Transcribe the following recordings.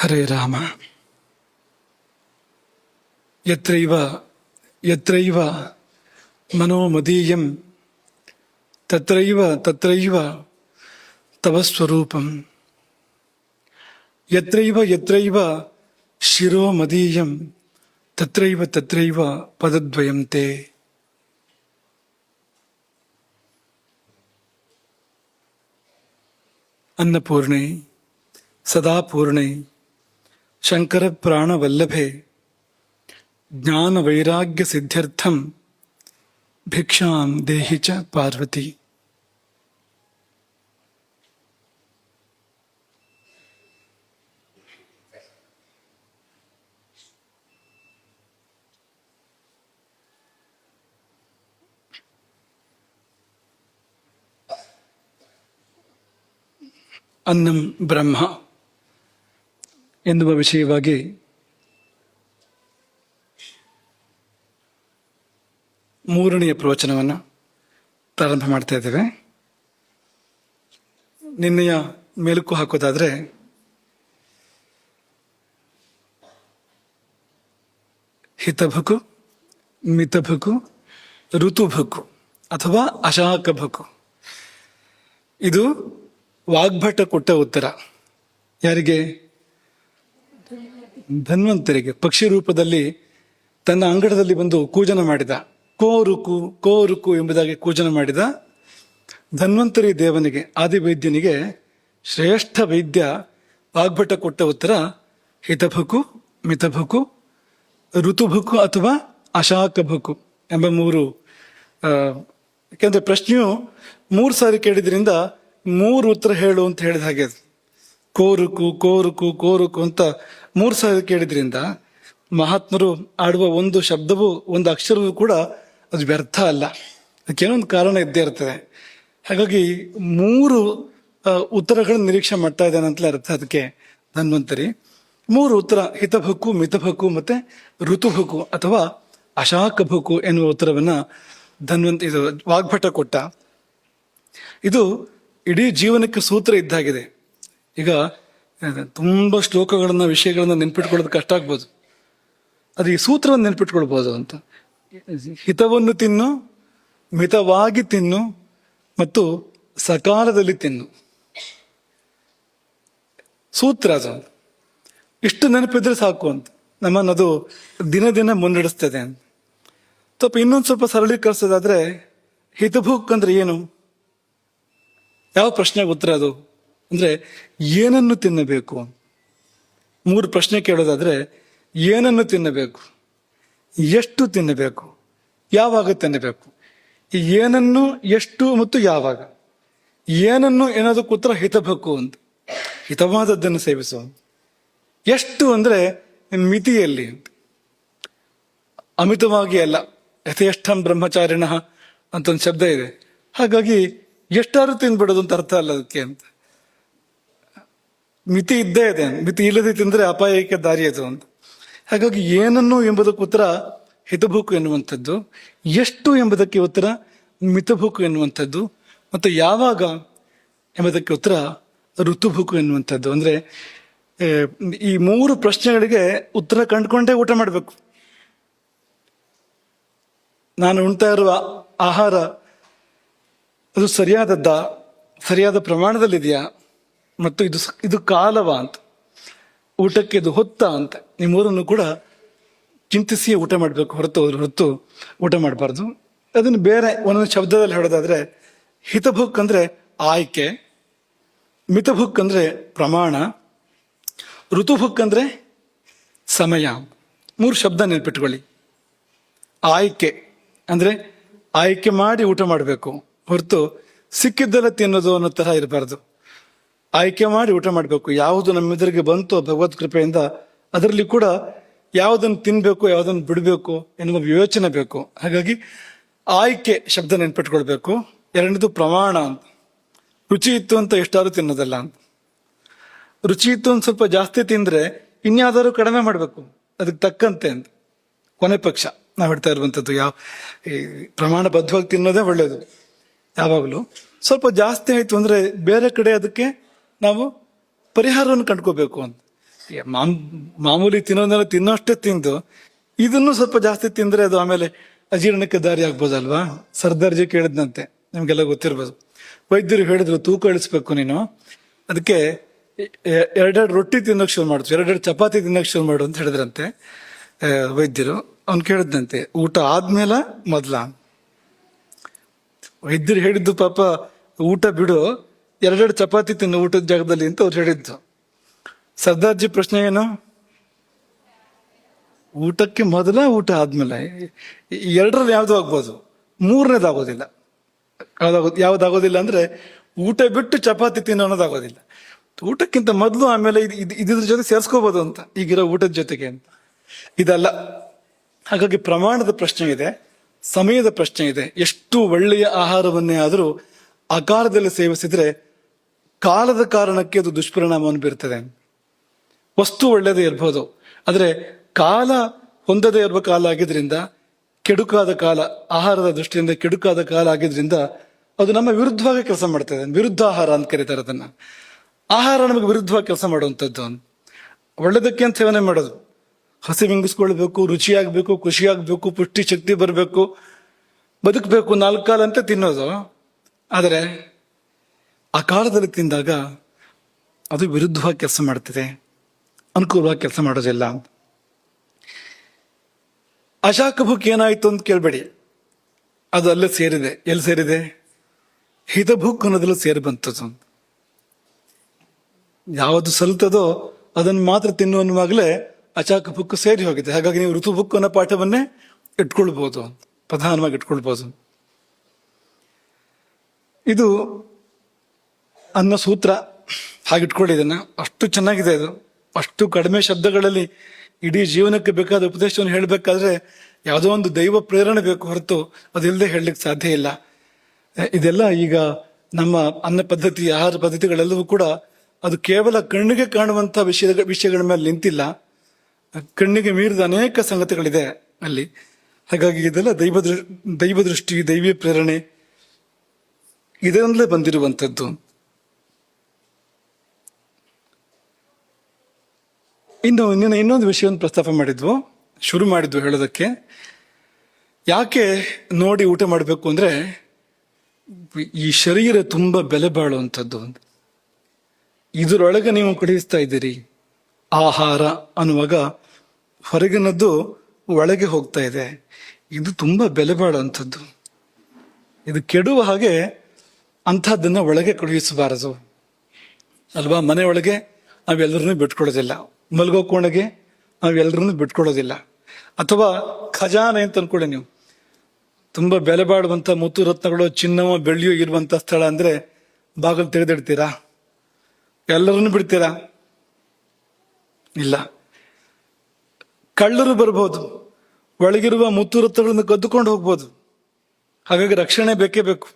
ಹರೇ ರಾಮ. ಯತ್ರೈವ ಯತ್ರೈವ ಮನೋಮದೀಯಂ ತತ್ರೈವ ತತ್ರೈವ ತವ ಸ್ವರೂಪಂ. ಯತ್ರೈವ ಯತ್ರೈವ ಶಿರೋ ಮದೀಯಂ ತತ್ರೈವ ತತ್ರೈವ ಪದದ್ವಯಂ ತೇ. ಅನ್ನಪೂರ್ಣೆ ಸದಾಪೂರ್ಣೆ ಶಂಕರ ಪ್ರಾಣವಲ್ಲಭೆ ಜ್ಞಾನ ವೈರಾಗ್ಯ ಸಿದ್ಧ್ಯರ್ಥಂ ಭಿಕ್ಷಾಂ ದೇಹಿ ಚ ಪಾರ್ವತಿ. ಅನ್ನಂ ಬ್ರಹ್ಮ ಎನ್ನುವ ವಿಷಯವಾಗಿ ಮೂರನೆಯ ಪ್ರವಚನವನ್ನು ಪ್ರಾರಂಭ ಮಾಡ್ತಾ ಇದ್ದೇವೆ. ನಿನ್ನೆಯ ಮೇಲುಕು ಹಾಕೋದಾದ್ರೆ ಹಿತಭುಕು, ಮಿತಭುಕು, ಋತುಭುಕು ಅಥವಾ ಅಶಾಕಭುಕು. ಇದು ವಾಗ್ಭಟ ಕೊಟ್ಟ ಉತ್ತರ. ಯಾರಿಗೆ? ಧನ್ವಂತರಿಗೆ. ಪಕ್ಷಿ ರೂಪದಲ್ಲಿ ತನ್ನ ಅಂಗಡದಲ್ಲಿ ಬಂದು ಕೂಜನ ಮಾಡಿದ. ಕೋರುಕು ಕೋರುಕು ಎಂಬುದಾಗಿ ಕೂಜನ ಮಾಡಿದ ಧನ್ವಂತರಿ ದೇವನಿಗೆ, ಆದಿವೈದ್ಯನಿಗೆ ಶ್ರೇಷ್ಠ ವೈದ್ಯ ವಾಗ್ಭಟ ಕೊಟ್ಟ ಉತ್ತರ ಹಿತಭುಕು, ಮಿತಭುಕು, ಋತುಭುಕು ಅಥವಾ ಅಶಾಕಭುಕು ಎಂಬ ಮೂರು. ಯಾಕೆಂದ್ರೆ ಪ್ರಶ್ನೆಯು 3 ಸಾರಿ ಕೇಳಿದ್ರಿಂದ 3 ಉತ್ತರ ಹೇಳು ಅಂತ ಹೇಳಿದ ಹಾಗೆ. ಕೋರುಕು ಕೋರುಕು ಕೋರುಕು ಅಂತ 3 ಸಾರಿ ಕೇಳಿದ್ರಿಂದ ಮಹಾತ್ಮರು ಆಡುವ ಒಂದು ಶಬ್ದವೂ ಒಂದು ಅಕ್ಷರವೂ ಕೂಡ ಅದು ವ್ಯರ್ಥ ಅಲ್ಲ. ಅದಕ್ಕೇನೊಂದು ಕಾರಣ ಇದ್ದೇ ಇರ್ತದೆ. ಹಾಗಾಗಿ 3 ಉತ್ತರಗಳನ್ನು ನಿರೀಕ್ಷೆ ಮಾಡ್ತಾ ಇದ್ದಾನೆ ಅಂತಲೇ ಅರ್ಥ. ಅದಕ್ಕೆ ಧನ್ವಂತರಿ 3 ಉತ್ತರ ಹಿತಭುಕು, ಮಿತಭುಕು ಮತ್ತೆ ಋತುಭುಕು ಅಥವಾ ಅಶಾಕಭುಕು ಎನ್ನುವ ಉತ್ತರವನ್ನ ಇದು ವಾಗ್ಭಟ ಕೊಟ್ಟ. ಇದು ಇಡೀ ಜೀವನಕ್ಕೆ ಸೂತ್ರ ಇದ್ದಾಗಿದೆ. ಈಗ ತುಂಬಾ ಶ್ಲೋಕಗಳನ್ನ, ವಿಷಯಗಳನ್ನ ನೆನ್ಪಿಟ್ಕೊಳ್ಳೋದು ಕಷ್ಟ ಆಗ್ಬೋದು. ಅದು ಈ ಸೂತ್ರವನ್ನು ನೆನ್ಪಿಟ್ಕೊಳ್ಬೋದು ಅಂತ. ಹಿತವನ್ನು ತಿನ್ನು, ಮಿತವಾಗಿ ತಿನ್ನು ಮತ್ತು ಸಕಾಲದಲ್ಲಿ ತಿನ್ನು. ಸೂತ್ರ ಅದು. ಇಷ್ಟು ನೆನಪಿದ್ರೆ ಸಾಕು ಅಂತ ನಮ್ಮನ್ನದು ದಿನ ದಿನ ಮುನ್ನಡೆಸ್ತದೆ ಅಂತ. ಇನ್ನೊಂದು ಸ್ವಲ್ಪ ಸರಳೀಕರಿಸೋದಾದ್ರೆ ಹಿತಭುಕ್ ಅಂದ್ರೆ ಏನು? ಯಾವ ಪ್ರಶ್ನೆಗೆ ಉತ್ತರ ಅದು ಅಂದ್ರೆ ಏನನ್ನು ತಿನ್ನಬೇಕು? 3 ಪ್ರಶ್ನೆ ಕೇಳೋದಾದ್ರೆ ಏನನ್ನು ತಿನ್ನಬೇಕು, ಎಷ್ಟು ತಿನ್ನಬೇಕು, ಯಾವಾಗ ತಿನ್ನಬೇಕು. ಈ ಏನನ್ನು, ಎಷ್ಟು ಮತ್ತು ಯಾವಾಗ. ಏನನ್ನು ಏನೋದಕ್ಕೆ ಉತ್ತರ ಹಿತಭಕ್ಕು ಅಂತ, ಹಿತವಾದದ್ದನ್ನು ಸೇವಿಸುವ. ಎಷ್ಟು ಅಂದ್ರೆ ಮಿತಿಯಲ್ಲಿ, ಅಮಿತವಾಗಿ ಅಲ್ಲ. ಯಥೇಷ್ಟಂ ಬ್ರಹ್ಮಚಾರಿಣ ಅಂತ ಒಂದು ಶಬ್ದ ಇದೆ. ಹಾಗಾಗಿ ಎಷ್ಟಾದ್ರೂ ತಿನ್ಬಿಡೋದು ಅಂತ ಅರ್ಥ ಅಲ್ಲ ಅದಕ್ಕೆ ಅಂತ. ಮಿತಿ ಇದ್ದೇ ಇದೆ. ಮಿತಿ ಇಲ್ಲದೆ ತಿಂದ್ರೆ ಅಪಾಯಕ್ಕೆ ದಾರಿ ಅದು ಅಂತ. ಹಾಗಾಗಿ ಏನನ್ನು ಎಂಬುದಕ್ಕೆ ಉತ್ತರ ಹಿತಭುಕು ಎನ್ನುವಂಥದ್ದು, ಎಷ್ಟು ಎಂಬುದಕ್ಕೆ ಉತ್ತರ ಮಿತಭುಕು ಎನ್ನುವಂಥದ್ದು, ಮತ್ತು ಯಾವಾಗ ಎಂಬುದಕ್ಕೆ ಉತ್ತರ ಋತುಭುಕು ಎನ್ನುವಂಥದ್ದು. ಅಂದ್ರೆ ಈ 3 ಪ್ರಶ್ನೆಗಳಿಗೆ ಉತ್ತರ ಕಂಡುಕೊಂಡೇ ಊಟ ಮಾಡಬೇಕು. ನಾನು ಉಣ್ತಾ ಇರುವ ಆಹಾರ ಅದು ಸರಿಯಾದದ್ದ, ಸರಿಯಾದ ಪ್ರಮಾಣದಲ್ಲಿದೆಯಾ, ಮತ್ತು ಇದು ಕಾಲವ ಅಂತ, ಊಟಕ್ಕೆ ಇದು ಹೊತ್ತ ಅಂತ. ಈ 3 ಕೂಡ ಚಿಂತಿಸಿ ಊಟ ಮಾಡಬೇಕು, ಹೊರತು ಊಟ ಮಾಡಬಾರ್ದು. ಅದನ್ನು ಬೇರೆ ಒಂದೊಂದು ಶಬ್ದದಲ್ಲಿ ಹೇಳೋದಾದ್ರೆ ಹಿತಭುಕ್ ಅಂದ್ರೆ ಆಯ್ಕೆ, ಮಿತಭುಕ್ ಅಂದ್ರೆ ಪ್ರಮಾಣ, ಋತುಭುಕ್ ಅಂದ್ರೆ ಸಮಯ. 3 ಶಬ್ದ ನೆನ್ಪಿಟ್ಕೊಳ್ಳಿ. ಆಯ್ಕೆ ಅಂದ್ರೆ ಆಯ್ಕೆ ಮಾಡಿ ಊಟ ಮಾಡಬೇಕು, ಹೊರತು ಸಿಕ್ಕಿದ್ದೆಲ್ಲ ತಿನ್ನೋದು ಅನ್ನೋ ತರ ಇರಬಾರ್ದು. ಆಯ್ಕೆ ಮಾಡಿ ಊಟ ಮಾಡಬೇಕು. ಯಾವುದು ನಮ್ಮೆದುರಿಗೆ ಬಂತು ಭಗವತ್ ಕೃಪೆಯಿಂದ ಅದರಲ್ಲಿ ಕೂಡ ಯಾವುದನ್ನು ತಿನ್ಬೇಕು, ಯಾವುದನ್ನು ಬಿಡಬೇಕು ಎನ್ನುವ ವಿವೇಚನೆ ಬೇಕು. ಹಾಗಾಗಿ ಆಯ್ಕೆ ಶಬ್ದ ನೆನ್ಪಿಟ್ಕೊಳ್ಬೇಕು. 2ನೇದು ಪ್ರಮಾಣ ಅಂತ. ರುಚಿ ಇತ್ತು ಅಂತ ಎಷ್ಟಾದ್ರೂ ತಿನ್ನೋದಲ್ಲ ಅಂತ. ರುಚಿ ಇತ್ತು ಒಂದು ಸ್ವಲ್ಪ ಜಾಸ್ತಿ ತಿಂದ್ರೆ ಇನ್ಯಾವುದಾದ್ರು ಕಡಿಮೆ ಮಾಡಬೇಕು ಅದಕ್ಕೆ ತಕ್ಕಂತೆ ಅಂತ. ಕೊನೆ ಪಕ್ಷ ನಾವು ಹೇಳ್ತಾ ಇರುವಂಥದ್ದು ಪ್ರಮಾಣಬದ್ಧವಾಗಿ ತಿನ್ನೋದೇ ಒಳ್ಳೇದು. ಯಾವಾಗಲೂ ಸ್ವಲ್ಪ ಜಾಸ್ತಿ ಆಯ್ತು ಅಂದ್ರೆ ಬೇರೆ ಕಡೆ ಅದಕ್ಕೆ ನಾವು ಪರಿಹಾರವನ್ನು ಕಂಡ್ಕೋಬೇಕು ಅಂತ. ಮಾಮೂಲಿ ತಿನ್ನೋದನ್ನೆಲ್ಲ ತಿನ್ನೋಷ್ಟೇ ತಿಂದು ಇದನ್ನು ಸ್ವಲ್ಪ ಜಾಸ್ತಿ ತಿಂದ್ರೆ ಅದು ಆಮೇಲೆ ಅಜೀರ್ಣಕ್ಕೆ ದಾರಿ ಆಗ್ಬೋದಲ್ವಾ. ಸರ್ದಾರ್ಜಿ ಕೇಳಿದ್ನಂತೆ, ನಿಮ್ಗೆಲ್ಲ ಗೊತ್ತಿರ್ಬೋದು. ವೈದ್ಯರು ಹೇಳಿದ್ರು ತೂಕ ಇಳಿಸ್ಬೇಕು ನೀನು, ಅದಕ್ಕೆ ಎರಡೆರಡು ರೊಟ್ಟಿ ತಿನ್ನೋಕೆ ಶುರು ಮಾಡಿದ್ರು, ಎರಡೆರಡು ಚಪಾತಿ ತಿನ್ನೋಕೆ ಶುರು ಮಾಡು ಅಂತ ಹೇಳಿದ್ರಂತೆ ವೈದ್ಯರು. ಅವ್ನು ಕೇಳಿದ್ನಂತೆ ಊಟ ಆದ್ಮೇಲೆ ಮೊದ್ಲ. ವೈದ್ಯರು ಹೇಳಿದ್ದು ಪಾಪ ಊಟ ಬಿಡು, ಎರಡೆರಡು ಚಪಾತಿ ತಿನ್ನು ಊಟದ ಜಾಗದಲ್ಲಿ ಅಂತ ಅವ್ರು ಹೇಳಿದ್ದು. ಸರ್ದಾರ್ಜಿ ಪ್ರಶ್ನೆ ಏನು, ಊಟಕ್ಕೆ ಮೊದಲ ಊಟ ಆದ್ಮೇಲೆ? ಎರಡರಲ್ಲಿ ಯಾವ್ದು ಆಗ್ಬೋದು, ಮೂರನೇದಾಗೋದಿಲ್ಲ. ಯಾವ್ದಾಗೋದಿಲ್ಲ ಅಂದ್ರೆ ಊಟ ಬಿಟ್ಟು ಚಪಾತಿ ತಿನ್ನೋ ಅನ್ನೋದಾಗೋದಿಲ್ಲ. ಊಟಕ್ಕಿಂತ ಮೊದಲು ಆಮೇಲೆ ಇದ್ರ ಜೊತೆ ಸೇರ್ಸ್ಕೋಬಹುದು ಅಂತ, ಈಗಿರೋ ಊಟದ ಜೊತೆಗೆ ಅಂತ. ಇದಲ್ಲ. ಹಾಗಾಗಿ ಪ್ರಮಾಣದ ಪ್ರಶ್ನೆ ಇದೆ, ಸಮಯದ ಪ್ರಶ್ನೆ ಇದೆ. ಎಷ್ಟು ಒಳ್ಳೆಯ ಆಹಾರವನ್ನೇ ಆದರೂ ಅಕಾಲದಲ್ಲಿ ಸೇವಿಸಿದ್ರೆ ಕಾಲದ ಕಾರಣಕ್ಕೆ ಅದು ದುಷ್ಪರಿಣಾಮವನ್ನು ಬೀರ್ತದೆ. ವಸ್ತು ಒಳ್ಳೆಯದೇ ಇರ್ಬೋದು, ಆದ್ರೆ ಕಾಲ ಹೊಂದದೇ ಇರುವ ಕಾಲ ಆಗಿದ್ರಿಂದ, ಕೆಡುಕಾದ ಕಾಲ, ಆಹಾರದ ದೃಷ್ಟಿಯಿಂದ ಕೆಡುಕಾದ ಕಾಲ ಆಗಿದ್ರಿಂದ ಅದು ನಮ್ಮ ವಿರುದ್ಧವಾಗಿ ಕೆಲಸ ಮಾಡ್ತದೆ. ವಿರುದ್ಧ ಆಹಾರ ಅಂತ ಕರೀತಾರೆ ಅದನ್ನ. ಆಹಾರ ನಮಗೆ ವಿರುದ್ಧವಾಗಿ ಕೆಲಸ ಮಾಡುವಂಥದ್ದು. ಒಳ್ಳೆದಕ್ಕೆ ಅಂತ ಸೇವನೆ ಮಾಡೋದು, ಹಸಿವಿಂಗಿಸ್ಕೊಳ್ಬೇಕು, ರುಚಿಯಾಗಬೇಕು, ಖುಷಿಯಾಗಬೇಕು, ಪುಷ್ಟಿ ಶಕ್ತಿ ಬರಬೇಕು, ಬದುಕಬೇಕು, 4 ಕಾಲ ಅಂತ ತಿನ್ನೋದು. ಆದರೆ ಆ ಕಾಲದಲ್ಲಿ ತಿಂದಾಗ ಅದು ವಿರುದ್ಧವಾಗಿ ಕೆಲಸ ಮಾಡ್ತದೆ, ಅನುಕೂಲವಾಗಿ ಕೆಲಸ ಮಾಡೋದಿಲ್ಲ. ಅಶಾಕಭುಕ್ ಏನಾಯ್ತು ಅಂತ ಕೇಳ್ಬೇಡಿ, ಅದು ಅಲ್ಲೇ ಸೇರಿದೆ. ಎಲ್ಲಿ ಸೇರಿದೆ? ಹಿತಭುಕ್ ಅನ್ನೋದ್ರಲ್ಲಿ ಸೇರಿ ಬಂತದ್ದು. ಯಾವುದು ಸಲ್ತದೋ ಅದನ್ನು ಮಾತ್ರ ತಿನ್ನುವಾಗಲೇ ಅಚಾಕಭುಕ್ ಸೇರಿ ಹೋಗಿದೆ. ಹಾಗಾಗಿ ನೀವು ಋತುಭುಕ್ ಅನ್ನೋ ಪಾಠವನ್ನೇ ಇಟ್ಕೊಳ್ಬಹುದು, ಪ್ರಧಾನವಾಗಿ ಇಟ್ಕೊಳ್ಬಹುದು. ಇದು ಅನ್ನೋ ಸೂತ್ರ, ಹಾಗಿಟ್ಕೊಳ್ಳಿ ಇದನ್ನ. ಅಷ್ಟು ಚೆನ್ನಾಗಿದೆ ಇದು. ಅಷ್ಟು ಕಡಿಮೆ ಶಬ್ದಗಳಲ್ಲಿ ಇಡೀ ಜೀವನಕ್ಕೆ ಬೇಕಾದ ಉಪದೇಶವನ್ನು ಹೇಳಬೇಕಾದ್ರೆ ಯಾವುದೋ ಒಂದು ದೈವ ಪ್ರೇರಣೆ ಬೇಕು, ಹೊರತು ಅದಿಲ್ಲದೆ ಹೇಳಲಿಕ್ಕೆ ಸಾಧ್ಯ ಇಲ್ಲ. ಇದೆಲ್ಲ ಈಗ ನಮ್ಮ ಅನ್ನ ಪದ್ಧತಿ, ಆಹಾರ ಪದ್ಧತಿಗಳೆಲ್ಲವೂ ಕೂಡ ಅದು ಕೇವಲ ಕಣ್ಣಿಗೆ ಕಾಣುವಂತ ವಿಷಯಗಳ ಮೇಲೆ ನಿಂತಿಲ್ಲ, ಕಣ್ಣಿಗೆ ಮೀರಿದ ಅನೇಕ ಸಂಗತಿಗಳಿದೆ ಅಲ್ಲಿ. ಹಾಗಾಗಿ ಇದೆಲ್ಲ ದೈವ ದೃಷ್ಟಿ, ದೈವೀಯ ಪ್ರೇರಣೆ ಇದರಿಂದಲೇ ಬಂದಿರುವಂಥದ್ದು. ಇನ್ನೊಂದು ವಿಷಯವನ್ನು ಪ್ರಸ್ತಾಪ ಶುರು ಮಾಡಿದ್ವು ಹೇಳೋದಕ್ಕೆ. ಯಾಕೆ ನೋಡಿ ಊಟ ಮಾಡಬೇಕು ಅಂದ್ರೆ, ಈ ಶರೀರ ತುಂಬಾ ಬೆಲೆ ಬಾಳುವಂಥದ್ದು. ಇದರೊಳಗೆ ನೀವು ಕಳುಹಿಸ್ತಾ ಇದ್ದೀರಿ ಆಹಾರ ಅನ್ನುವಾಗ ಹೊರಗಿನದ್ದು ಒಳಗೆ ಹೋಗ್ತಾ ಇದೆ. ಇದು ತುಂಬಾ ಬೆಲೆ ಬಾಳುವಂಥದ್ದು, ಇದು ಕೆಡುವ ಹಾಗೆ ಅಂಥದ್ದನ್ನ ಒಳಗೆ ಕಳುಹಿಸಬಾರದು ಅಲ್ವಾ. ಮನೆಯೊಳಗೆ ನಾವೆಲ್ಲರನ್ನೂ ಬಿಟ್ಕೊಳ್ಳೋದಿಲ್ಲ, ಮಲಗೋ ಕೋಣೆಗೆ ನಾವೆಲ್ಲರನ್ನೂ ಬಿಟ್ಕೊಳ್ಳೋದಿಲ್ಲ. ಅಥವಾ ಖಜಾನೆ ಅಂತ ಅನ್ಕೊಳ್ಳಿ ನೀವು, ತುಂಬಾ ಬೆಲೆ ಬಾಳುವಂತ ಮುತ್ತು ರತ್ನಗಳು, ಚಿನ್ನವೋ ಬೆಳ್ಳಿಯೋ ಇರುವಂತ ಸ್ಥಳ ಅಂದ್ರೆ ಬಾಗಿಲು ತೆಗೆದಿಡ್ತೀರಾ? ಎಲ್ಲರನ್ನು ಬಿಡ್ತೀರಾ? ಇಲ್ಲ. ಕಳ್ಳರು ಬರ್ಬೋದು, ಒಳಗಿರುವ ಮುತ್ತು ರತ್ನಗಳನ್ನು ಕದ್ದುಕೊಂಡು ಹೋಗ್ಬೋದು. ಹಾಗಾಗಿ ರಕ್ಷಣೆ ಬೇಕೇ ಬೇಕು.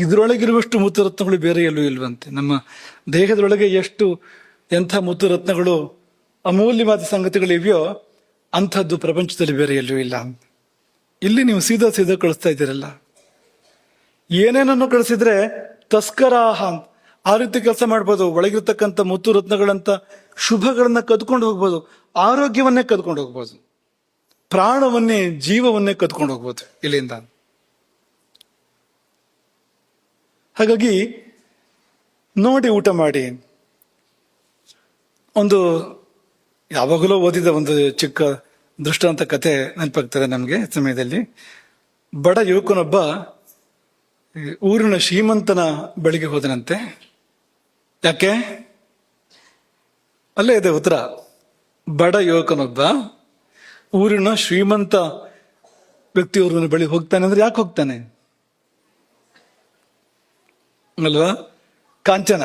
ಇದರೊಳಗಿರುವಷ್ಟು ಮುತ್ತು ರತ್ನಗಳು ಬೇರೆ ಎಲ್ಲೂ ಇಲ್ವಂತೆ. ನಮ್ಮ ದೇಹದೊಳಗೆ ಎಂಥ ಮುತ್ತು ರತ್ನಗಳು, ಅಮೂಲ್ಯವಾದ ಸಂಗತಿಗಳಿವೆಯೋ ಅಂಥದ್ದು ಪ್ರಪಂಚದಲ್ಲಿ ಬೇರೆ ಎಲ್ಲೂ ಇಲ್ಲ. ಇಲ್ಲಿ ನೀವು ಸೀದಾ ಕಳಿಸ್ತಾ ಇದ್ದೀರಲ್ಲ. ಏನೇನನ್ನು ಕಳಿಸಿದ್ರೆ ತಸ್ಕರಾಹ ಅಂತ ಆ ರೀತಿ ಕೆಲಸ ಮಾಡ್ಬೋದು. ಒಳಗಿರ್ತಕ್ಕಂಥ ಮುತ್ತು ರತ್ನಗಳಂತ ಶುಭಗಳನ್ನ ಕದ್ಕೊಂಡು ಹೋಗ್ಬೋದು, ಆರೋಗ್ಯವನ್ನೇ ಕದ್ಕೊಂಡು ಹೋಗ್ಬೋದು, ಪ್ರಾಣವನ್ನೇ, ಜೀವವನ್ನೇ ಕದ್ಕೊಂಡು ಹೋಗ್ಬೋದು ಇಲ್ಲಿಂದ. ಹಾಗಾಗಿ ನೋಡಿ ಊಟ ಮಾಡಿ. ಒಂದು ಯಾವಾಗಲೂ ಓದಿದ ಒಂದು ಚಿಕ್ಕ ದೃಷ್ಟಾಂತ ಕಥೆ ನೆನಪಾಗ್ತದೆ ನಮ್ಗೆ ಸಮಯದಲ್ಲಿ. ಬಡ ಯುವಕನೊಬ್ಬ ಊರಿನ ಶ್ರೀಮಂತನ ಬಳಿಗೆ ಹೋದನಂತೆ. ಯಾಕೆ? ಅಲ್ಲೇ ಇದೆ ಉತ್ತರ. ಬಡ ಯುವಕನೊಬ್ಬ ಊರಿನ ಶ್ರೀಮಂತ ವ್ಯಕ್ತಿಯವ್ರನ್ನ ಬಳಿ ಹೋಗ್ತಾನೆ ಅಂದ್ರೆ ಯಾಕೆ ಹೋಗ್ತಾನೆ ಅಲ್ವಾ? ಕಾಂಚನ,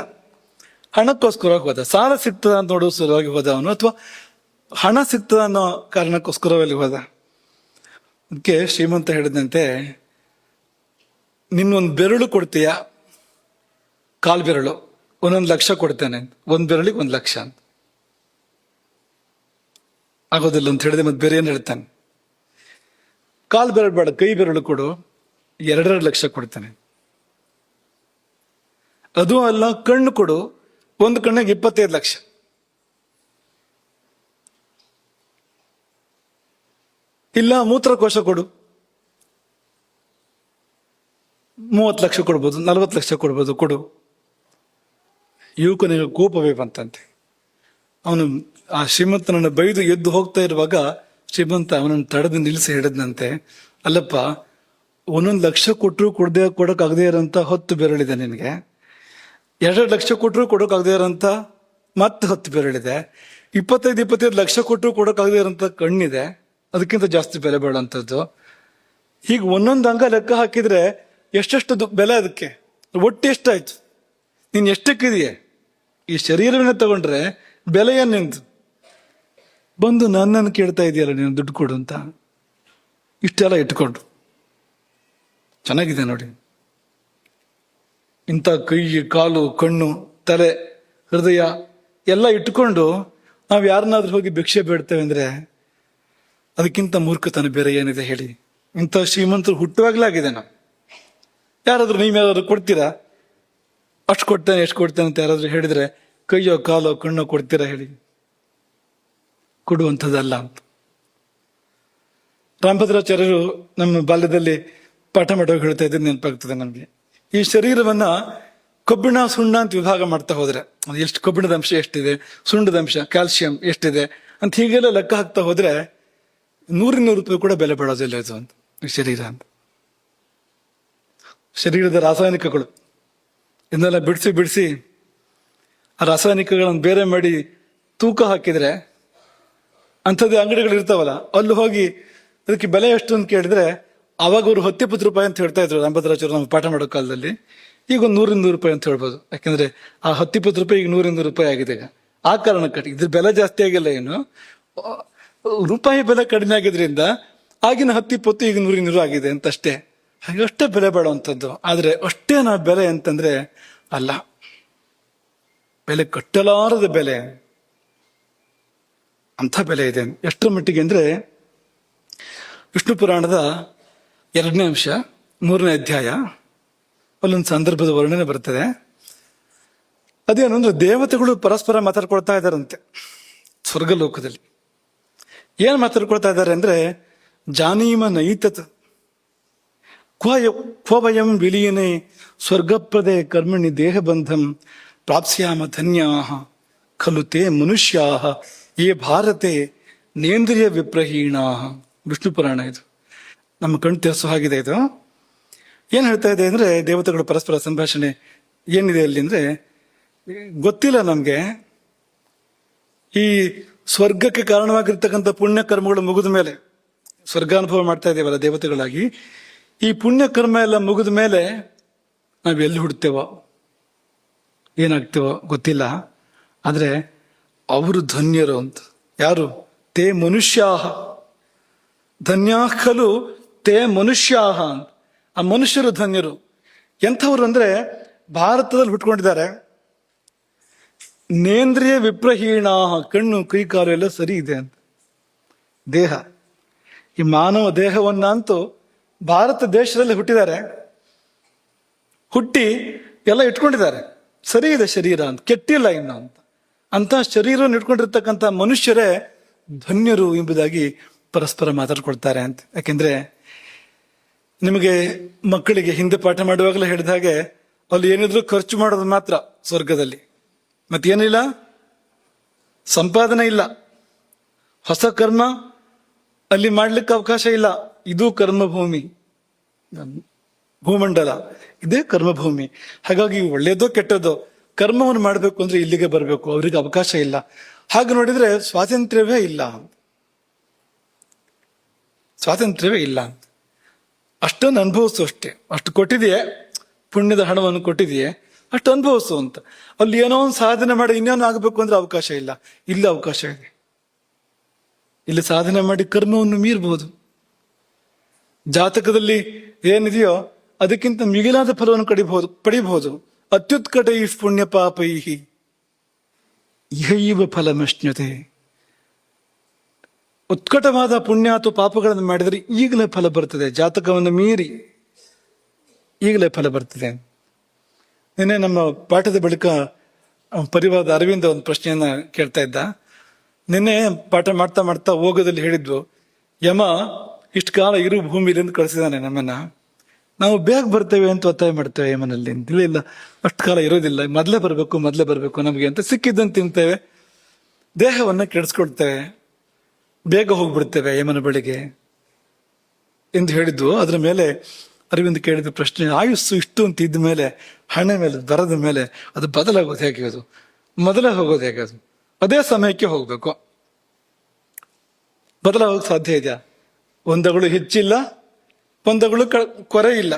ಹಣಕ್ಕೋಸ್ಕರ ಹೋದ. ಸಾಲ ಸಿಗ್ತದ ಅಂತ ನೋಡೋ ಸಲುವಾಗಿ ಹೋದ ಅವನು, ಅಥವಾ ಹಣ ಸಿಗ್ತದ ಅನ್ನೋ ಕಾರಣಕ್ಕೋಸ್ಕರವಾಗಿ ಹೋದ. ಅದಕ್ಕೆ ಶ್ರೀಮಂತ ಹೇಳಿದಂತೆ, ನಿನ್ನೊಂದು ಬೆರಳು ಕೊಡ್ತೀಯ, 1/4 ಬೆರಳು, 1,00,000 ಕೊಡ್ತೇನೆ. 1 ಬೆರಳಿಗೆ 1,00,000 ಅಂತ. ಆಗೋದಿಲ್ಲ ಅಂತ ಹೇಳಿದೆ. ಮತ್ತೆ ಬೇರೆ ಏನ್ ಹೇಳ್ತಾನೆ? 1/4 ಬೆರಳು ಬೇಡ, ಕೈ ಬೆರಳು ಕೊಡು, 2.5 ಲಕ್ಷ ಕೊಡ್ತಾನೆ. ಅದು ಅಲ್ಲ, ಕಣ್ಣು ಕೊಡು, 1 ಕಣ್ಣಿಗೆ 25 ಲಕ್ಷ. ಇಲ್ಲ ಮೂತ್ರಕೋಶ ಕೊಡು, 30 ಲಕ್ಷ ಕೊಡ್ಬೋದು, 40 ಲಕ್ಷ ಕೊಡ್ಬೋದು, ಕೊಡು. ಯುವಕನಿಗೆ ಕೋಪವೇ ಬಂತಂತೆ. ಅವನು ಆ ಶ್ರೀಮಂತನನ್ನು ಬೈದು ಎದ್ದು ಹೋಗ್ತಾ ಇರುವಾಗ ಶ್ರೀಮಂತ ಅವನನ್ನು ತಡೆದು ನಿಲ್ಲಿಸಿ ಹೇಳಿದ್ನಂತೆ, ಅಲ್ಲಪ್ಪ, 1 ಲಕ್ಷ ಕೊಟ್ಟರು ಕೊಡೋಕ್ಕಾಗದೇ ಇರೋಂಥ 10 ಬೆರಳಿದೆ ನಿನಗೆ, 2 ಲಕ್ಷ ಕೊಟ್ಟರು ಕೊಡೋಕ್ಕಾಗದೇ ಇರೋಂಥ ಮತ್ತೆ 10 ಬೆರಳಿದೆ, 25 ಲಕ್ಷ ಕೊಟ್ಟರು ಕೊಡೋಕ್ಕಾಗದೇ ಇರೋಂಥ ಕಣ್ಣಿದೆ, ಅದಕ್ಕಿಂತ ಜಾಸ್ತಿ ಬೆಲೆ ಬಾಳುವಂಥದ್ದು. ಹೀಗೆ ಒಂದೊಂದು ಅಂಗ ಲೆಕ್ಕ ಹಾಕಿದ್ರೆ ಎಷ್ಟೆಷ್ಟು ಬೆಲೆ ಅದಕ್ಕೆ, ಒಟ್ಟು ಎಷ್ಟಾಯ್ತು, ನೀನು ಎಷ್ಟಕ್ಕಿದೆಯೇ? ಈ ಶರೀರವನ್ನೇ ತಗೊಂಡ್ರೆ ಬೆಲೆ ಏನಿಂದು? ಬಂದು ನನ್ನನ್ನು ಕೇಳ್ತಾ ಇದೆಯಲ್ಲ ನೀನು ದುಡ್ಡು ಕೊಡು ಅಂತ. ಇಷ್ಟೆಲ್ಲ ಇಟ್ಕೊಂಡು ಚೆನ್ನಾಗಿದೆ ನೋಡಿ. ಇಂಥ ಕೈ, ಕಾಲು, ಕಣ್ಣು, ತಲೆ, ಹೃದಯ ಎಲ್ಲ ಇಟ್ಕೊಂಡು ನಾವು ಯಾರನ್ನಾದ್ರೂ ಹೋಗಿ ಭಿಕ್ಷೆ ಬೇಡ್ತೇವೆ ಅಂದ್ರೆ ಅದಕ್ಕಿಂತ ಮೂರ್ಖತನ ಬೇರೆ ಏನಿದೆ ಹೇಳಿ? ಇಂಥ ಶ್ರೀಮಂತರು ಹುಟ್ಟುವಾಗ್ಲೇ ಆಗಿದೆ. ನಾವು ಯಾರಾದ್ರೂ ನೀವ್ಯಾರಾದ್ರೂ ಕೊಡ್ತೀರಾ? ಅಷ್ಟು ಕೊಡ್ತೇನೆ, ಎಷ್ಟು ಕೊಡ್ತೇನೆ ಅಂತ ಯಾರಾದ್ರೂ ಹೇಳಿದ್ರೆ ಕೈಯೋ ಕಾಲೋ ಕಣ್ಣೋ ಕೊಡ್ತೀರಾ ಹೇಳಿ? ಕೊಡುವಂಥದ್ದಲ್ಲ ಅಂತ. ರಾಮಭದ್ರಾಚಾರ್ಯರು ನಮ್ಮ ಬಾಲ್ಯದಲ್ಲಿ ಪಾಠ ಮಾಡುವಾಗ ಹೇಳ್ತಾ ಇದ್ದು ನೆನಪಾಗ್ತದೆ ನಮಗೆ. ಈ ಶರೀರವನ್ನ ಕಬ್ಬಿಣ, ಸುಣ್ಣ ಅಂತ ವಿಭಾಗ ಮಾಡ್ತಾ ಹೋದ್ರೆ ಎಷ್ಟು ಕಬ್ಬಿಣದ ಅಂಶ ಎಷ್ಟಿದೆ, ಸುಣ್ಣದ ಅಂಶ, ಕ್ಯಾಲ್ಸಿಯಂ ಎಷ್ಟಿದೆ ಅಂತ ಹೀಗೆಲ್ಲ ಲೆಕ್ಕ ಹಾಕ್ತಾ ಹೋದ್ರೆ 100 ರೂಪಾಯಿ ಕೂಡ ಬೆಲೆ ಬಾಳೋದಿಲ್ಲ ಇದು ಅಂತ ಈ ಶರೀರ ಅಂತ. ಶರೀರದ ರಾಸಾಯನಿಕಗಳು ಇದನ್ನೆಲ್ಲ ಬಿಡಿಸಿ ಆ ರಾಸಾಯನಿಕಗಳನ್ನು ಬೇರೆ ಮಾಡಿ ತೂಕ ಹಾಕಿದ್ರೆ ಅಂಥದ್ದು ಅಂಗಡಿಗಳು ಇರ್ತಾವಲ್ಲ, ಅಲ್ಲಿ ಹೋಗಿ ಅದಕ್ಕೆ ಬೆಲೆ ಎಷ್ಟು ಅಂತ ಕೇಳಿದ್ರೆ ಅವಾಗ ಅವರು 10 ರೂಪಾಯಿ ಅಂತ ಹೇಳ್ತಾ ಇದ್ರು ರಾಮಭದ್ರಾಚಾರ್ಯ ನಮ್ಮ ಪಾಠ ಮಾಡೋ ಕಾಲದಲ್ಲಿ. ಈಗ ಒಂದು 100 ರೂಪಾಯಿ ಅಂತ ಹೇಳ್ಬೋದು. ಯಾಕಂದ್ರೆ ಆ 10 ರೂಪಾಯಿ ಈಗ 100 ರೂಪಾಯಿ ಆಗಿದೆ. ಈಗ ಆ ಕಾರಣಕ್ಕೆ ಇದ್ರ ಬೆಲೆ ಜಾಸ್ತಿ ಆಗಿಲ್ಲ, ಏನು ರೂಪಾಯಿ ಬೆಲೆ ಕಡಿಮೆ ಆಗಿದ್ರಿಂದ ಆಗಿನ 10 ಈಗ 100 ಆಗಿದೆ ಅಂತ ಅಷ್ಟೇ. ಹಾಗೆ ಅಷ್ಟೇ ಬೆಲೆ ಬಾಳುವಂಥದ್ದು. ಆದ್ರೆ ಅಷ್ಟೇ ನಾವು ಬೆಲೆ ಅಂತಂದ್ರೆ ಅಲ್ಲ, ಬೆಲೆ ಕಟ್ಟಲಾರದ ಬೆಲೆ, ಅಂಥ ಬೆಲೆ ಇದೆ. ಎಷ್ಟರ ಮಟ್ಟಿಗೆ ಅಂದ್ರೆ ವಿಷ್ಣು ಪುರಾಣದ 2ನೇ ಅಂಶ 3ನೇ ಅಧ್ಯಾಯ ಅಲ್ಲೊಂದು ಸಂದರ್ಭದ ವರ್ಣನೆ ಬರ್ತದೆ. ಅದೇನು ಅಂದ್ರೆ ದೇವತೆಗಳು ಪರಸ್ಪರ ಮಾತಾಡ್ಕೊಳ್ತಾ ಇದ್ದಾರಂತೆ ಸ್ವರ್ಗಲೋಕದಲ್ಲಿ. ಏನ್ ಮಾತಾಡ್ಕೊಳ್ತಾ ಇದ್ದಾರೆ ಅಂದ್ರೆ, ಜಾನೀಮ ನೈತತ್ ಕ್ವಯಂ ವಿಲೀನೆ ಸ್ವರ್ಗಪ್ರದೆ ಕರ್ಮಣಿ ದೇಹಬಂಧಂ ಪ್ರಾಪ್ಸ್ಯಾಮ ಧನ್ಯಾಹ ಖಲು ತೇ ಮನುಷ್ಯಾಹ ಯೇ ಭಾರತೆ ನೇಂದ್ರಿಯ ವಿಪ್ರಹೀಣಾಹ. ವಿಷ್ಣು ಪುರಾಣ ಇದು, ನಮ್ಮ ಕಣ್ಣು ತೆರೆಸೋ ಹಾಗಿದೆ ಇದು. ಏನ್ ಹೇಳ್ತಾ ಇದೆ ಅಂದ್ರೆ, ದೇವತೆಗಳು ಪರಸ್ಪರ ಸಂಭಾಷಣೆ ಏನಿದೆ ಅಲ್ಲಿ ಅಂದ್ರೆ, ಗೊತ್ತಿಲ್ಲ ನಮ್ಗೆ ಈ ಸ್ವರ್ಗಕ್ಕೆ ಕಾರಣವಾಗಿರ್ತಕ್ಕಂಥ ಪುಣ್ಯ ಕರ್ಮಗಳು ಮುಗಿದ ಮೇಲೆ, ಸ್ವರ್ಗಾನುಭವ ಮಾಡ್ತಾ ಇದ್ದೇವಲ್ಲ ದೇವತೆಗಳಾಗಿ, ಈ ಪುಣ್ಯ ಕರ್ಮ ಎಲ್ಲ ಮುಗಿದ ಮೇಲೆ ನಾವ್ ಎಲ್ಲಿ ಹುಡ್ತೇವೋ ಏನಾಗ್ತೇವೋ ಗೊತ್ತಿಲ್ಲ. ಆದ್ರೆ ಅವರು ಧನ್ಯರು ಅಂತ. ಯಾರು? ತೇ ಮನುಷ್ಯಾಹ ಧನ್ಯಾಖಲು ತೇ ಮನುಷ್ಯಾಹ. ಆ ಮನುಷ್ಯರು ಧನ್ಯರು. ಎಂಥವ್ರು ಅಂದ್ರೆ ಭಾರತದಲ್ಲಿ ಹುಟ್ಕೊಂಡಿದ್ದಾರೆ, ನೇಂದ್ರಿಯ ವಿಪ್ರಹೀಣಾಹ, ಕಣ್ಣು ಕೈ ಕಾಲು ಎಲ್ಲ ಸರಿ ಇದೆ ಅಂತ. ದೇಹ, ಈ ಮಾನವ ದೇಹವನ್ನಂತೂ ಭಾರತ ದೇಶದಲ್ಲಿ ಹುಟ್ಟಿದ್ದಾರೆ, ಹುಟ್ಟಿ ಎಲ್ಲ ಇಟ್ಕೊಂಡಿದ್ದಾರೆ, ಸರಿ ಇದೆ ಶರೀರ ಅಂತ, ಕೆಟ್ಟಿಲ್ಲ ಇನ್ನು ಅಂತ. ಅಂತ ಶರೀರವನ್ನು ಇಟ್ಕೊಂಡಿರ್ತಕ್ಕಂಥ ಮನುಷ್ಯರೇ ಧನ್ಯರು ಎಂಬುದಾಗಿ ಪರಸ್ಪರ ಮಾತಾಡ್ಕೊಳ್ತಾರೆ ಅಂತ. ಯಾಕೆಂದ್ರೆ ನಿಮಗೆ ಮಕ್ಕಳಿಗೆ ಹಿಂದೆ ಪಾಠ ಮಾಡುವಾಗಲೇ ಹೇಳಿದ ಹಾಗೆ, ಅಲ್ಲಿ ಏನಿದ್ರು ಖರ್ಚು ಮಾಡೋದು ಮಾತ್ರ ಸ್ವರ್ಗದಲ್ಲಿ, ಮತ್ತೇನಿಲ್ಲ, ಸಂಪಾದನೆ ಇಲ್ಲ, ಹೊಸ ಕರ್ಮ ಅಲ್ಲಿ ಮಾಡ್ಲಿಕ್ಕೆ ಅವಕಾಶ ಇಲ್ಲ. ಇದು ಕರ್ಮಭೂಮಿ, ಭೂಮಂಡಲ ಇದೇ ಕರ್ಮಭೂಮಿ. ಹಾಗಾಗಿ ಒಳ್ಳೇದೋ ಕೆಟ್ಟದೋ ಕರ್ಮವನ್ನು ಮಾಡಬೇಕು ಅಂದ್ರೆ ಇಲ್ಲಿಗೆ ಬರಬೇಕು, ಅವರಿಗೆ ಅವಕಾಶ ಇಲ್ಲ. ಹಾಗೆ ನೋಡಿದ್ರೆ ಸ್ವಾತಂತ್ರ್ಯವೇ ಇಲ್ಲ, ಸ್ವಾತಂತ್ರ್ಯವೇ ಇಲ್ಲ. ಅಷ್ಟೊಂದು ಅನುಭವಿಸು ಅಷ್ಟೇ, ಅಷ್ಟು ಕೊಟ್ಟಿದೆಯೇ, ಪುಣ್ಯದ ಹಣವನ್ನು ಕೊಟ್ಟಿದೆಯೇ, ಅಷ್ಟು ಅನುಭವಿಸು ಅಂತ. ಅಲ್ಲಿ ಏನೋ ಒಂದು ಸಾಧನೆ ಮಾಡಿ ಇನ್ನೇನು ಆಗಬೇಕು ಅಂದ್ರೆ ಅವಕಾಶ ಇಲ್ಲ. ಇಲ್ಲಿ ಅವಕಾಶ ಇದೆ, ಇಲ್ಲಿ ಸಾಧನೆ ಮಾಡಿ ಕರ್ಮವನ್ನು ಮೀರಬಹುದು. ಜಾತಕದಲ್ಲಿ ಏನಿದೆಯೋ ಅದಕ್ಕಿಂತ ಮಿಗಿಲಾದ ಫಲವನ್ನು ಪಡಿಬಹುದು. ಅತ್ಯುತ್ಕಟ ಈ ಪುಣ್ಯ ಪಾಪೈಹಿ ಇಹೈವ ಫಲಮಶ್ನುತೆ. ಉತ್ಕಟವಾದ ಪುಣ್ಯ ಅಥವಾ ಪಾಪಗಳನ್ನು ಮಾಡಿದರೆ ಈಗಲೇ ಫಲ ಬರ್ತದೆ, ಜಾತಕವನ್ನು ಮೀರಿ ಈಗಲೇ ಫಲ ಬರ್ತದೆ. ನಿನ್ನೆ ನಮ್ಮ ಪಾಠದ ಬಳಿಕ ಪರಿವಾರದ ಅರವಿಂದ ಒಂದು ಪ್ರಶ್ನೆಯನ್ನ ಕೇಳ್ತಾ ಇದ್ದ. ನಿನ್ನೆ ಪಾಠ ಮಾಡ್ತಾ ಮಾಡ್ತಾ ಹೋಗೋದಲ್ಲಿ ಹೇಳಿದ್ವು, ಯಮ ಇಷ್ಟು ಕಾಲ ಇರು ಭೂಮಿಲಿಂದ ಕಳಿಸಿದಾನೆ ನಮ್ಮನ್ನ. ನಾವು ಬೇಗ ಬರ್ತೇವೆ ಅಂತ ಒತ್ತಾಯ ಮಾಡ್ತೇವೆ ಯಮನಲ್ಲಿ. ಇಲ್ಲ, ಅಷ್ಟು ಕಾಲ ಇರೋದಿಲ್ಲ, ಮೊದಲೇ ಬರಬೇಕು ನಮಗೆ ಅಂತ ಸಿಕ್ಕಿದ್ದಂತ ತಿಂತೇವೆ, ದೇಹವನ್ನ ಕೆಡಿಸ್ಕೊಳ್ತೇವೆ, ಬೇಗ ಹೋಗ್ಬಿಡ್ತೇವೆ ಯಮನ ಬಳಿಗೆ ಎಂದು ಹೇಳಿದ್ದು. ಅದರ ಮೇಲೆ ಅರವಿಂದ್ ಕೇಳಿದ ಪ್ರಶ್ನೆ, ಆಯುಸ್ಸು ಇಷ್ಟು ಅಂತ ಇದ್ದ ಮೇಲೆ, ಹಣೆ ಮೇಲೆ ಬರದ ಮೇಲೆ ಅದು ಬದಲಾಗೋದು ಹೇಗೆ? ಅದು ಮೊದಲೇ ಹೋಗೋದು ಹೇಗೆ? ಅದು ಅದೇ ಸಮಯಕ್ಕೆ ಹೋಗ್ಬೇಕು. ಬದಲಾಗೋಕೆ ಸಾಧ್ಯ ಇದೆಯಾ? ಒಂದಗಳು ಹೆಚ್ಚಿಲ್ಲ, ಒಂದಗಳು ಕೊರೆ ಇಲ್ಲ,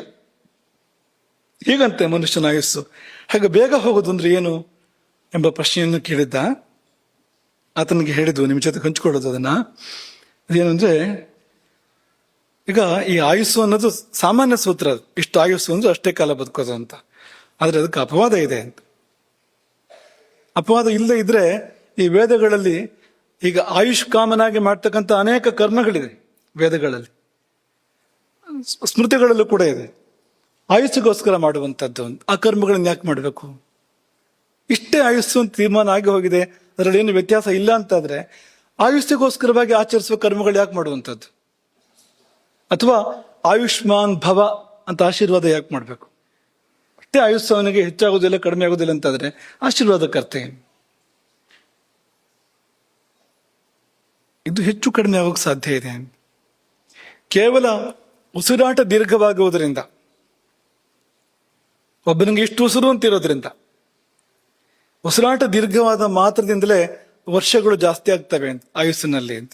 ಹೀಗಂತೆ ಮನುಷ್ಯನ ಆಯುಸ್ಸು. ಹಾಗೆ ಬೇಗ ಹೋಗೋದು ಅಂದ್ರೆ ಏನು ಎಂಬ ಪ್ರಶ್ನೆಯನ್ನು ಕೇಳಿದ್ದ. ಆತನಿಗೆ ಹೇಳಿದ್ದು, ನಿಮ್ಮ ಜೊತೆ ಹಂಚ್ಕೊಳ್ಳೋದು ಅದನ್ನ. ಅದೇನಂದ್ರೆ, ಈಗ ಈ ಆಯುಸ್ಸು ಅನ್ನೋದು ಸಾಮಾನ್ಯ ಸೂತ್ರ, ಇಷ್ಟು ಆಯುಸ್ಸು ಅಂದ್ರೆ ಅಷ್ಟೇ ಕಾಲ ಬದುಕೋದು ಅಂತ. ಆದ್ರೆ ಅದಕ್ಕೆ ಅಪವಾದ ಇದೆ ಅಂತ. ಅಪವಾದ ಇಲ್ಲದೆ ಇದ್ರೆ ಈ ವೇದಗಳಲ್ಲಿ ಈಗ ಆಯುಷ್ ಕಾಮನಾಗಿ ಮಾಡ್ತಕ್ಕಂಥ ಅನೇಕ ಕರ್ಮಗಳಿದೆ ವೇದಗಳಲ್ಲಿ, ಸ್ಮೃತಿಗಳಲ್ಲೂ ಕೂಡ ಇದೆ. ಆಯುಸ್ಸಿಗೋಸ್ಕರ ಮಾಡುವಂಥದ್ದು, ಆ ಕರ್ಮಗಳನ್ನ ಯಾಕೆ ಮಾಡಬೇಕು? ಇಷ್ಟೇ ಆಯುಸ್ಸು ಅಂತ ತೀರ್ಮಾನ ಆಗಿ ಹೋಗಿದೆ, ಅದರಲ್ಲಿ ಏನು ವ್ಯತ್ಯಾಸ ಇಲ್ಲ ಅಂತಾದ್ರೆ ಆಯುಷ್ಯಗೋಸ್ಕರವಾಗಿ ಆಚರಿಸುವ ಕರ್ಮಗಳು ಯಾಕೆ ಮಾಡುವಂಥದ್ದು? ಅಥವಾ ಆಯುಷ್ಮಾನ್ ಭವ ಅಂತ ಆಶೀರ್ವಾದ ಯಾಕೆ ಮಾಡಬೇಕು? ಅಷ್ಟೇ ಆಯುಷ್ಯ ಅವನಿಗೆ ಹೆಚ್ಚಾಗೋದಿಲ್ಲ, ಕಡಿಮೆ ಆಗೋದಿಲ್ಲ ಅಂತಾದ್ರೆ ಆಶೀರ್ವಾದಕ್ಕರ್ತೆ ಇದು ಹೆಚ್ಚು ಕಡಿಮೆ ಆಗೋಕೆ ಸಾಧ್ಯ ಇದೆ. ಕೇವಲ ಉಸಿರಾಟ ದೀರ್ಘವಾಗುವುದರಿಂದ, ಒಬ್ಬನಿಗೆ ಇಷ್ಟು ಉಸಿರು ಅಂತಿರೋದ್ರಿಂದ, ಉಸಿರಾಟ ದೀರ್ಘವಾದ ಮಾತ್ರದಿಂದಲೇ ವರ್ಷಗಳು ಜಾಸ್ತಿ ಆಗ್ತವೆ ಅಂತ ಆಯುಸ್ಸಿನಲ್ಲಿ ಅಂತ.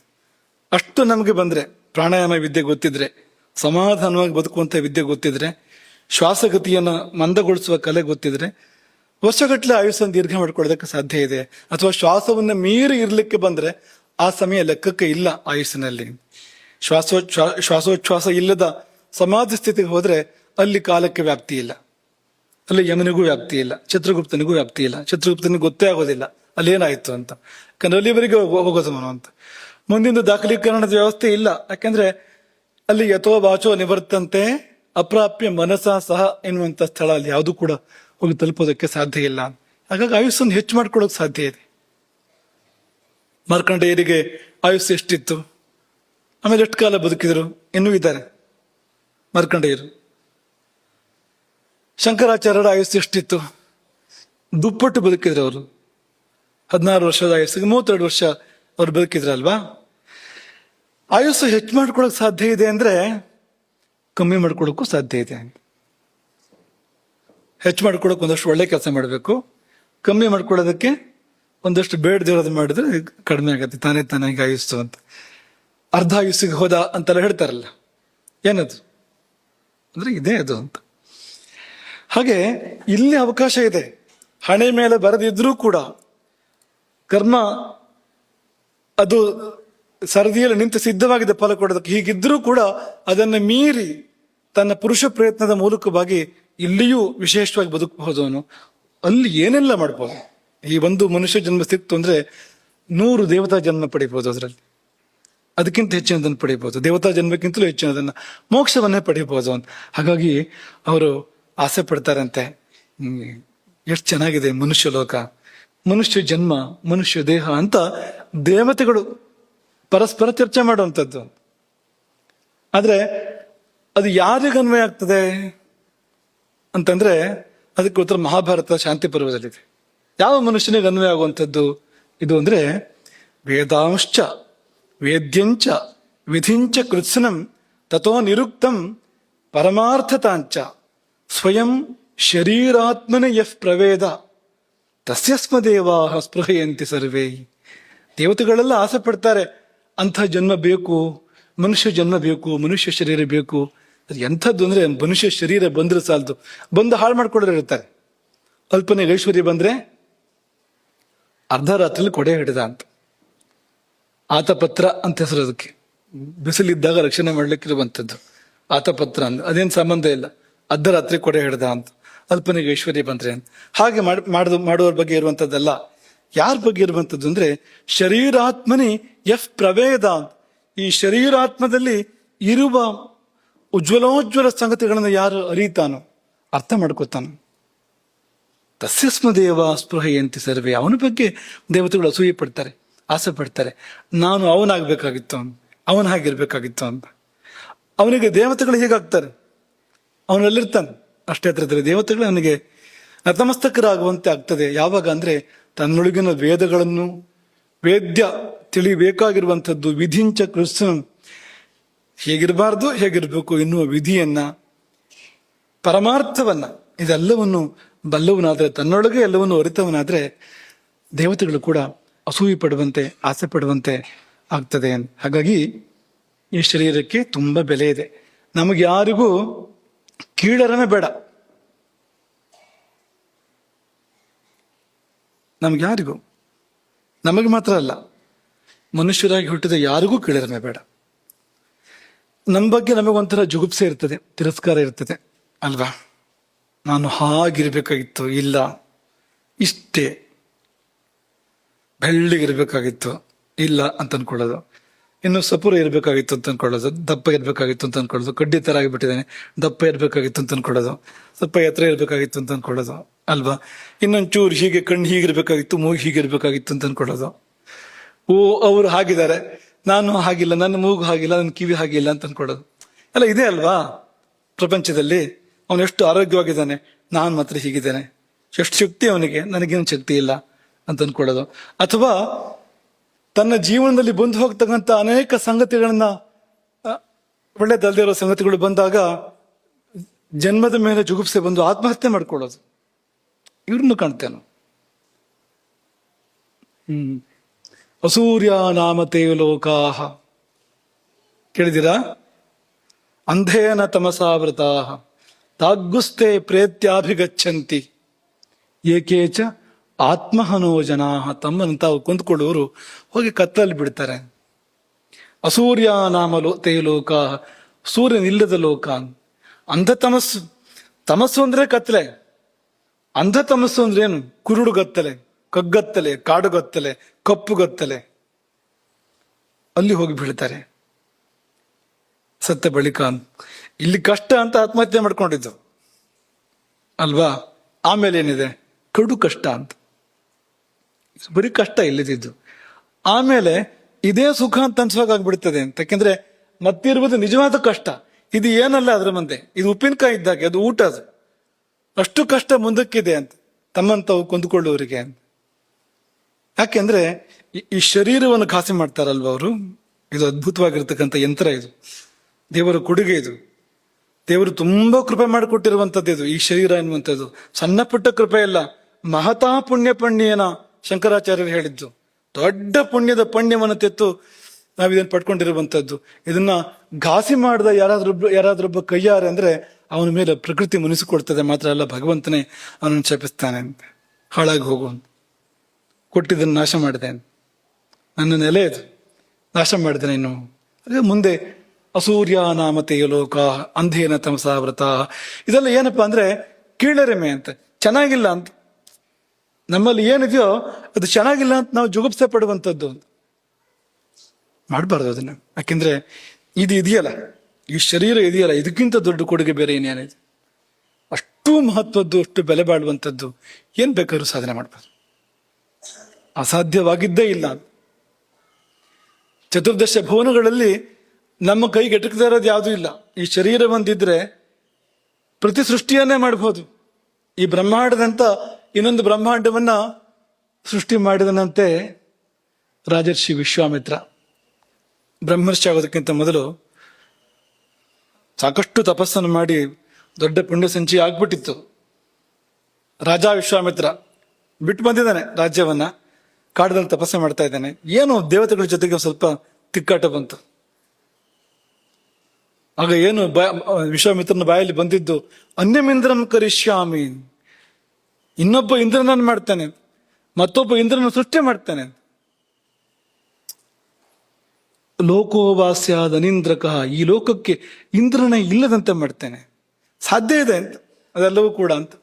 ಅಷ್ಟು ನಮಗೆ ಬಂದ್ರೆ, ಪ್ರಾಣಾಯಾಮ ವಿದ್ಯೆ ಗೊತ್ತಿದ್ರೆ, ಸಮಾಧಾನವಾಗಿ ಬದುಕುವಂತ ವಿದ್ಯೆ ಗೊತ್ತಿದ್ರೆ, ಶ್ವಾಸಗತಿಯನ್ನ ಮಂದಗೊಳಿಸುವ ಕಲೆ ಗೊತ್ತಿದ್ರೆ, ವರ್ಷಗಟ್ಟಲೆ ಆಯುಸ್ಸನ್ನು ದೀರ್ಘ ಮಾಡ್ಕೊಳ್ಳೋದಕ್ಕೆ ಸಾಧ್ಯ ಇದೆ. ಅಥವಾ ಶ್ವಾಸವನ್ನ ಮೀರಿ ಇರ್ಲಿಕ್ಕೆ ಬಂದ್ರೆ ಆ ಸಮಯ ಲೆಕ್ಕಕ್ಕೆ ಇಲ್ಲ ಆಯುಸ್ಸಿನಲ್ಲಿ. ಶ್ವಾಸೋಚ್ಛ್ವಾಸ ಇಲ್ಲದ ಸಮಾಧಿ ಸ್ಥಿತಿಗೆ ಹೋದ್ರೆ ಅಲ್ಲಿ ಕಾಲಕ್ಕೆ ವ್ಯಾಪ್ತಿ ಇಲ್ಲ, ಅಲ್ಲಿ ಯಮನಿಗೂ ವ್ಯಾಪ್ತಿ ಇಲ್ಲ, ಚಿತ್ರಗುಪ್ತನಿಗೂ ವ್ಯಾಪ್ತಿ ಇಲ್ಲ. ಚಿತ್ರಗುಪ್ತನಿಗೂ ಗೊತ್ತೇ ಆಗೋದಿಲ್ಲ ಅಲ್ಲಿ ಏನಾಯ್ತು ಅಂತ, ಯಾಕಂದ್ರೆ ಅಲ್ಲಿವರೆಗೆ ಹೋಗೋದು ಮನೋ ಅಂತ. ಮುಂದಿನ ದಾಖಲೀಕರಣದ ವ್ಯವಸ್ಥೆ ಇಲ್ಲ, ಯಾಕಂದ್ರೆ ಅಲ್ಲಿ ಯಥೋ ವಾಚೋ ನಿವರ್ತಂತೆ ಅಪ್ರಾಪ್ಯ ಮನಸ ಸಹ ಎನ್ನುವಂತ ಸ್ಥಳ ಅಲ್ಲಿ ಯಾವುದು ಕೂಡ ಹೋಗಿ ತಲುಪೋದಕ್ಕೆ ಸಾಧ್ಯ ಇಲ್ಲ. ಹಾಗಾಗಿ ಆಯುಸ್ಸನ್ನು ಹೆಚ್ಚು ಮಾಡ್ಕೊಳ್ಳೋಕೆ ಸಾಧ್ಯ ಇದೆ. ಮಾರ್ಕಂಡೇಯರಿಗೆ ಆಯುಸ್ಸು ಎಷ್ಟಿತ್ತು, ಆಮೇಲೆ ಎಷ್ಟು ಕಾಲ ಬದುಕಿದ್ರು, ಇನ್ನೂ ಇದ್ದಾರೆ ಮಾರ್ಕಂಡೇಯರು. ಶಂಕರಾಚಾರ್ಯರ ಆಯುಸ್ಸು ಎಷ್ಟಿತ್ತು, ದುಪ್ಪಟ್ಟು ಬದುಕಿದ್ರು ಅವರು. 16 ವರ್ಷದ ಆಯುಸ್ಸಿಗೆ 32 ವರ್ಷ ಅವ್ರು ಬದುಕಿದ್ರಲ್ವಾ. ಆಯುಸ್ಸು ಹೆಚ್ಚು ಮಾಡ್ಕೊಳಕ್ ಸಾಧ್ಯ ಇದೆ ಅಂದ್ರೆ ಕಮ್ಮಿ ಮಾಡ್ಕೊಳಕ್ಕೂ ಸಾಧ್ಯ ಇದೆ. ಹೆಚ್ಚು ಮಾಡ್ಕೊಳಕ್ ಒಂದಷ್ಟು ಒಳ್ಳೆ ಕೆಲಸ ಮಾಡಬೇಕು, ಕಮ್ಮಿ ಮಾಡ್ಕೊಳ್ಳೋದಕ್ಕೆ ಒಂದಷ್ಟು ಬೇಡದಿರೋದು ಮಾಡಿದ್ರೆ ಕಡಿಮೆ ಆಗತ್ತೆ ತಾನೇ ಈಗ ಆಯುಸ್ಸು ಅಂತ. ಅರ್ಧ ಆಯುಸ್ಸಿಗೆ ಹೋದ ಅಂತೆಲ್ಲ ಹೇಳ್ತಾರಲ್ಲ, ಏನದು ಅಂದ್ರೆ ಇದೇ ಅದು ಅಂತ. ಹಾಗೆ ಇಲ್ಲಿ ಅವಕಾಶ ಇದೆ. ಹಣೆ ಮೇಲೆ ಬರೆದಿದ್ರೂ ಕೂಡ ಕರ್ಮ ಅದು ಸರದಿಯಲ್ಲಿ ನಿಂತು ಸಿದ್ಧವಾಗಿದೆ ಫಲ ಕೊಡೋದಕ್ಕೆ. ಹೀಗಿದ್ರೂ ಕೂಡ ಅದನ್ನು ಮೀರಿ ತನ್ನ ಪುರುಷ ಪ್ರಯತ್ನದ ಮೂಲಕವಾಗಿ ಇಲ್ಲಿಯೂ ವಿಶೇಷವಾಗಿ ಬದುಕಬಹುದು. ಅವನು ಅಲ್ಲಿ ಏನೆಲ್ಲ ಮಾಡ್ಬೋದು. ಈ ಒಂದು ಮನುಷ್ಯ ಜನ್ಮ ಸಿಕ್ತು ಅಂದ್ರೆ 100 ದೇವತಾ ಜನ್ಮ ಪಡಿಬಹುದು, ಅದರಲ್ಲಿ ಅದಕ್ಕಿಂತ ಹೆಚ್ಚಿನದನ್ನು ಪಡಿಬಹುದು, ದೇವತಾ ಜನ್ಮಕ್ಕಿಂತಲೂ ಹೆಚ್ಚಿನದನ್ನ, ಮೋಕ್ಷವನ್ನೇ ಪಡಿಬಹುದು ಅಂತ. ಹಾಗಾಗಿ ಅವರು ಆಸೆ ಪಡ್ತಾರಂತೆ, ಎಷ್ಟು ಚೆನ್ನಾಗಿದೆ ಮನುಷ್ಯ ಲೋಕ, ಮನುಷ್ಯ ಜನ್ಮ, ಮನುಷ್ಯ ದೇಹ ಅಂತ ದೇವತೆಗಳು ಪರಸ್ಪರ ಚರ್ಚೆ ಮಾಡುವಂಥದ್ದು. ಆದ್ರೆ ಅದು ಯಾರಿಗೆ ಅನ್ವಯ ಆಗ್ತದೆ ಅಂತಂದ್ರೆ ಅದಕ್ಕೆ ಉತ್ತರ ಮಹಾಭಾರತ ಶಾಂತಿ ಪರ್ವದಲ್ಲಿದೆ. ಯಾವ ಮನುಷ್ಯನಿಗೆ ಅನ್ವಯ ಆಗುವಂಥದ್ದು ಇದು ಅಂದ್ರೆ, ವೇದಾಂಶ್ಚ ವೇದ್ಯಂಚ ವಿಧಿಂಚ ಕೃತ್ಸನಂ ತಥೋ ನಿರುಕ್ತಂ ಪರಮಾರ್ಥತಾಂಚ ಸ್ವಯಂ ಶರೀರಾತ್ಮನ ಯಃ ಪ್ರವೇದ ತಸ್ಯಸ್ಮ ದೇವಾ ಸ್ಪೃಹಯಂತಿ ಸರ್ವೇ. ದೇವತೆಗಳೆಲ್ಲ ಆಸೆ ಪಡ್ತಾರೆ, ಅಂಥ ಜನ್ಮ ಬೇಕು, ಮನುಷ್ಯ ಜನ್ಮ ಬೇಕು, ಮನುಷ್ಯ ಶರೀರ ಬೇಕು. ಅದು ಎಂಥದ್ದು ಅಂದ್ರೆ, ಮನುಷ್ಯ ಶರೀರ ಬಂದ್ರೆ ಸಾಲದು, ಬಂದು ಹಾಳು ಮಾಡ್ಕೊಳ್ಳೋರು ಇರ್ತಾರೆ. ಅಲ್ಪನೆಗೆ ಐಶ್ವರ್ಯ ಬಂದ್ರೆ ಅರ್ಧ ರಾತ್ರಿಲಿ ಕೊಡೆ ಹಿಡಿದ ಅಂತ, ಆತಪತ್ರ ಅಂತ ಹೆಸರು ಅದಕ್ಕೆ. ಬಿಸಿಲಿದ್ದಾಗ ರಕ್ಷಣೆ ಮಾಡ್ಲಿಕ್ಕಿರುವಂಥದ್ದು ಆತಪತ್ರ ಅಂತ. ಅದೇನು ಸಂಬಂಧ ಇಲ್ಲ, ಅರ್ಧ ರಾತ್ರಿ ಕೊಡೆ ಹಿಡ್ದ ಅಂತ, ಅಲ್ಪನಿಗೆ ಐಶ್ವರ್ಯ ಬಂದ್ರೆ ಅಂತ. ಹಾಗೆ ಮಾಡುವವ್ರ ಬಗ್ಗೆ ಇರುವಂಥದ್ದಲ್ಲ. ಯಾರ ಬಗ್ಗೆ ಇರುವಂಥದ್ದು ಅಂದ್ರೆ, ಶರೀರಾತ್ಮನಿ ಯಫ್ ಪ್ರವೇದ. ಈ ಶರೀರಾತ್ಮದಲ್ಲಿ ಇರುವ ಉಜ್ವಲೋಜ್ವಲ ಸಂಗತಿಗಳನ್ನು ಯಾರು ಅರಿತಾನೋ, ಅರ್ಥ ಮಾಡ್ಕೋತಾನೋ, ತಸ್ಯಸ್ಮ ದೇವ ಸ್ಪೃಹಯಂತಿ ಸರ್ವೇ. ಅವನ ಬಗ್ಗೆ ದೇವತೆಗಳು ಅಸೂಯೆ ಪಡ್ತಾರೆ, ಆಸೆ ಪಡ್ತಾರೆ. ನಾನು ಅವನಾಗಬೇಕಾಗಿತ್ತು, ಅವನು ಹಾಗಿರ್ಬೇಕಾಗಿತ್ತು ಅಂತ. ಅವನಿಗೆ ದೇವತೆಗಳು ಹೇಗಾಗ್ತಾರೆ, ಅವನಲ್ಲಿರ್ತಾನೆ ಅಷ್ಟೇ ಹತ್ರದಲ್ಲಿ ದೇವತೆಗಳು ಅವನಿಗೆ ನತಮಸ್ತಕರಾಗುವಂತೆ ಆಗ್ತದೆ. ಯಾವಾಗ ಅಂದ್ರೆ ತನ್ನೊಳಗಿನ ವೇದಗಳನ್ನು, ವೇದ್ಯ ತಿಳಿಬೇಕಾಗಿರುವಂಥದ್ದು, ವಿಧಿಂಚ ಕೃಷ್ಣ ಹೇಗಿರಬಾರ್ದು ಹೇಗಿರ್ಬೇಕು ಎನ್ನುವ ವಿಧಿಯನ್ನ, ಪರಮಾರ್ಥವನ್ನ, ಇದೆಲ್ಲವನ್ನು ಬಲ್ಲವನಾದ್ರೆ, ತನ್ನೊಳಗೆ ಎಲ್ಲವನ್ನು ಅರಿತವನಾದ್ರೆ ದೇವತೆಗಳು ಕೂಡ ಅಸೂಯೆ ಪಡುವಂತೆ, ಆಸೆ ಪಡುವಂತೆ ಆಗ್ತದೆ. ಹಾಗಾಗಿ ಈ ಶರೀರಕ್ಕೆ ತುಂಬಾ ಬೆಲೆ ಇದೆ. ನಮಗೆ ಯಾರಿಗೂ ಕೀಳರನೇ ಬೇಡ, ನಮ್ಗೆ ಯಾರಿಗೂ, ನಮಗೆ ಮಾತ್ರ ಅಲ್ಲ, ಮನುಷ್ಯರಾಗಿ ಹುಟ್ಟಿದ ಯಾರಿಗೂ ಕೀಳರನೇ ಬೇಡ. ನಮ್ಮ ಬಗ್ಗೆ ನಮಗೊಂಥರ ಜುಗುಪ್ಸೆ ಇರ್ತದೆ, ತಿರಸ್ಕಾರ ಇರ್ತದೆ ಅಲ್ವಾ. ನಾನು ಹಾಗಿರ್ಬೇಕಾಗಿತ್ತು, ಇಲ್ಲ ಇಷ್ಟೇ ಬೆಳ್ಳಿಗಿರ್ಬೇಕಾಗಿತ್ತು, ಇಲ್ಲ ಅಂತ ಅನ್ಕೊಳ್ಳೋದು. ಇನ್ನು ಸಪುರ ಇರ್ಬೇಕಾಗಿತ್ತು ಅಂತ ಅನ್ಕೊಳ್ಳೋದು, ದಪ್ಪ ಇರ್ಬೇಕಾಗಿತ್ತು ಅಂತ ಅನ್ಕೊಳ್ಳೋದು. ಕಡ್ಡಿ ತರ ಆಗಿಬಿಟ್ಟಿದ್ದಾನೆ, ದಪ್ಪ ಇರ್ಬೇಕಾಗಿತ್ತು ಅಂತ ಅನ್ಕೊಳ್ಳೋದು, ಸ್ವಲ್ಪ ಎತ್ತರ ಇರ್ಬೇಕಾಗಿತ್ತು ಅಂತ ಅನ್ಕೊಳ್ಳೋದು ಅಲ್ವಾ. ಇನ್ನೊಂಚೂರು ಹೀಗೆ ಕಣ್ಣು ಹೀಗಿರ್ಬೇಕಾಗಿತ್ತು, ಮೂಗು ಹೀಗಿರ್ಬೇಕಾಗಿತ್ತು ಅಂತ ಅನ್ಕೊಳ್ಳೋದು. ಅವರು ಹಾಗಿದ್ದಾರೆ, ನಾನು ಹಾಗಿಲ್ಲ, ನನ್ನ ಮೂಗು ಹಾಗಿಲ್ಲ, ನನ್ನ ಕಿವಿ ಹಾಗಿಲ್ಲ ಅಂತ ಅನ್ಕೊಳ್ಳೋದು ಎಲ್ಲ ಇದೆ ಅಲ್ವಾ ಪ್ರಪಂಚದಲ್ಲಿ. ಅವನು ಎಷ್ಟು ಆರೋಗ್ಯವಾಗಿದ್ದಾನೆ, ನಾನು ಮಾತ್ರ ಹೀಗಿದ್ದೇನೆ, ಎಷ್ಟು ಶಕ್ತಿ ಅವನಿಗೆ, ನನಗೇನು ಶಕ್ತಿ ಇಲ್ಲ ಅಂತ ಅನ್ಕೊಳ್ಳೋದು. ಅಥವಾ ತನ್ನ ಜೀವನದಲ್ಲಿ ಬಂದು ಹೋಗ್ತಕ್ಕಂಥ ಅನೇಕ ಸಂಗತಿಗಳನ್ನ, ಒಳ್ಳೆದಲ್ಲದೆ ಇರೋ ಸಂಗತಿಗಳು ಬಂದಾಗ ಜನ್ಮದ ಮೇಲೆ ಜುಗುಪ್ಸೆ ಬಂದು ಆತ್ಮಹತ್ಯೆ ಮಾಡ್ಕೊಳ್ಳೋದು, ಇವ್ರನ್ನು ಕಾಣ್ತೇನೆ. ಅಸೂರ್ಯ ನಾಮತೆ ಲೋಕಾಹ, ಕೇಳಿದಿರಾ? ಅಂಧೇನ ತಮಸಾವೃತಾ ತಾಗ್ಗುಸ್ತೆ ಪ್ರೇತ್ಯಾಭಿಗಚ್ಚಂತಿ ಏಕೇಚ ಆತ್ಮಹನೋ ಜನಾ. ತಮ್ಮನ್ನು ತಾವು ಕೊಂದುಕೊಳ್ಳುವರು ಹೋಗಿ ಕತ್ತಲಲ್ಲಿ ಬಿಡ್ತಾರೆ. ಅಸೂರ್ಯ ನಾಮ ತೇ ಲೋಕ, ಸೂರ್ಯನಿಲ್ಲದ ಲೋಕ. ಅಂಧ ತಮಸ್ಸು, ತಮಸ್ಸು ಅಂದ್ರೆ ಕತ್ತಲೆ, ಅಂಧ ತಮಸ್ಸು ಅಂದ್ರೆ ಏನು? ಕುರುಡುಗತ್ತಲೆ, ಕಗ್ಗತ್ತಲೆ, ಕಾಡುಗತ್ತಲೆ, ಕಪ್ಪುಗತ್ತಲೆ, ಅಲ್ಲಿ ಹೋಗಿ ಬೀಳ್ತಾರೆ ಸತ್ತ ಬಳಿಕ. ಇಲ್ಲಿ ಕಷ್ಟ ಅಂತ ಆತ್ಮಹತ್ಯೆ ಮಾಡ್ಕೊಂಡಿದ್ದು ಅಲ್ವಾ. ಆಮೇಲೆ ಏನಿದೆ? ಕಡು ಕಷ್ಟ ಅಂತ, ಬರೀ ಕಷ್ಟ ಇಲ್ಲಿದ್ದು. ಆಮೇಲೆ ಇದೇ ಸುಖ ಅಂತ ಅನ್ಸೋಕಾಗ್ಬಿಡ್ತದೆ ಅಂತ. ಯಾಕೆಂದ್ರೆ ಮತ್ತಿರುವುದು ನಿಜವಾದ ಕಷ್ಟ. ಇದು ಏನಲ್ಲ ಅದ್ರ ಮುಂದೆ, ಇದು ಉಪ್ಪಿನಕಾಯಿ ಇದ್ದಾಗೆ, ಅದು ಊಟ, ಅದು ಅಷ್ಟು ಕಷ್ಟ ಮುಂದಕ್ಕಿದೆ ಅಂತ ತಮ್ಮಂತವು ಕೊಂದುಕೊಳ್ಳುವವರಿಗೆ. ಯಾಕೆಂದ್ರೆ ಈ ಶರೀರವನ್ನು ಖಾಸಿ ಮಾಡ್ತಾರಲ್ವ ಅವರು. ಇದು ಅದ್ಭುತವಾಗಿರ್ತಕ್ಕಂಥ ಯಂತ್ರ, ಇದು ದೇವರ ಕೊಡುಗೆ, ಇದು ದೇವರು ತುಂಬಾ ಕೃಪೆ ಮಾಡಿಕೊಟ್ಟಿರುವಂತದ್ದು. ಇದು ಈ ಶರೀರ ಎನ್ನುವಂಥದ್ದು ಸಣ್ಣ ಪುಟ್ಟ ಕೃಪೆ ಇಲ್ಲ, ಮಹತಾ ಪುಣ್ಯ ಪುಣ್ಯನ ಶಂಕರಾಚಾರ್ಯರು ಹೇಳಿದ್ದು. ದೊಡ್ಡ ಪುಣ್ಯದ ಪುಣ್ಯವನ್ನು ತೆತ್ತು ನಾವಿದನ್ನು ಪಡ್ಕೊಂಡಿರುವಂತದ್ದು. ಇದನ್ನ ಘಾಸಿ ಮಾಡಿದ ಯಾರಾದ್ರೊಬ್ಬ ಕೈಯಾರೆ ಅಂದ್ರೆ ಅವನ ಮೇಲೆ ಪ್ರಕೃತಿ ಮುನಿಸಿಕೊಡ್ತದೆ. ಮಾತ್ರ ಅಲ್ಲ, ಭಗವಂತನೇ ಅವನನ್ನು ಶಪಿಸ್ತಾನೆ ಅಂತ. ಹಾಳಾಗಿ ಹೋಗು, ಕೊಟ್ಟಿದ್ದನ್ನು ನಾಶ ಮಾಡಿದೆ, ನನ್ನ ನೆಲೆ ಇದು ನಾಶ ಮಾಡಿದ್ದೇನೆ. ಇನ್ನು ಅದೇ ಮುಂದೆ ಅಸೂರ್ಯ ನಾಮತೆ ಲೋಕ ಅಂಧೇನ ತಮಸಾವೃತ. ಇದೆಲ್ಲ ಏನಪ್ಪಾ ಅಂದ್ರೆ ಕೀಳರಿಮೆ ಅಂತ, ಚೆನ್ನಾಗಿಲ್ಲ ಅಂತ. ನಮ್ಮಲ್ಲಿ ಏನಿದೆಯೋ ಅದು ಚೆನ್ನಾಗಿಲ್ಲ ಅಂತ ನಾವು ಜುಗುಪ್ಸೆ ಪಡುವಂಥದ್ದು ಮಾಡಬಾರ್ದು ಅದನ್ನ. ಯಾಕೆಂದ್ರೆ ಇದು ಇದೆಯಲ್ಲ, ಈ ಶರೀರ ಇದೆಯಲ್ಲ, ಇದಕ್ಕಿಂತ ದೊಡ್ಡ ಕೊಡುಗೆ ಬೇರೆ ಏನೇನಿದೆ. ಅಷ್ಟು ಮಹತ್ವದ್ದು, ಅಷ್ಟು ಬೆಲೆ ಬಾಳುವಂಥದ್ದು ಏನ್ ಬೇಕಾದ್ರೂ ಸಾಧನೆ ಮಾಡ್ಬಾರ್ದು, ಅಸಾಧ್ಯವಾಗಿದ್ದೇ ಇಲ್ಲ. ಚತುರ್ದಶ ಭುವನಗಳಲ್ಲಿ ನಮ್ಮ ಕೈಗೆ ಎಟಕದೇ ಇರೋದು ಯಾವುದೂ ಇಲ್ಲ. ಈ ಶರೀರ ಒಂದಿದ್ರೆ ಪ್ರತಿ ಸೃಷ್ಟಿಯನ್ನೇ ಮಾಡಬಹುದು. ಈ ಬ್ರಹ್ಮಾಂಡದಂತ ಇನ್ನೊಂದು ಬ್ರಹ್ಮಾಂಡವನ್ನ ಸೃಷ್ಟಿ ಮಾಡಿದನಂತೆ ರಾಜರ್ಷಿ ವಿಶ್ವಾಮಿತ್ರ. ಬ್ರಹ್ಮರ್ಷಿ ಆಗೋದಕ್ಕಿಂತ ಮೊದಲು ಸಾಕಷ್ಟು ತಪಸ್ಸನ್ನು ಮಾಡಿ ದೊಡ್ಡ ಪುಣ್ಯ ಸಂಚಯ ಆಗ್ಬಿಟ್ಟಿತ್ತು. ರಾಜ ವಿಶ್ವಾಮಿತ್ರ ಬಿಟ್ಟು ಬಂದಿದ್ದಾನೆ ರಾಜ್ಯವನ್ನ, ಕಾಡದಲ್ಲಿ ತಪಸ್ಸೆ ಮಾಡ್ತಾ ಇದ್ದಾನೆ. ಏನು ದೇವತೆಗಳ ಜೊತೆಗೆ ಸ್ವಲ್ಪ ತಿಕ್ಕಾಟ ಬಂತು. ಆಗ ಏನು ವಿಶ್ವಾಮಿತ್ರನ ಬಾಯಲ್ಲಿ ಬಂದಿದ್ದು, ಅನ್ಯಮಿಂದ್ರಂ ಕರಿಷ್ಯಾಮಿ, ಇನ್ನೊಬ್ಬ ಇಂದ್ರನನ್ನು ಮಾಡ್ತಾನೆ, ಮತ್ತೊಬ್ಬ ಇಂದ್ರನ ಸೃಷ್ಟಿ ಮಾಡ್ತಾನೆ. ಲೋಕೋವಾಸ್ಯಾದ ಅನಿಂದ್ರಕಃ, ಈ ಲೋಕಕ್ಕೆ ಇಂದ್ರನೇ ಇಲ್ಲದಂತೆ ಮಾಡ್ತೇನೆ, ಸಾಧ್ಯ ಇದೆ ಅಂತ, ಅದೆಲ್ಲವೂ ಕೂಡ ಅಂತ.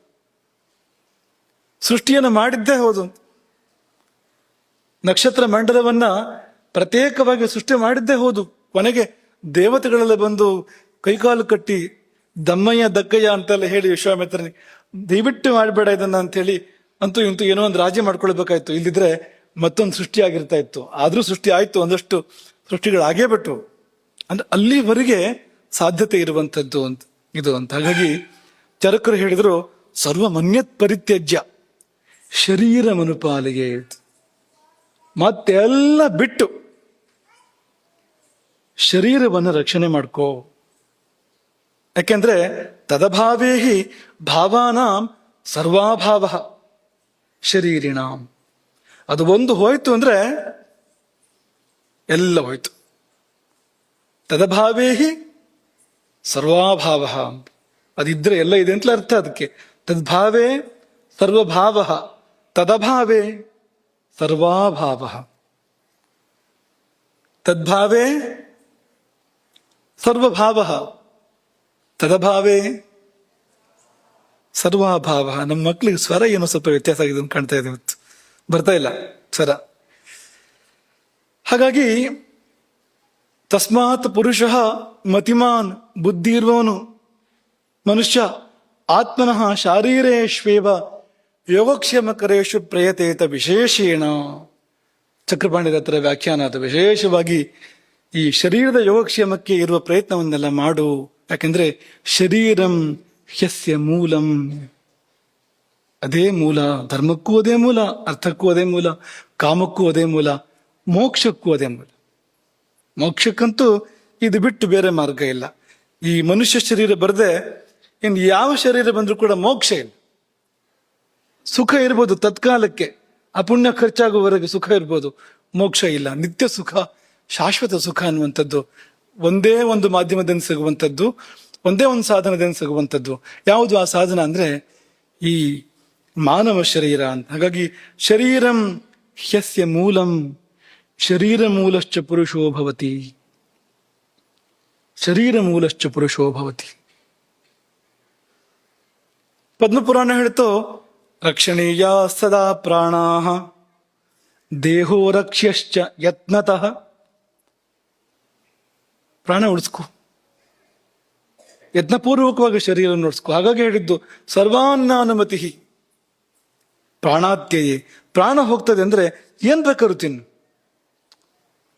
ಸೃಷ್ಟಿಯನ್ನು ಮಾಡಿದ್ದೇ ಹೌದು ಅಂತ. ನಕ್ಷತ್ರ ಮಂಡಲವನ್ನ ಪ್ರತ್ಯೇಕವಾಗಿ ಸೃಷ್ಟಿ ಮಾಡಿದ್ದೇ ಹೌದು. ಕೊನೆಗೆ ದೇವತೆಗಳೆಲ್ಲ ಬಂದು ಕೈಕಾಲು ಕಟ್ಟಿ ದಮ್ಮಯ್ಯ ದಕ್ಕಯ್ಯ ಅಂತೆಲ್ಲ ಹೇಳಿ ವಿಶ್ವಾಮಿತ್ರನಿಗೆ ದಯವಿಟ್ಟು ಮಾಡಬೇಡ ಇದನ್ನ ಅಂತ ಹೇಳಿ ಅಂತೂ ಇಂತೂ ಏನೋ ಒಂದು ರಾಜ್ಯ ಮಾಡ್ಕೊಳ್ಬೇಕಾಯ್ತು. ಇಲ್ಲಿದ್ರೆ ಮತ್ತೊಂದು ಸೃಷ್ಟಿ ಆಗಿರ್ತಾ ಇತ್ತು. ಆದ್ರೂ ಸೃಷ್ಟಿ ಆಯ್ತು, ಒಂದಷ್ಟು ಸೃಷ್ಟಿಗಳಾಗೇ ಬಿಟ್ಟು ಅಂದ್ರೆ ಅಲ್ಲಿವರೆಗೆ ಸಾಧ್ಯತೆ ಇರುವಂಥದ್ದು ಅಂತ ಇದು ಅಂತ. ಹಾಗಾಗಿ ಚರಕರು ಹೇಳಿದ್ರು ಸರ್ವ ಮನ್ಯತ್ ಪರಿತ್ಯಜ್ಯ ಶರೀರ ಮನುಪಾಲಿಗೆ, ಮತ್ತೆಲ್ಲ ಬಿಟ್ಟು ಶರೀರವನ್ನು ರಕ್ಷಣೆ ಮಾಡ್ಕೋ. ಯಾಕೆಂದ್ರೆ ತದಭಾವೇಹಿ ಭಾವಾನಾಂ ಸರ್ವಾಭಾವ ಶರೀರಿಣಾಂ. ಅದು ಒಂದು ಹೋಯ್ತು ಅಂದ್ರೆ ಎಲ್ಲ ಹೋಯ್ತು. ತದಭಾವೇಹಿ ಸರ್ವಾಭಾವ, ಅದಿದ್ರೆ ಎಲ್ಲ ಇದೆ ಅಂತಲೇ ಅರ್ಥ. ಅದಕ್ಕೆ ತದ್ಭಾವೇ ಸರ್ವಭಾವ, ತದಭಾವೇ ಸರ್ವಾಭಾವ. ತದ್ಭಾವೇ ಸರ್ವಭಾವ, ತದಭಾವೇ ಸರ್ವಾಭಾವ. ನಮ್ಮ ಮಕ್ಳಿಗೆ ಸ್ವರ ಏನೋ ಸ್ವಲ್ಪ ವ್ಯತ್ಯಾಸ ಆಗಿದೆ ಅಂತ ಕಾಣ್ತಾ ಇದೆ, ಇವತ್ತು ಬರ್ತಾ ಇಲ್ಲ ಸ್ವರ. ಹಾಗಾಗಿ ತಸ್ಮಾತ್ ಪುರುಷಃ ಮತಿಮಾನ್, ಬುದ್ಧಿ ಇರುವವನು ಮನುಷ್ಯ ಆತ್ಮನಃ ಶಾರೀರೇಶ್ವೇವ ಯೋಗಕ್ಷೇಮಕರೇಶು ಪ್ರಯತೇತ ವಿಶೇಷೇಣ. ಚಕ್ರಪಾಣಿದ ಹತ್ರ ವ್ಯಾಖ್ಯಾನ ಅದು. ವಿಶೇಷವಾಗಿ ಈ ಶರೀರದ ಯೋಗಕ್ಷೇಮಕ್ಕೆ ಇರುವ ಪ್ರಯತ್ನವನ್ನೆಲ್ಲ ಮಾಡು. ಯಾಕೆಂದ್ರೆ ಶರೀರಂ ಹ್ಯಸ್ಯ ಮೂಲಂ, ಅದೇ ಮೂಲ. ಧರ್ಮಕ್ಕೂ ಅದೇ ಮೂಲ, ಅರ್ಥಕ್ಕೂ ಅದೇ ಮೂಲ, ಕಾಮಕ್ಕೂ ಅದೇ ಮೂಲ, ಮೋಕ್ಷಕ್ಕೂ ಅದೇ ಮೂಲ. ಮೋಕ್ಷಕ್ಕಂತೂ ಇದು ಬಿಟ್ಟು ಬೇರೆ ಮಾರ್ಗ ಇಲ್ಲ. ಈ ಮನುಷ್ಯ ಶರೀರ ಬರದೆ ಇನ್ನು ಯಾವ ಶರೀರ ಬಂದ್ರೂ ಕೂಡ ಮೋಕ್ಷ ಇಲ್ಲ. ಸುಖ ಇರ್ಬೋದು ತತ್ಕಾಲಕ್ಕೆ, ಅಪುಣ್ಯ ಖರ್ಚಾಗುವವರೆಗೆ ಸುಖ ಇರ್ಬೋದು, ಮೋಕ್ಷ ಇಲ್ಲ. ನಿತ್ಯ ಸುಖ, ಶಾಶ್ವತ ಸುಖ ಅನ್ನುವಂಥದ್ದು ಒಂದೇ ಒಂದು ಮಾಧ್ಯಮದಿಂದ ಸಿಗುವಂಥದ್ದು, ಒಂದೇ ಒಂದು ಸಾಧನದಿಂದ ಸಿಗುವಂಥದ್ದು. ಯಾವುದು ಆ ಸಾಧನ ಅಂದ್ರೆ ಈ ಮಾನವ ಶರೀರ ಅಂತ. ಹಾಗಾಗಿ ಶರೀರಂ ಹ್ಯಸ್ಯ ಮೂಲಂ ಶರೀರ ಮೂಲಶ್ಚ ಪುರುಷೋ ಭವತಿ, ಶರೀರ ಮೂಲಶ್ಚ ಪುರುಷೋ ಭವತಿ. ಪದ್ಮಪುರಾಣ ಹೇಳ್ತು ರಕ್ಷಣೀಯ ಸದಾ ಪ್ರಾಣಾಃ ದೇಹೋ ರಕ್ಷ್ಯಶ್ಚ ಯತ್ನತಃ. ಪ್ರಾಣ ಉಳಿಸ್ಕೊ, ಯತ್ನಪೂರ್ವಕವಾಗಿ ಶರೀರ ನೋಡಿಸ್ಕೊ. ಹಾಗಾಗಿ ಹೇಳಿದ್ದು ಸರ್ವಾನ್ನಾನುಮತಿ ಪ್ರಾಣಾತ್ಯಯೇ. ಪ್ರಾಣ ಹೋಗ್ತದೆ ಅಂದ್ರೆ ಏನ್ ಬೇಕಾದ್ರೂ ತಿನ್ನು,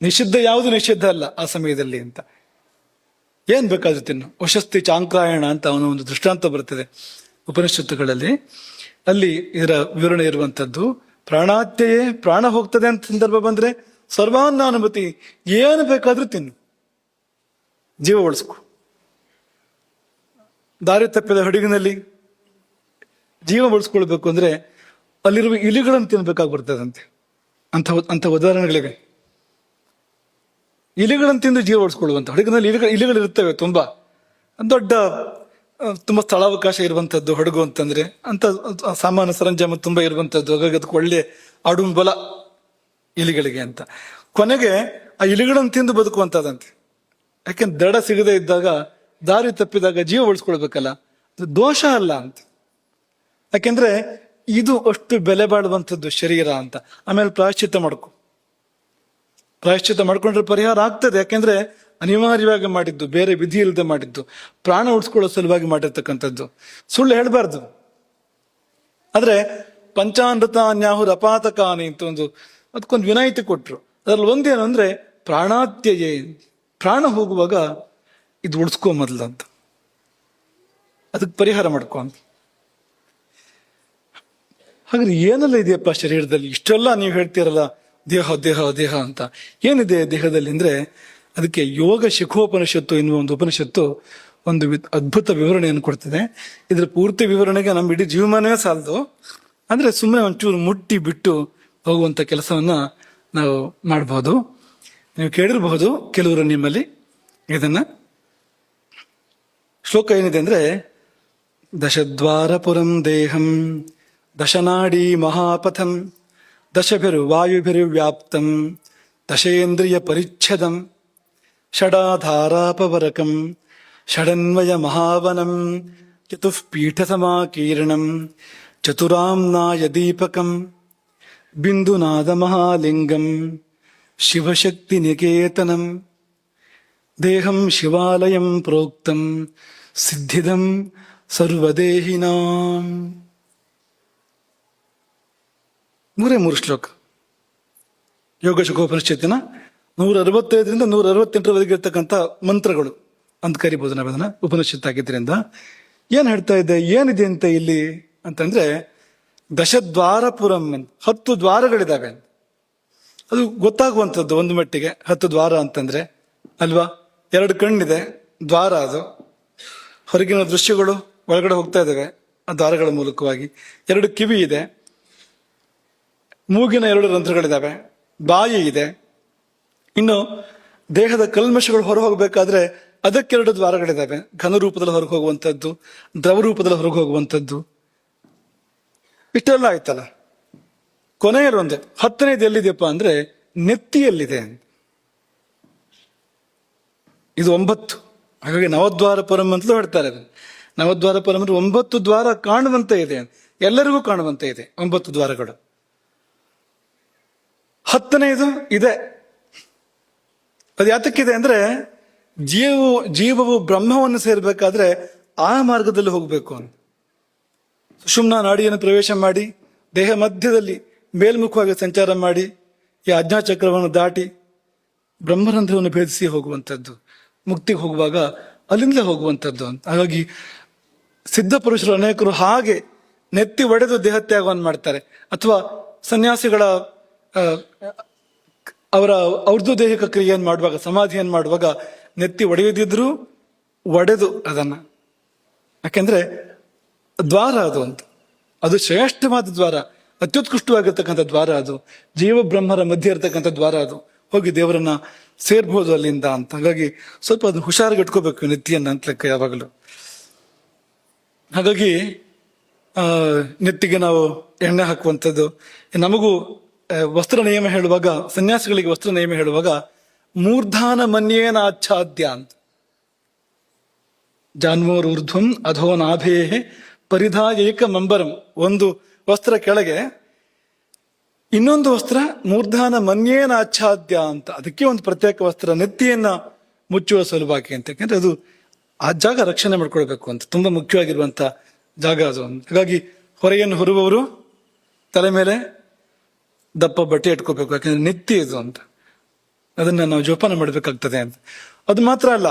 ನಿಷಿದ್ಧ ಯಾವುದು ನಿಷಿದ್ಧ ಅಲ್ಲ ಆ ಸಮಯದಲ್ಲಿ ಅಂತ. ಏನ್ ಬೇಕಾದ್ರೂ ತಿನ್ನು. ವಶಸ್ತಿ ಚಾಂಕ್ರಾಯಣ ಅಂತ ಅವನ ಒಂದು ದೃಷ್ಟಾಂತ ಬರ್ತದೆ ಉಪನಿಷತ್ತುಗಳಲ್ಲಿ. ಅಲ್ಲಿ ಇದರ ವಿವರಣೆ ಇರುವಂತದ್ದು. ಪ್ರಾಣಾತ್ಯಯೇ, ಪ್ರಾಣ ಹೋಗ್ತದೆ ಅಂತ ಸಂದರ್ಭ ಬಂದ್ರೆ ಸರ್ವಾನ್ನಾನುಮತಿ, ಏನು ಬೇಕಾದ್ರೂ ತಿನ್ನು, ಜೀವ ಉಳಿಸ್ಕೊ. ದಾರಿ ತಪ್ಪಿದ ಹಡಗಿನಲ್ಲಿ ಜೀವ ಉಳಿಸ್ಕೊಳ್ಬೇಕು ಅಂದ್ರೆ ಅಲ್ಲಿರುವ ಇಲಿಗಳನ್ನು ತಿನ್ಬೇಕಾಗಿ ಬರ್ತದಂತೆ. ಅಂತ ಉದಾಹರಣೆಗಳಿವೆ. ಇಲಿಗಳನ್ನು ತಿಂದು ಜೀವ ಉಳಿಸ್ಕೊಳ್ಳುವಂತ ಹಡಗಿನಲ್ಲಿ ಇಲಿಗಳು ಇರ್ತವೆ ತುಂಬಾ. ದೊಡ್ಡ ತುಂಬಾ ಸ್ಥಳಾವಕಾಶ ಇರುವಂತದ್ದು ಹಡಗು ಅಂತಂದ್ರೆ, ಅಂತ ಸಾಮಾನ್ಯ ಸರಂಜಾಮ ತುಂಬಾ ಇರುವಂತದ್ದು. ಹಾಗಾಗಿ ಅದಕ್ಕೆ ಒಳ್ಳೆ ಆಡುವ ಬಲ ಇಲಿಗಳಿಗೆ ಅಂತ. ಕೊನೆಗೆ ಆ ಇಲಿಗಳನ್ನು ತಿಂದು ಬದುಕುವಂತದಂತೆ. ಯಾಕೆಂದ್ರೆ ದಡ ಸಿಗದೆ ಇದ್ದಾಗ, ದಾರಿ ತಪ್ಪಿದಾಗ ಜೀವ ಉಳಿಸ್ಕೊಳ್ಬೇಕಲ್ಲ, ಅದು ದೋಷ ಅಲ್ಲ ಅಂತ. ಯಾಕೆಂದ್ರೆ ಇದು ಅಷ್ಟು ಬೆಲೆ ಬಾಳುವಂಥದ್ದು ಶರೀರ ಅಂತ. ಆಮೇಲೆ ಪ್ರಾಯಶ್ಚಿತ್ತ ಮಾಡ್ಕೊ. ಪ್ರಾಯಶ್ಚಿತ್ತ ಮಾಡ್ಕೊಂಡ್ರೆ ಪರಿಹಾರ ಆಗ್ತದೆ. ಯಾಕೆಂದ್ರೆ ಅನಿವಾರ್ಯವಾಗಿ ಮಾಡಿದ್ದು, ಬೇರೆ ವಿಧಿ ಇಲ್ಲದೆ ಮಾಡಿದ್ದು, ಪ್ರಾಣ ಉಳಿಸ್ಕೊಳ್ಳೋ ಸಲುವಾಗಿ ಮಾಡಿರ್ತಕ್ಕಂಥದ್ದು. ಸುಳ್ಳು ಹೇಳ್ಬಾರ್ದು. ಆದ್ರೆ ಪಂಚಾನೃತ ನ್ಯಾಹುರ್ ಅಪಾತಕಾನಿ ಅಂತ ಅದಕ್ಕೊಂದು ವಿನಾಯಿತಿ ಕೊಟ್ರು. ಅದ್ರಲ್ಲಿ ಒಂದೇನು ಅಂದ್ರೆ ಪ್ರಾಣಾತ್ಯಯೇ, ಪ್ರಾಣ ಹೋಗುವಾಗ ಇದು ಉಳಿಸ್ಕೊ ಮೊದಲು ಅಂತ, ಅದಕ್ಕೆ ಪರಿಹಾರ ಮಾಡ್ಕೊ ಅಂತ. ಹಾಗಾದ್ರೆ ಏನೆಲ್ಲ ಇದೆಯಪ್ಪ ಶರೀರದಲ್ಲಿ? ಇಷ್ಟೆಲ್ಲ ನೀವು ಹೇಳ್ತೀರಲ್ಲ ದೇಹ ದೇಹ ದೇಹ ಅಂತ. ಏನಿದೆ ದೇಹದಲ್ಲಿ ಅಂದ್ರೆ ಅದಕ್ಕೆ ಯೋಗ ಶಿಖೋಪನಿಷತ್ತು ಎನ್ನುವ ಒಂದು ಉಪನಿಷತ್ತು ಒಂದು ಅದ್ಭುತ ವಿವರಣೆಯನ್ನು ಕೊಡ್ತದೆ. ಇದ್ರ ಪೂರ್ತಿ ವಿವರಣೆಗೆ ನಮ್ಮ ಇಡೀ ಜೀವಮಾನವೇ ಸಾಲದು. ಅಂದ್ರೆ ಸುಮ್ಮನೆ ಒಂಚೂರು ಮುಟ್ಟಿ ಬಿಟ್ಟು ಹೋಗುವಂತ ಕೆಲಸವನ್ನ ನಾವು ಮಾಡಬಹುದು. ನೀವು ಕೇಳಿರಬಹುದು ಕೆಲವರು ನಿಮ್ಮಲ್ಲಿ ಇದನ್ನ. ಶ್ಲೋಕ ಏನಿದೆ ಅಂದ್ರೆ ದಶದ್ವಾರಪುರಂ ದೇಹಂ ದಶನಾಡಿ ಮಹಾಪಥಂ ದಶಭಿರ್ವಾಯುಭಿರ್ವ್ಯಾಪ್ತಂ ದಶೇಂದ್ರಿಯ ಪರಿಚ್ಛದಂ ಷಡಾಧಾರಾಪವರಕಂ ಷಡನ್ವಯ ಮಹಾವನಂ ಚತುಃಪೀಠ ಸಮಾಕೀರ್ಣಂ ಚತುರಾಮ್ನಾಯ ದೀಪಕಂ ಬಿಂದುನಾದ ಮಹಾಲಿಂಗಂ ಶಿವಶಕ್ತಿ ನಿಕೇತನಂ ದೇಹಂ ಶಿವಾಲಯಂ ಪ್ರೋಕ್ತಂ ಸಿದ್ಧಿದಂ ಸರ್ವದೇಹಿನಾಂ. 3 ಶ್ಲೋಕ ಯೋಗ ಶಿಖೋಪನಿಷತ್ತಿನ 165ರಿಂದ 168ರವರೆಗೆ ಇರ್ತಕ್ಕಂಥ ಮಂತ್ರಗಳು ಅಂತ ಕರಿಬಹುದು ನಾವು ಅದನ್ನ, ಉಪನಿಷತ್ ಆಗಿದ್ರಿಂದ. ಏನ್ ಹೇಳ್ತಾ ಇದೆ, ಏನಿದೆ ಅಂತ ಇಲ್ಲಿ ಅಂತಂದ್ರೆ, ದಶದ್ವಾರಪುರಂ ಅಂತ 10 ದ್ವಾರಗಳಿದಾವೆ. ಅದು ಗೊತ್ತಾಗುವಂಥದ್ದು ಒಂದು ಮಟ್ಟಿಗೆ, 10 ದ್ವಾರ ಅಂತಂದ್ರೆ ಅಲ್ವಾ. 2 ಕಣ್ಣಿದೆ, ದ್ವಾರ ಅದು. ಹೊರಗಿನ ದೃಶ್ಯಗಳು ಒಳಗಡೆ ಹೋಗ್ತಾ ಇದ್ದಾವೆ ಆ ದ್ವಾರಗಳ ಮೂಲಕವಾಗಿ. 2 ಕಿವಿ ಇದೆ, ಮೂಗಿನ 2 ರಂಧ್ರಗಳಿದಾವೆ, ಬಾಯಿ ಇದೆ. ಇನ್ನು ದೇಹದ ಕಲ್ಮಶಗಳು ಹೊರ ಹೋಗ್ಬೇಕಾದ್ರೆ ಅದಕ್ಕೆ 2 ದ್ವಾರಗಳಿದಾವೆ. ಘನ ರೂಪದಲ್ಲಿ ಹೊರಗೆ ಹೋಗುವಂಥದ್ದು, ದ್ರವ ರೂಪದಲ್ಲಿ ಹೊರಗೆ ಹೋಗುವಂಥದ್ದು. ಇಷ್ಟೆಲ್ಲ ಆಯ್ತಲ್ಲ. ಕೊನೆಯದೊಂದು 10ನೇದು ಎಲ್ಲಿದೆಯಪ್ಪ ಅಂದ್ರೆ ನೆತ್ತಿಯಲ್ಲಿದೆ. ಇದು 9. ಹಾಗಾಗಿ ನವದ್ವಾರಪುರಂ ಅಂತಲೂ ಹೇಳ್ತಾರೆ. ನವದ್ವಾರಪುರಂ ಅಂದ್ರೆ 9 ದ್ವಾರ ಕಾಣುವಂತೆ ಇದೆ, ಎಲ್ಲರಿಗೂ ಕಾಣುವಂತೆ ಇದೆ 9 ದ್ವಾರಗಳು. 10ನೇದು ಇದೆ. ಅದು ಯಾತಕ್ಕಿದೆ ಅಂದ್ರೆ, ಜೀವವು ಬ್ರಹ್ಮವನ್ನು ಸೇರ್ಬೇಕಾದ್ರೆ ಆ ಮಾರ್ಗದಲ್ಲಿ ಹೋಗ್ಬೇಕು ಅಂತ. ಸುಷುಮ್ನಾ ನಾಡಿಯನ್ನು ಪ್ರವೇಶ ಮಾಡಿ ದೇಹ ಮಧ್ಯದಲ್ಲಿ ಮೇಲ್ಮುಖವಾಗಿ ಸಂಚಾರ ಮಾಡಿ ಈ ಆಜ್ಞಾಚಕ್ರವನ್ನು ದಾಟಿ ಬ್ರಹ್ಮರಂಧ್ರವನ್ನು ಭೇದಿಸಿ ಹೋಗುವಂಥದ್ದು, ಮುಕ್ತಿಗೆ ಹೋಗುವಾಗ ಅಲ್ಲಿಂದಲೇ ಹೋಗುವಂಥದ್ದು ಅಂತ. ಹಾಗಾಗಿ ಸಿದ್ಧ ಪುರುಷರು ಅನೇಕರು ಹಾಗೆ ನೆತ್ತಿ ಒಡೆದು ದೇಹತ್ಯಾಗವನ್ನು ಮಾಡ್ತಾರೆ. ಅಥವಾ ಸನ್ಯಾಸಿಗಳ ಅವ್ರದ್ದು ದೈಹಿಕ ಕ್ರಿಯೆಯನ್ನು ಮಾಡುವಾಗ, ಸಮಾಧಿಯನ್ನು ಮಾಡುವಾಗ ನೆತ್ತಿ ಒಡೆಯದಿದ್ರು ಒಡೆದು ಅದನ್ನ, ಯಾಕೆಂದ್ರೆ ದ್ವಾರ ಅದು ಅಂತ. ಅದು ಶ್ರೇಷ್ಠವಾದ ದ್ವಾರ, ಅತ್ಯುತ್ಕೃಷ್ಟವಾಗಿರ್ತಕ್ಕಂಥ ದ್ವಾರ ಅದು. ಜೀವ ಬ್ರಹ್ಮರ ಮಧ್ಯೆ ಇರ್ತಕ್ಕಂಥ ದ್ವಾರ ಅದು. ಹೋಗಿ ದೇವರನ್ನ ಸೇರ್ಬೋದು ಅಲ್ಲಿಂದ ಅಂತ. ಹಾಗಾಗಿ ಸ್ವಲ್ಪ ಅದನ್ನ ಹುಷಾರಾಗಿ ಇಟ್ಕೋಬೇಕು ನೆತ್ತಿಯನ್ನ ಅಂತ ಲೆಕ್ಕ ಯಾವಾಗಲೂ. ಹಾಗಾಗಿ ನೆತ್ತಿಗೆ ನಾವು ಎಣ್ಣೆ ಹಾಕುವಂಥದ್ದು. ನಮಗೂ ವಸ್ತ್ರ ನಿಯಮ ಹೇಳುವಾಗ, ಸನ್ಯಾಸಿಗಳಿಗೆ ವಸ್ತ್ರ ನಿಯಮ ಹೇಳುವಾಗ ಮೂರ್ಧಾನ ಮನ್ಯೇನ ಆಚ್ಛಾದ್ಯ ಅಂತ. ಜಾನ್ಮೋರ್ ಊರ್ಧ್ವಂ ಅಧೋ ನಾಭೇ ಪರಿಧಾಯೈಕ ಮಂಬರಂ. ಒಂದು ವಸ್ತ್ರ ಕೆಳಗೆ, ಇನ್ನೊಂದು ವಸ್ತ್ರ ಮೂರ್ಧಾನ ಮನ್ಯೇನ ಆಚ್ಛಾದ್ಯ ಅಂತ. ಅದಕ್ಕೆ ಒಂದು ಪ್ರತ್ಯೇಕ ವಸ್ತ್ರ, ನೆತ್ತಿಯನ್ನ ಮುಚ್ಚುವ ಸಲುವಾಗಿ ಅಂತ. ಯಾಕಂದ್ರೆ ಅದು ಆ ಜಾಗ ರಕ್ಷಣೆ ಮಾಡ್ಕೊಳ್ಬೇಕು ಅಂತ, ತುಂಬಾ ಮುಖ್ಯವಾಗಿರುವಂತ ಜಾಗ ಅದು. ಹಾಗಾಗಿ ಹೊರೆಯನ್ನು ಹೊರುವವರು ತಲೆ ಮೇಲೆ ದಪ್ಪ ಬಟ್ಟೆ ಇಟ್ಕೋಬೇಕು, ಯಾಕಂದ್ರೆ ನೆತ್ತಿ ಇದು ಅಂತ. ಅದನ್ನ ನಾವು ಜೋಪಾನ ಮಾಡಬೇಕಾಗ್ತದೆ ಅಂತ. ಅದು ಮಾತ್ರ ಅಲ್ಲ,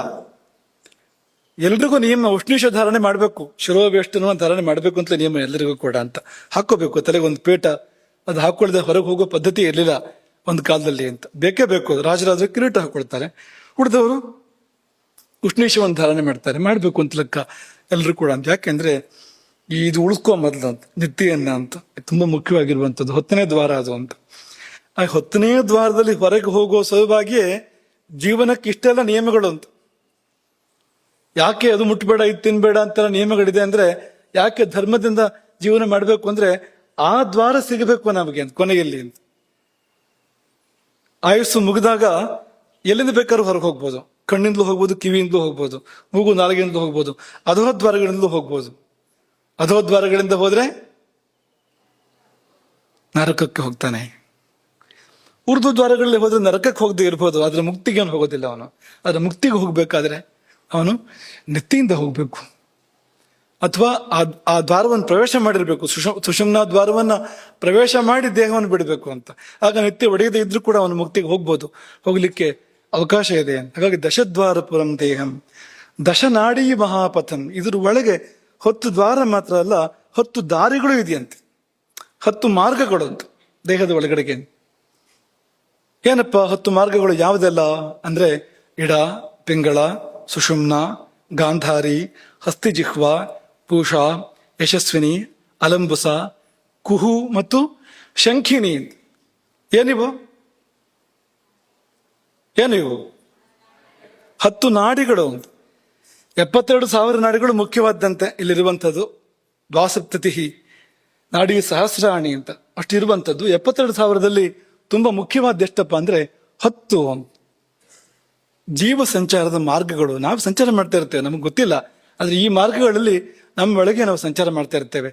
ಎಲ್ರಿಗೂ ನಿಯಮ ಉಷ್ಣೀಷ ಧಾರಣೆ ಮಾಡಬೇಕು, ಶಿರೋವೇಷ್ಟನ ಧಾರಣೆ ಮಾಡಬೇಕು ಅಂತ ನಿಯಮ ಎಲ್ಲರಿಗೂ ಕೂಡ ಅಂತ. ಹಾಕೋಬೇಕು ತಲೆಗೆ ಒಂದು ಪೇಟ, ಅದು ಹಾಕೊಳ್ಳದೆ ಹೊರಗೆ ಹೋಗೋ ಪದ್ಧತಿ ಇರಲಿಲ್ಲ ಒಂದು ಕಾಲದಲ್ಲಿ ಅಂತ. ಬೇಕೇ ಬೇಕು. ರಾಜರಾಜರು ಕಿರೀಟ ಹಾಕೊಳ್ತಾರೆ, ಉಳಿದವರು ಉಷ್ಣೀಷವನ್ನು ಧಾರಣೆ ಮಾಡ್ತಾರೆ, ಮಾಡಬೇಕು ಅಂತ ಲೆಕ್ಕ ಎಲ್ಲರೂ ಕೂಡ ಅಂತ. ಯಾಕೆಂದ್ರೆ ಇದು ಉಳಿಸ್ಕೋ ಮೊದಲು ಅಂತ, ನೆತ್ತಿಯನ್ನ ಅಂತ. ತುಂಬಾ ಮುಖ್ಯವಾಗಿರುವಂಥದ್ದು 10ನೇ ದ್ವಾರ ಅದು ಅಂತ. ಆ 10ನೇ ದ್ವಾರದಲ್ಲಿ ಹೊರಗೆ ಹೋಗೋ ಸಲುವಾಗಿಯೇ ಜೀವನಕ್ಕೆ ಇಷ್ಟೆಲ್ಲ ನಿಯಮಗಳು ಅಂತ. ಯಾಕೆ ಅದು ಮುಟ್ಬೇಡ, ಇದು ತಿನ್ಬೇಡ ಅಂತೆಲ್ಲ ನಿಯಮಗಳಿದೆ ಅಂದ್ರೆ, ಯಾಕೆ ಧರ್ಮದಿಂದ ಜೀವನ ಮಾಡಬೇಕು ಅಂದ್ರೆ ಆ ದ್ವಾರ ಸಿಗಬೇಕು ನಮಗೆ ಅಂತ ಕೊನೆಯಲ್ಲಿ ಅಂತ. ಆಯುಸ್ಸು ಮುಗಿದಾಗ ಎಲ್ಲಿಂದ ಬೇಕಾದ್ರೂ ಹೊರಗೆ ಹೋಗ್ಬೋದು. ಕಣ್ಣಿಂದಲೂ ಹೋಗ್ಬೋದು, ಕಿವಿಯಿಂದಲೂ ಹೋಗ್ಬೋದು, ಮೂಗು ನಾಲಿಗೆಯಿಂದಲೂ ಹೋಗ್ಬೋದು, ಅಧೋದ್ವಾರಗಳಿಂದಲೂ ಹೋಗ್ಬೋದು. ಅಧೋದ್ವಾರಗಳಿಂದ ಹೋದ್ರೆ ನರಕಕ್ಕೆ ಹೋಗ್ತಾನೆ. ಉರ್ದು ದ್ವಾರಗಳಲ್ಲಿ ಹೋದ್ರೆ ನರಕಕ್ಕೆ ಹೋಗದೆ ಇರ್ಬೋದು, ಆದ್ರೆ ಮುಕ್ತಿಗೆ ಅವನು ಹೋಗೋದಿಲ್ಲ. ಅವನು ಅದ್ರ ಮುಕ್ತಿಗೆ ಹೋಗ್ಬೇಕಾದ್ರೆ ಅವನು ನೆತ್ತಿಯಿಂದ ಹೋಗ್ಬೇಕು, ಅಥವಾ ಆ ದ್ವಾರವನ್ನು ಪ್ರವೇಶ ಮಾಡಿರ್ಬೇಕು. ಸುಷುಮ್ನಾ ದ್ವಾರವನ್ನ ಪ್ರವೇಶ ಮಾಡಿ ದೇಹವನ್ನು ಬಿಡಬೇಕು ಅಂತ. ಆಗ ನೆತ್ತಿ ಒಡೆಯದೇ ಇದ್ರೂ ಕೂಡ ಅವನು ಮುಕ್ತಿಗೆ ಹೋಗ್ಲಿಕ್ಕೆ ಅವಕಾಶ ಇದೆ. ಹಾಗಾಗಿ ದಶದ್ವಾರಪುರಂ ದೇಹಂ ದಶನಾಡಿ ಮಹಾಪಥಂ. ಇದ್ರ ಒಳಗೆ 10 ದ್ವಾರ ಮಾತ್ರ ಅಲ್ಲ, 10 ದಾರಿಗಳು ಇದೆಯಂತೆ, 10 ಮಾರ್ಗಗಳು ಅಂತ ದೇಹದ ಒಳಗಡೆಗೆ. ಏನಪ್ಪ 10 ಮಾರ್ಗಗಳು ಯಾವುದೆಲ್ಲ ಅಂದ್ರೆ, ಇಡ, ಪಿಂಗಳ, ಸುಷುಮ್ನ, ಗಾಂಧಾರಿ, ಹಸ್ತಿಜಿಹ್ವ, ಪೂಷ, ಯಶಸ್ವಿನಿ, ಅಲಂಬುಸ, ಕುಹು ಮತ್ತು ಶಂಖಿನಿ. ಏನಿವು 10 ನಾಡಿಗಳು. 72,000 ನಾಡಿಗಳು ಮುಖ್ಯವಾದಂತೆ ಇಲ್ಲಿರುವಂಥದ್ದು. ದ್ವಾಸಪ್ತತಿ ನಾಡಿ ಸಹಸ್ರಾಣಿ ಅಂತ ಅಷ್ಟು ಇರುವಂಥದ್ದು. 72,000ದಲ್ಲಿ ತುಂಬಾ ಮುಖ್ಯವಾದ ಎಷ್ಟಪ್ಪ ಅಂದ್ರೆ 10 ಜೀವ ಸಂಚಾರದ ಮಾರ್ಗಗಳು. ನಾವು ಸಂಚಾರ ಮಾಡ್ತಾ ಇರ್ತೇವೆ, ನಮಗೆ ಗೊತ್ತಿಲ್ಲ, ಆದ್ರೆ ಈ ಮಾರ್ಗಗಳಲ್ಲಿ ನಮ್ಮ ಒಳಗೆ ನಾವು ಸಂಚಾರ ಮಾಡ್ತಾ ಇರ್ತೇವೆ.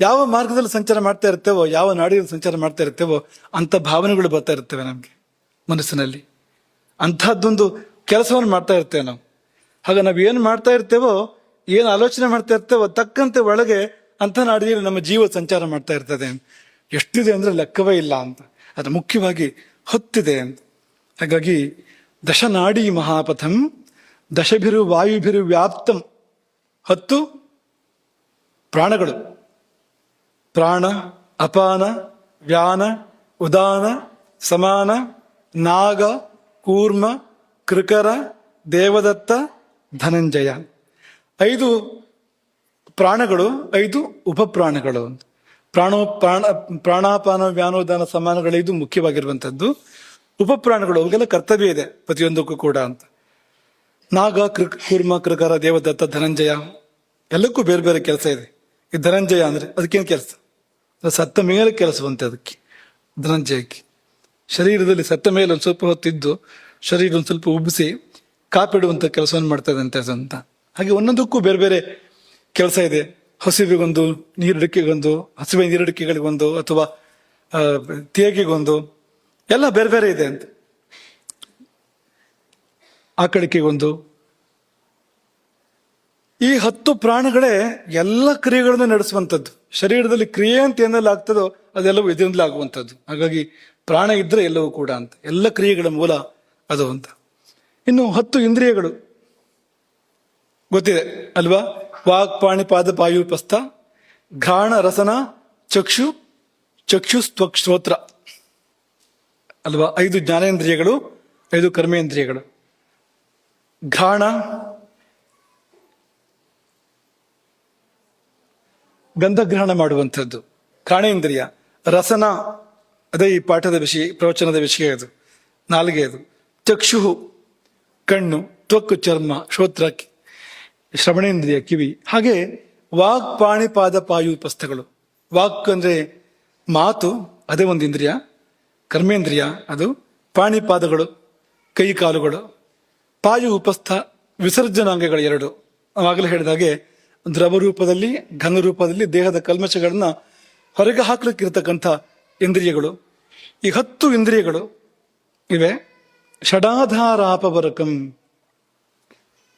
ಯಾವ ಮಾರ್ಗದಲ್ಲಿ ಸಂಚಾರ ಮಾಡ್ತಾ ಇರ್ತೇವೋ, ಯಾವ ನಾಡಿಯಲ್ಲಿ ಸಂಚಾರ ಮಾಡ್ತಾ ಇರ್ತೇವೋ ಅಂತ ಭಾವನೆಗಳು ಬರ್ತಾ ಇರ್ತೇವೆ ನಮ್ಗೆ ಮನಸ್ಸಿನಲ್ಲಿ. ಅಂಥದ್ದೊಂದು ಕೆಲಸವನ್ನು ಮಾಡ್ತಾ ಇರ್ತೇವೆ ನಾವು. ಹಾಗೆ ನಾವು ಏನು ಮಾಡ್ತಾ ಇರ್ತೇವೋ, ಏನು ಆಲೋಚನೆ ಮಾಡ್ತಾ ಇರ್ತೇವೋ ತಕ್ಕಂತೆ ಒಳಗೆ ಅಂಥ ನಾಡಿಯಲ್ಲಿ ನಮ್ಮ ಜೀವ ಸಂಚಾರ ಮಾಡ್ತಾ ಇರ್ತದೆ. ಎಷ್ಟಿದೆ ಅಂದ್ರೆ ಲೆಕ್ಕವೇ ಇಲ್ಲ ಅಂತ. ಅದು ಮುಖ್ಯವಾಗಿ 10 ಅಂತ. ಹಾಗಾಗಿ ದಶನಾಡಿ ಮಹಾಪಥಂ ದಶಭಿರು ವಾಯುಭಿರು ವ್ಯಾಪ್ತಂ. 10 ಪ್ರಾಣಗಳು: ಪ್ರಾಣ, ಅಪಾನ, ವ್ಯಾನ, ಉದಾನ, ಸಮಾನ, ನಾಗ, ಕೂರ್ಮ, ಕೃಕರ, ದೇವದತ್ತ, ಧನಂಜಯ. 5 ಪ್ರಾಣಗಳು, 5 ಉಪಪ್ರಾಣಗಳು. ಪ್ರಾಣಾಪಾನ, ವ್ಯಾನೋದಾನ, ಸಮಾನಗಳು 5 ಮುಖ್ಯವಾಗಿರುವಂಥದ್ದು. ಉಪಪ್ರಾಣಗಳು, ಅವುಗೆಲ್ಲ ಕರ್ತವ್ಯ ಇದೆ ಪ್ರತಿಯೊಂದಕ್ಕೂ ಕೂಡ ಅಂತ. ನಾಗ, ಕೂರ್ಮ, ಕೃಕರ, ದೇವದತ್ತ, ಧನಂಜಯ ಎಲ್ಲಕ್ಕೂ ಬೇರೆ ಬೇರೆ ಕೆಲಸ ಇದೆ. ಈ ಧನಂಜಯ ಅಂದ್ರೆ ಅದಕ್ಕೇನು ಕೆಲಸ? ಸತ್ತ ಮೇಲೆ ಕೆಲಸವಂತೆ ಅದಕ್ಕೆ, ಧನಂಜಯಕ್ಕೆ. ಶರೀರದಲ್ಲಿ ಸತ್ತ ಮೇಲೆ ಒಂದು ಸ್ವಲ್ಪ ಹೊತ್ತಿದ್ದು ಶರೀರ ಒಂದು ಸ್ವಲ್ಪ ಉಬ್ಬಿಸಿ ಕಾಪಿಡುವಂಥ ಕೆಲಸವನ್ನು ಮಾಡ್ತದೆ ಅಂತ. ಹಾಗೆ ಒಂದೊಂದಕ್ಕೂ ಬೇರೆ ಬೇರೆ ಕೆಲಸ ಇದೆ. ಹಸಿವಿಗೊಂದು, ನೀರಡಿಕೆಗೊಂದು, ಹಸಿವೆ ನೀರಡಿಕೆಗಳಿಗೊಂದು, ಅಥವಾ ತೇಗಿಗೊಂದು, ಎಲ್ಲ ಬೇರೆ ಬೇರೆ ಇದೆ ಅಂತ. ಆಕಳಿಕೆಗೊಂದು. ಈ 10 ಪ್ರಾಣಗಳೇ ಎಲ್ಲ ಕ್ರಿಯೆಗಳನ್ನು ನಡೆಸುವಂಥದ್ದು. ಶರೀರದಲ್ಲಿ ಕ್ರಿಯೆ ಅಂತ ಏನೆಲ್ಲ ಆಗ್ತದೋ ಅದೆಲ್ಲವೂ ಇದರಿಂದಲೇ ಆಗುವಂಥದ್ದು. ಹಾಗಾಗಿ ಪ್ರಾಣ ಇದ್ರೆ ಎಲ್ಲವೂ ಕೂಡ ಅಂತ, ಎಲ್ಲ ಕ್ರಿಯೆಗಳ ಮೂಲ ಅದು ಅಂತ. ಇನ್ನು 10 ಇಂದ್ರಿಯಗಳು ಗೊತ್ತಿದೆ ಅಲ್ವಾ? ವಾಕ್, ಪಾಣಿ, ಪಾದ, ಪಾಯುಪಸ್ಥ, ಘ್ರಾಣ, ರಸನ, ಚಕ್ಷು, ಶ್ರೋತ್ರ ಅಲ್ವಾ? 5 ಜ್ಞಾನೇಂದ್ರಿಯಗಳು, 5 ಕರ್ಮೇಂದ್ರಿಯಗಳು. ಘ್ರಾಣ ಗಂಧಗ್ರಹಣ ಮಾಡುವಂಥದ್ದು, ಘ್ರಾಣೇಂದ್ರಿಯ. ರಸನ ಅದೇ ಈ ಪಾಠದ ವಿಷಯ, ಪ್ರವಚನದ ವಿಷಯ ಅದು, ನಾಲಿಗೆ ಅದು. ಚಕ್ಷು ಕಣ್ಣು, ತ್ವಕ್ ಚರ್ಮ, ಶ್ರೋತ್ರ ಶ್ರವಣೇಂದ್ರಿಯ ಕಿವಿ. ಹಾಗೆ ವಾಕ್, ಪಾಣಿ, ಪಾದ, ಪಾಯುಪಸ್ಥಗಳು. ವಾಕ್ ಅಂದ್ರೆ ಮಾತು, ಅದೇ ಒಂದು ಇಂದ್ರಿಯ, ಕರ್ಮೇಂದ್ರಿಯ ಅದು. ಪಾಣಿ, ಪಾದಗಳು, ಕೈ ಕಾಲುಗಳು. ಪಾಯು ಉಪಸ್ಥ ವಿಸರ್ಜನಾಂಗಗಳು 2. ಆವಾಗಲೇ ಹೇಳಿದಾಗೆ ದ್ರವ ರೂಪದಲ್ಲಿ, ಘನ ರೂಪದಲ್ಲಿ ದೇಹದ ಕಲ್ಮಶಗಳನ್ನ ಹೊರಗೆ ಹಾಕ್ಲಿಕ್ಕಿರ್ತಕ್ಕಂಥ ಇಂದ್ರಿಯಗಳು. ಈ 10 ಇಂದ್ರಿಯಗಳು ಇವೆ. ಷಡಾಧಾರಾಪವರಕಂ.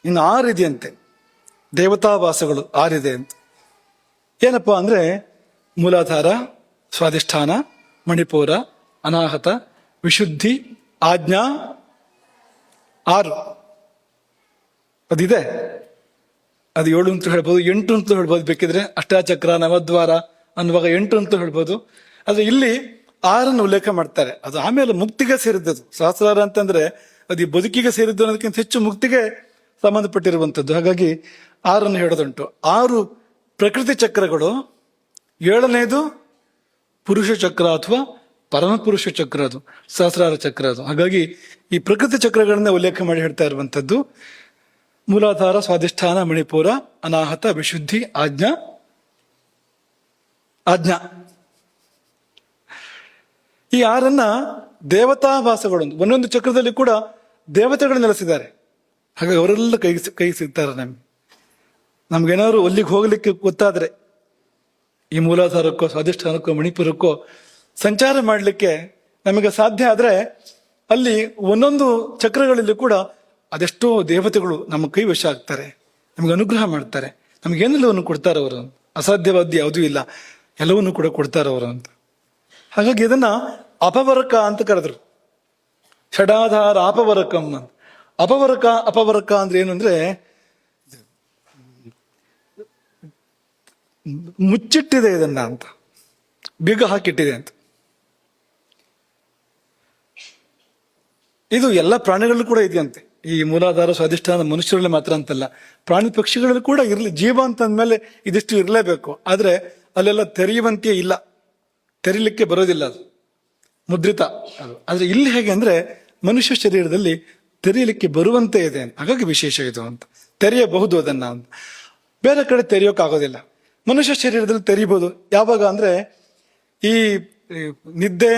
ಇನ್ನು 6 ಇದೆಯಂತೆ, ದೇವತಾವಾಸಗಳು 6 ಇದೆ ಅಂತ. ಏನಪ್ಪಾ ಅಂದ್ರೆ ಮೂಲಾಧಾರ, ಸ್ವಾಧಿಷ್ಠಾನ, ಮಣಿಪುರ, ಅನಾಹತ, ವಿಶುದ್ಧಿ, ಆಜ್ಞಾ. 6 ಅದಿದೆ. ಅದು 7 ಅಂತ ಹೇಳ್ಬೋದು, 8 ಅಂತ ಹೇಳ್ಬೋದು ಬೇಕಿದ್ರೆ. ಅಷ್ಟಾಚಕ್ರ, ನವದ್ವಾರ ಅನ್ನುವಾಗ 8 ಅಂತ ಹೇಳ್ಬೋದು. ಆದ್ರೆ ಇಲ್ಲಿ 6 ಉಲ್ಲೇಖ ಮಾಡ್ತಾರೆ. ಅದು ಆಮೇಲೆ ಮುಕ್ತಿಗೆ ಸೇರಿದ್ದದು. ಸಹಸ್ರಾರ ಅಂತಂದ್ರೆ ಅದು ಈ ಬದುಕಿಗೆ ಸೇರಿದ್ದು ಅನ್ನೋದಕ್ಕಿಂತ ಹೆಚ್ಚು ಮುಕ್ತಿಗೆ ಸಂಬಂಧಪಟ್ಟಿರುವಂಥದ್ದು. ಹಾಗಾಗಿ 6 ಹೇಳೋದುಂಟು. 6 ಪ್ರಕೃತಿ ಚಕ್ರಗಳು, 7ನೇದು ಪುರುಷ ಚಕ್ರ ಅಥವಾ ಪರಮಪುರುಷ ಚಕ್ರ, ಅದು ಸಹಸ್ರಾರ ಚಕ್ರ ಅದು. ಹಾಗಾಗಿ ಈ ಪ್ರಕೃತಿ ಚಕ್ರಗಳನ್ನ ಉಲ್ಲೇಖ ಮಾಡಿ ಹೇಳ್ತಾ ಇರುವಂಥದ್ದು. ಮೂಲಾಧಾರ, ಸ್ವಾಧಿಷ್ಠಾನ, ಮಣಿಪುರ, ಅನಾಹತ, ವಿಶುದ್ಧಿ, ಆಜ್ಞಾ. ಈ 6 ದೇವತಾವಾಸಗಳು. ಒಂದೊಂದು ಚಕ್ರದಲ್ಲಿ ಕೂಡ ದೇವತೆಗಳು ನೆಲೆಸಿದ್ದಾರೆ. ಹಾಗಾಗಿ ಅವರೆಲ್ಲ ಕೈ ಸಿಗ್ತಾರೆ ನಮ್ಗೇನಾದ್ರು ಅಲ್ಲಿಗೆ ಹೋಗ್ಲಿಕ್ಕೆ ಗೊತ್ತಾದ್ರೆ, ಈ ಮೂಲಾಧಾರಕ್ಕೋ, ಸ್ವಾಧಿಷ್ಠಾನಕ್ಕೋ, ಮಣಿಪುರಕ್ಕೋ ಸಂಚಾರ ಮಾಡಲಿಕ್ಕೆ ನಮಗೆ ಸಾಧ್ಯ ಆದ್ರೆ, ಅಲ್ಲಿ ಒಂದೊಂದು ಚಕ್ರಗಳಲ್ಲಿ ಕೂಡ ಅದೆಷ್ಟೋ ದೇವತೆಗಳು ನಮ್ಮ ಕೈ ವಶ ಆಗ್ತಾರೆ, ನಮ್ಗೆ ಅನುಗ್ರಹ ಮಾಡ್ತಾರೆ, ನಮ್ಗೇನೆಲ್ಲವನ್ನು ಕೊಡ್ತಾರೆ ಅವರು. ಅಸಾಧ್ಯವಾದ ಯಾವುದೂ ಇಲ್ಲ, ಎಲ್ಲವನ್ನೂ ಕೂಡ ಕೊಡ್ತಾರೆ ಅವರು ಅಂತ. ಹಾಗಾಗಿ ಇದನ್ನ ಅಪವರಕ ಅಂತ ಕರೆದ್ರು. ಷಡಾಧಾರ ಅಪವರಕಂ ಅಂತ. ಅಪವರಕ ಅಂದ್ರೆ ಏನು ಅಂದ್ರೆ ಮುಚ್ಚಿಟ್ಟಿದೆ ಇದನ್ನ ಅಂತ, ಬೀಗ ಹಾಕಿಟ್ಟಿದೆ ಅಂತ. ಇದು ಎಲ್ಲ ಪ್ರಾಣಿಗಳಲ್ಲೂ ಕೂಡ ಇದೆಯಂತೆ. ಈ ಮೂಲಾಧಾರ, ಸ್ವಾಧಿಷ್ಠಾನ ಮನುಷ್ಯರಲ್ಲಿ ಮಾತ್ರ ಅಂತಲ್ಲ, ಪ್ರಾಣಿ ಪಕ್ಷಿಗಳಲ್ಲಿ ಕೂಡ ಇರಲಿ. ಜೀವ ಅಂತಂದ್ಮೇಲೆ ಇದಿಷ್ಟು ಇರಲೇಬೇಕು. ಆದ್ರೆ ಅಲ್ಲೆಲ್ಲ ತೆರೆಯುವಂತೆ ಇಲ್ಲ, ತೆರೀಲಿಕ್ಕೆ ಬರೋದಿಲ್ಲ, ಅದು ಮುದ್ರಿತ ಅದು. ಆದ್ರೆ ಇಲ್ಲಿ ಹೇಗೆ ಅಂದ್ರೆ ಮನುಷ್ಯ ಶರೀರದಲ್ಲಿ ತೆರೀಲಿಕ್ಕೆ ಬರುವಂತೆ ಇದೆ. ಹಾಗಾಗಿ ವಿಶೇಷ ಇದು ಅಂತ. ತೆರೆಯಬಹುದು ಅದನ್ನ ಅಂತ. ಬೇರೆ ಕಡೆ ತೆರೆಯೋಕ್ಕಾಗೋದಿಲ್ಲ. ಮನುಷ್ಯ ಶರೀರದಲ್ಲಿ ತೆರೀಬಹುದು. ಯಾವಾಗ ಅಂದ್ರೆ ಈ ನಿದ್ದೆ,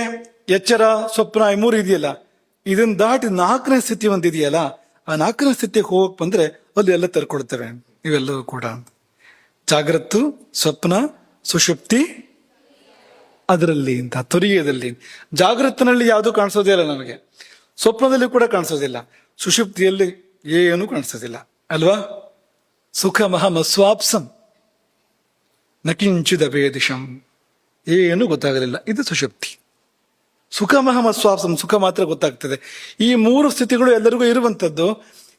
ಎಚ್ಚರ, ಸ್ವಪ್ನ ಈ 3 ಇದೆಯಲ್ಲ, ಇದನ್ನ ದಾಟಿ 4ನೇ ಸ್ಥಿತಿ ಒಂದಿದೆಯಲ್ಲ, ಆ 4ನೇ ಸ್ಥಿತಿಗೆ ಹೋಗಕ್ ಬಂದ್ರೆ ಅಲ್ಲಿ ಎಲ್ಲ ತೆರ್ಕೊಳ್ತೇವೆ ಇವೆಲ್ಲವೂ ಕೂಡ. ಜಾಗ್ರತ್ತು, ಸ್ವಪ್ನ, ಸುಷುಪ್ತಿ, ಅದರಲ್ಲಿ ಇಂಥ ತುರಿಯದಲ್ಲಿ. ಜಾಗೃತಿನಲ್ಲಿ ಯಾವುದು ಕಾಣಿಸೋದೇ ಇಲ್ಲ ನಮಗೆ, ಸ್ವಪ್ನದಲ್ಲಿ ಕೂಡ ಕಾಣಿಸೋದಿಲ್ಲ, ಸುಷುಪ್ತಿಯಲ್ಲಿ ಏನು ಕಾಣಿಸೋದಿಲ್ಲ ಅಲ್ವಾ? ಸುಖ ಮಹಮಸ್ವಾಪ್ಸಂ ನಕಿಂಚಿದ ವೇದಿಶಂ, ಏನು ಗೊತ್ತಾಗಲಿಲ್ಲ. ಇದು ಸುಷುಪ್ತಿ. ಸುಖಮಹಮಸ್ವಾಸಂ, ಸುಖ ಮಾತ್ರ ಗೊತ್ತಾಗ್ತದೆ. ಈ ಮೂರು ಸ್ಥಿತಿಗಳು ಎಲ್ಲರಿಗೂ ಇರುವಂಥದ್ದು.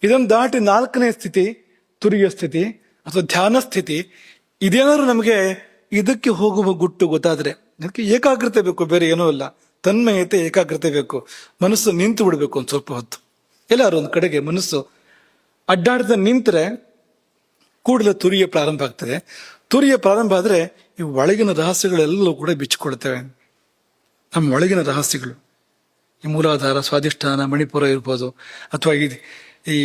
ಇದನ್ನು ದಾಟಿ ನಾಲ್ಕನೇ ಸ್ಥಿತಿ ತುರಿಯ ಸ್ಥಿತಿ ಅಥವಾ ಧ್ಯಾನ ಸ್ಥಿತಿ. ಇದೇನಾದ್ರು ನಮಗೆ ಇದಕ್ಕೆ ಹೋಗುವ ಗುಟ್ಟು ಗೊತ್ತಾದ್ರೆ, ಅದಕ್ಕೆ ಏಕಾಗ್ರತೆ ಬೇಕು, ಬೇರೆ ಏನೂ ಇಲ್ಲ. ತನ್ಮಯತೆ, ಏಕಾಗ್ರತೆ ಬೇಕು. ಮನಸ್ಸು ನಿಂತು ಬಿಡಬೇಕು ಒಂದು ಸ್ವಲ್ಪ ಹೊತ್ತು. ಎಲ್ಲಾರು ಒಂದು ಕಡೆಗೆ ಮನಸ್ಸು ಅಡ್ಡಾಡದ ನಿಂತರೆ ಕೂಡಲೇ ತುರಿಯ ಪ್ರಾರಂಭ ಆಗ್ತದೆ. ತುರಿಯ ಪ್ರಾರಂಭ ಆದ್ರೆ ಈ ಒಳಗಿನ ರಹಸ್ಯಗಳೆಲ್ಲವೂ ಕೂಡ ಬಿಚ್ಚಿಕೊಳ್ತೇವೆ. ನಮ್ಮ ಒಳಗಿನ ರಹಸ್ಯಗಳು, ಈ ಮೂಲಾಧಾರ, ಸ್ವಾಧಿಷ್ಠಾನ, ಮಣಿಪುರ ಇರ್ಬೋದು, ಅಥವಾ ಈ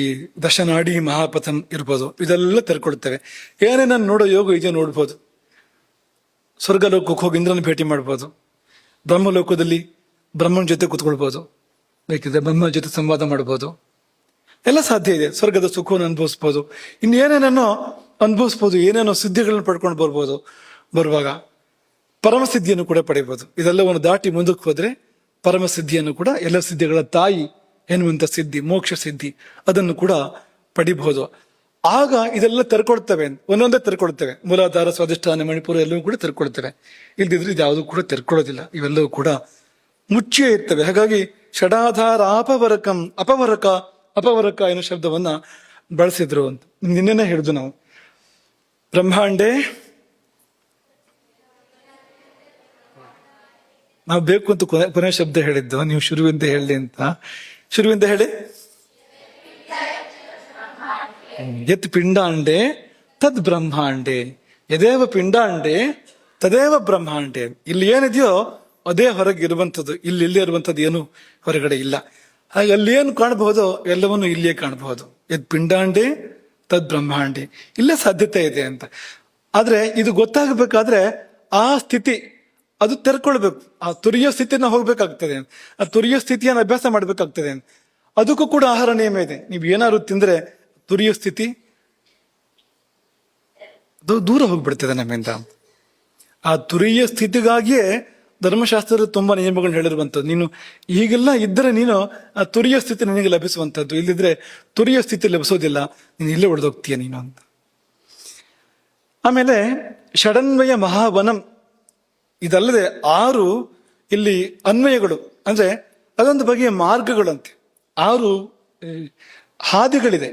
ದಶನಾಡಿ ಮಹಾಪಥಂ ಇರ್ಬೋದು, ಇದೆಲ್ಲ ತೆರ್ಕೊಳ್ತೇವೆ. ಏನೇ ನಾನು ನೋಡೋ ಯೋಗ ಇದೆ ನೋಡ್ಬೋದು. ಸ್ವರ್ಗಲೋಕಕ್ಕೆ ಹೋಗಿ ಇಂದ್ರನ ಭೇಟಿ ಮಾಡ್ಬೋದು. ಬ್ರಹ್ಮಲೋಕದಲ್ಲಿ ಬ್ರಹ್ಮನ ಜೊತೆ ಕೂತ್ಕೊಳ್ಬೋದು, ಬೇಕಿದ್ರೆ ಬ್ರಹ್ಮನ ಜೊತೆ ಸಂವಾದ ಮಾಡ್ಬೋದು. ಎಲ್ಲ ಸಾಧ್ಯ ಇದೆ. ಸ್ವರ್ಗದ ಸುಖವನ್ನು ಅನುಭವಿಸ್ಬೋದು, ಇನ್ನೇನೇನೋ ಅನುಭವಿಸ್ಬೋದು, ಏನೇನೋ ಸಿದ್ಧಿಗಳನ್ನ ಪಡ್ಕೊಂಡು ಬರ್ಬೋದು. ಬರುವಾಗ ಪರಮಸಿದ್ಧಿಯನ್ನು ಕೂಡ ಪಡಿಬೋದು. ಇದೆಲ್ಲವನ್ನು ದಾಟಿ ಮುಂದಕ್ಕೆ ಹೋದ್ರೆ ಪರಮಸಿದ್ಧಿಯನ್ನು ಕೂಡ, ಎಲ್ಲ ಸಿದ್ಧಿಗಳ ತಾಯಿ ಎನ್ನುವಂಥ ಸಿದ್ಧಿ, ಮೋಕ್ಷ ಸಿದ್ಧಿ, ಅದನ್ನು ಕೂಡ ಪಡಿಬಹುದು. ಆಗ ಇದೆಲ್ಲ ತೆರ್ಕೊಳ್ತೇವೆ, ಒಂದೊಂದೇ ತೆರ್ಕೊಳ್ತೇವೆ. ಮೂಲಾಧಾರ, ಸ್ವಾಧಿಷ್ಠಾನ, ಮಣಿಪುರ ಎಲ್ಲವೂ ಕೂಡ ತೆರ್ಕೊಳ್ತೇವೆ. ಇಲ್ದಿದ್ರೆ ಇದ್ಯಾವುದು ಕೂಡ ತೆರ್ಕೊಳ್ಳೋದಿಲ್ಲ. ಇವೆಲ್ಲವೂ ಕೂಡ ಮುಚ್ಚಿಯೇ ಇರ್ತವೆ. ಹಾಗಾಗಿ ಷಡಾಧಾರ ಅಪವರಕ ಎನ್ನುವ ಶಬ್ದವನ್ನ ಬಳಸಿದ್ರು ಅಂತ ನಿನ್ನೆನೆ ಹೇಳಿದ್ವು ನಾವು. ಬ್ರಹ್ಮಾಂಡೆ, ನಾವು ಬೇಕು ಅಂತ ಕೊನೆ ಶಬ್ದ ಹೇಳಿದ್ದು, ನೀವು ಶುರುವಿಂದ ಹೇಳಿ ಅಂತ. ಶುರುವಿಂದ ಹೇಳಿ. ಯತ್ ಪಿಂಡಾಂಡೆ ತದ್ ಬ್ರಹ್ಮಾಂಡೆ, ಯದೇವ ಪಿಂಡಾಂಡೆ ತದೇವ ಬ್ರಹ್ಮಾಂಡೆ. ಇಲ್ಲಿ ಏನಿದೆಯೋ ಅದೇ ಹೊರಗೆ ಇರುವಂಥದ್ದು, ಇಲ್ಲಿ ಇರುವಂಥದ್ದು ಏನು ಹೊರಗಡೆ ಇಲ್ಲ. ಹಾಗೆ ಅಲ್ಲಿ ಏನು ಕಾಣಬಹುದೋ ಎಲ್ಲವನ್ನು ಇಲ್ಲಿಯೇ ಕಾಣಬಹುದು. ಯದ್ ಪಿಂಡಾಂಡೆ ತದ್ ಬ್ರಹ್ಮಾಂಡೆ, ಇಲ್ಲೇ ಸಾಧ್ಯತೆ ಇದೆ ಅಂತ. ಆದ್ರೆ ಇದು ಗೊತ್ತಾಗಬೇಕಾದ್ರೆ ಆ ಸ್ಥಿತಿ ಅದು ತೆರ್ಕೊಳ್ಬೇಕು. ಆ ತುರಿಯ ಸ್ಥಿತಿನ ಹೋಗ್ಬೇಕಾಗ್ತದೆ, ಆ ತುರಿಯ ಸ್ಥಿತಿಯನ್ನು ಅಭ್ಯಾಸ ಮಾಡ್ಬೇಕಾಗ್ತದೆ. ಅದಕ್ಕೂ ಕೂಡ ಆಹಾರ ನಿಯಮ ಇದೆ. ನೀವು ಏನಾದ್ರು ತಿಂದ್ರೆ ತುರಿಯ ಸ್ಥಿತಿ ದೂರ ಹೋಗ್ಬಿಡ್ತದೆ ನಮ್ಮಿಂದ. ಆ ತುರಿಯ ಸ್ಥಿತಿಗಾಗಿಯೇ ಧರ್ಮಶಾಸ್ತ್ರದ ತುಂಬಾ ನಿಯಮಗಳನ್ನ ಹೇಳಿರುವಂಥದ್ದು. ನೀನು ಹೀಗೆಲ್ಲ ಇದ್ದರೆ ನೀನು ಆ ತುರಿಯ ಸ್ಥಿತಿ ನಿನಗೆ ಲಭಿಸುವಂಥದ್ದು, ಇಲ್ಲಿದ್ರೆ ತುರಿಯ ಸ್ಥಿತಿ ಲಭಿಸೋದಿಲ್ಲ, ನೀನು ಇಲ್ಲೇ ಉಳಿದೋಗ್ತೀಯ ನೀನು ಅಂತ. ಆಮೇಲೆ ಷಡನ್ವಯ ಮಹಾವನಂ, ಇದಲ್ಲದೆ 6 ಇಲ್ಲಿ ಅನ್ವಯಗಳು, ಅಂದ್ರೆ ಅದೊಂದು ಬಗೆಯ ಮಾರ್ಗಗಳಂತೆ. 6 ಹಾದಿಗಳಿದೆ.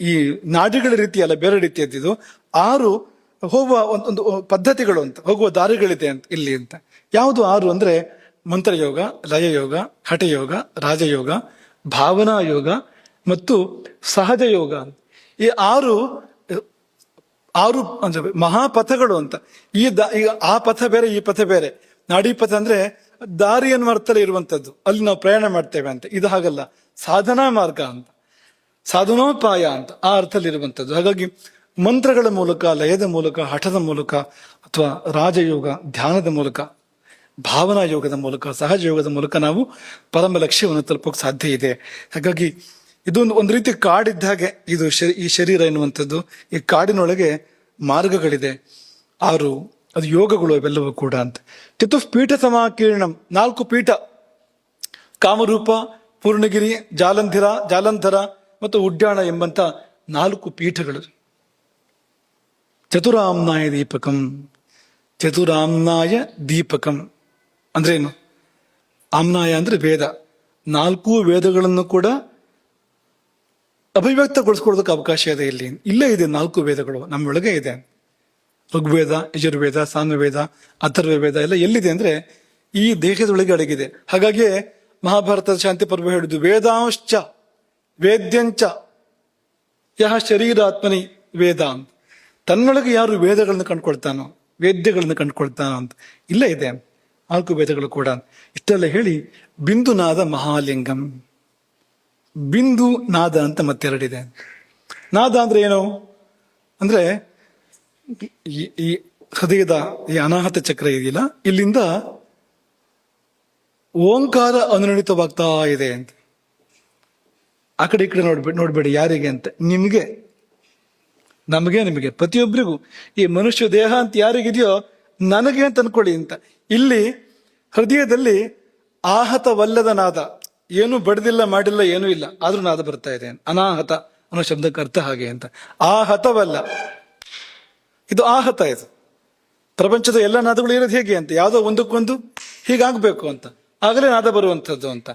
ಈ ನಾಡಿಗಳ ರೀತಿ ಅಲ್ಲ, ಬೇರೆ ರೀತಿಯದ್ದು. 6 ಹೋಗುವ ಒಂದು ಪದ್ಧತಿಗಳು ಅಂತ, ಹೋಗುವ ದಾರಿಗಳಿದೆ ಅಂತ ಇಲ್ಲಿ ಅಂತ. ಯಾವುದು 6 ಅಂದ್ರೆ ಮಂತ್ರಯೋಗ, ಲಯಯೋಗ, ಹಠಯೋಗ, ರಾಜಯೋಗ, ಭಾವನಾ ಯೋಗ ಮತ್ತು ಸಹಜ ಯೋಗ. ಈ 6 ಅಂದ್ರೆ ಮಹಾಪಥಗಳು ಅಂತ. ಈಗ ಆ ಪಥ ಬೇರೆ, ಈ ಪಥ ಬೇರೆ. ನಾಡಿ ಪಥ ಅಂದ್ರೆ ದಾರಿ ಅನ್ನುವ ಅರ್ಥದಲ್ಲಿ ಇರುವಂತದ್ದು, ಅಲ್ಲಿ ನಾವು ಪ್ರಯಾಣ ಮಾಡ್ತೇವೆ ಅಂತ. ಇದು ಹಾಗಲ್ಲ, ಸಾಧನಾ ಮಾರ್ಗ ಅಂತ, ಸಾಧನೋಪಾಯ ಅಂತ ಆ ಅರ್ಥದಲ್ಲಿ ಇರುವಂತದ್ದು. ಹಾಗಾಗಿ ಮಂತ್ರಗಳ ಮೂಲಕ, ಲಯದ ಮೂಲಕ, ಹಠದ ಮೂಲಕ, ಅಥವಾ ರಾಜಯೋಗ, ಧ್ಯಾನದ ಮೂಲಕ, ಭಾವನಾ ಯೋಗದ ಮೂಲಕ, ಸಹಜ ಯೋಗದ ಮೂಲಕ ನಾವು ಪರಮ ಲಕ್ಷ್ಯವನ್ನು ತಲುಪೋಕೆ ಸಾಧ್ಯ ಇದೆ. ಹಾಗಾಗಿ ಇದು ಒಂದು ರೀತಿ ಕಾಡಿದ್ದ ಹಾಗೆ ಇದು ಈ ಶರೀರ ಎನ್ನುವಂಥದ್ದು. ಈ ಕಾಡಿನೊಳಗೆ ಮಾರ್ಗಗಳಿದೆ 6, ಅದು ಯೋಗಗಳು ಅವೆಲ್ಲವೂ ಕೂಡ ಅಂತ. ಚತುಷ್ಪೀಠ ಸಮಾಕೀರ್ಣಂ, 4 ಪೀಠ, ಕಾಮರೂಪ, ಪೂರ್ಣಗಿರಿ, ಜಾಲಂಧರ ಮತ್ತು ಉಡ್ಯಾಣ ಎಂಬಂತ 4 ಪೀಠಗಳು. ಚತುರಾಮ್ನಾಯ ದೀಪಕಂ, ಚತುರಾಮ್ನಾಯ ದೀಪಕಂ ಅಂದ್ರೇನು? ಆಮ್ನಾಯ ಅಂದ್ರೆ ವೇದ. 4 ವೇದಗಳನ್ನು ಕೂಡ ಅಭಿವ್ಯಕ್ತಗೊಳಿಸ್ಕೊಳ್ಳೋದಕ್ಕೆ ಅವಕಾಶ ಇದೆ ಇಲ್ಲಿ. ಇಲ್ಲೇ ಇದೆ 4 ವೇದಗಳು ನಮ್ಮೊಳಗೆ ಇದೆ. ಋಗ್ವೇದ, ಯಜುರ್ವೇದ, ಸಾಮವೇದ, ಅಥರ್ವ ವೇದ ಎಲ್ಲ ಎಲ್ಲಿದೆ ಅಂದ್ರೆ ಈ ದೇಹದೊಳಗೆ ಅಡಗಿದೆ. ಹಾಗಾಗಿ ಮಹಾಭಾರತದ ಶಾಂತಿ ಪರ್ವ ಹೇಳಿದ್ದು ವೇದಾಂಶ್ಚ ವೇದ್ಯಂಚ ಯಹ ಶರೀರಾತ್ಮನಿ ವೇದ ಅಂತ. ತನ್ನೊಳಗೆ ಯಾರು ವೇದಗಳನ್ನು ಕಂಡುಕೊಳ್ತಾನೋ, ವೇದ್ಯಗಳನ್ನು ಕಂಡುಕೊಳ್ತಾನೋ ಅಂತ ಇಲ್ಲೇ ಇದೆ 4 ವೇದಗಳು ಕೂಡ. ಇಷ್ಟೆಲ್ಲ ಹೇಳಿ ಬಿಂದುನಾದ ಮಹಾಲಿಂಗಂ, ಬಿಂದು ನಾದ ಅಂತ ಮತ್ತೆರಡಿದೆ. ನಾದ ಅಂದ್ರೆ ಏನು ಅಂದ್ರೆ ಈ ಹೃದಯದ ಈ ಅನಾಹತ ಚಕ್ರ ಇದೆಯಲ್ಲ, ಇಲ್ಲಿಂದ ಓಂಕಾರ ಅನುರಣಿತವಾಗ್ತಾ ಇದೆ ಅಂತ. ಆ ಕಡೆ ಈ ಕಡೆ ನೋಡ್ಬೇಡಿ ಯಾರಿಗೆ ಅಂತ, ನಿಮ್ಗೆ, ನಿಮಗೆ ಪ್ರತಿಯೊಬ್ಬರಿಗೂ ಈ ಮನುಷ್ಯ ದೇಹ ಅಂತ ಯಾರಿಗಿದೆಯೋ ನನಗೆ ಅಂತ ಅನ್ಕೊಳ್ಳಿ ಅಂತ. ಇಲ್ಲಿ ಹೃದಯದಲ್ಲಿ ಆಹತವಲ್ಲದ ನಾದ, ಏನು ಬಡ್ದಿಲ್ಲ ಮಾಡಿಲ್ಲ ಏನೂ ಇಲ್ಲ, ಆದ್ರೂ ನಾದ ಬರ್ತಾ ಇದೆ. ಅನಾಹತ ಅನ್ನೋ ಶಬ್ದಕ್ಕೆ ಅರ್ಥ ಹಾಗೆ ಅಂತ. ಆಹತವಲ್ಲ, ಇದು ಆಹತ. ಇದು ಪ್ರಪಂಚದ ಎಲ್ಲ ನಾದಗಳು ಇರೋದು ಹೇಗೆ ಅಂತ, ಯಾವುದೋ ಒಂದಕ್ಕೊಂದು ಹೀಗಾಗ್ಬೇಕು ಅಂತ. ಆಗಲೇ ನಾದ ಬರುವಂಥದ್ದು ಅಂತ.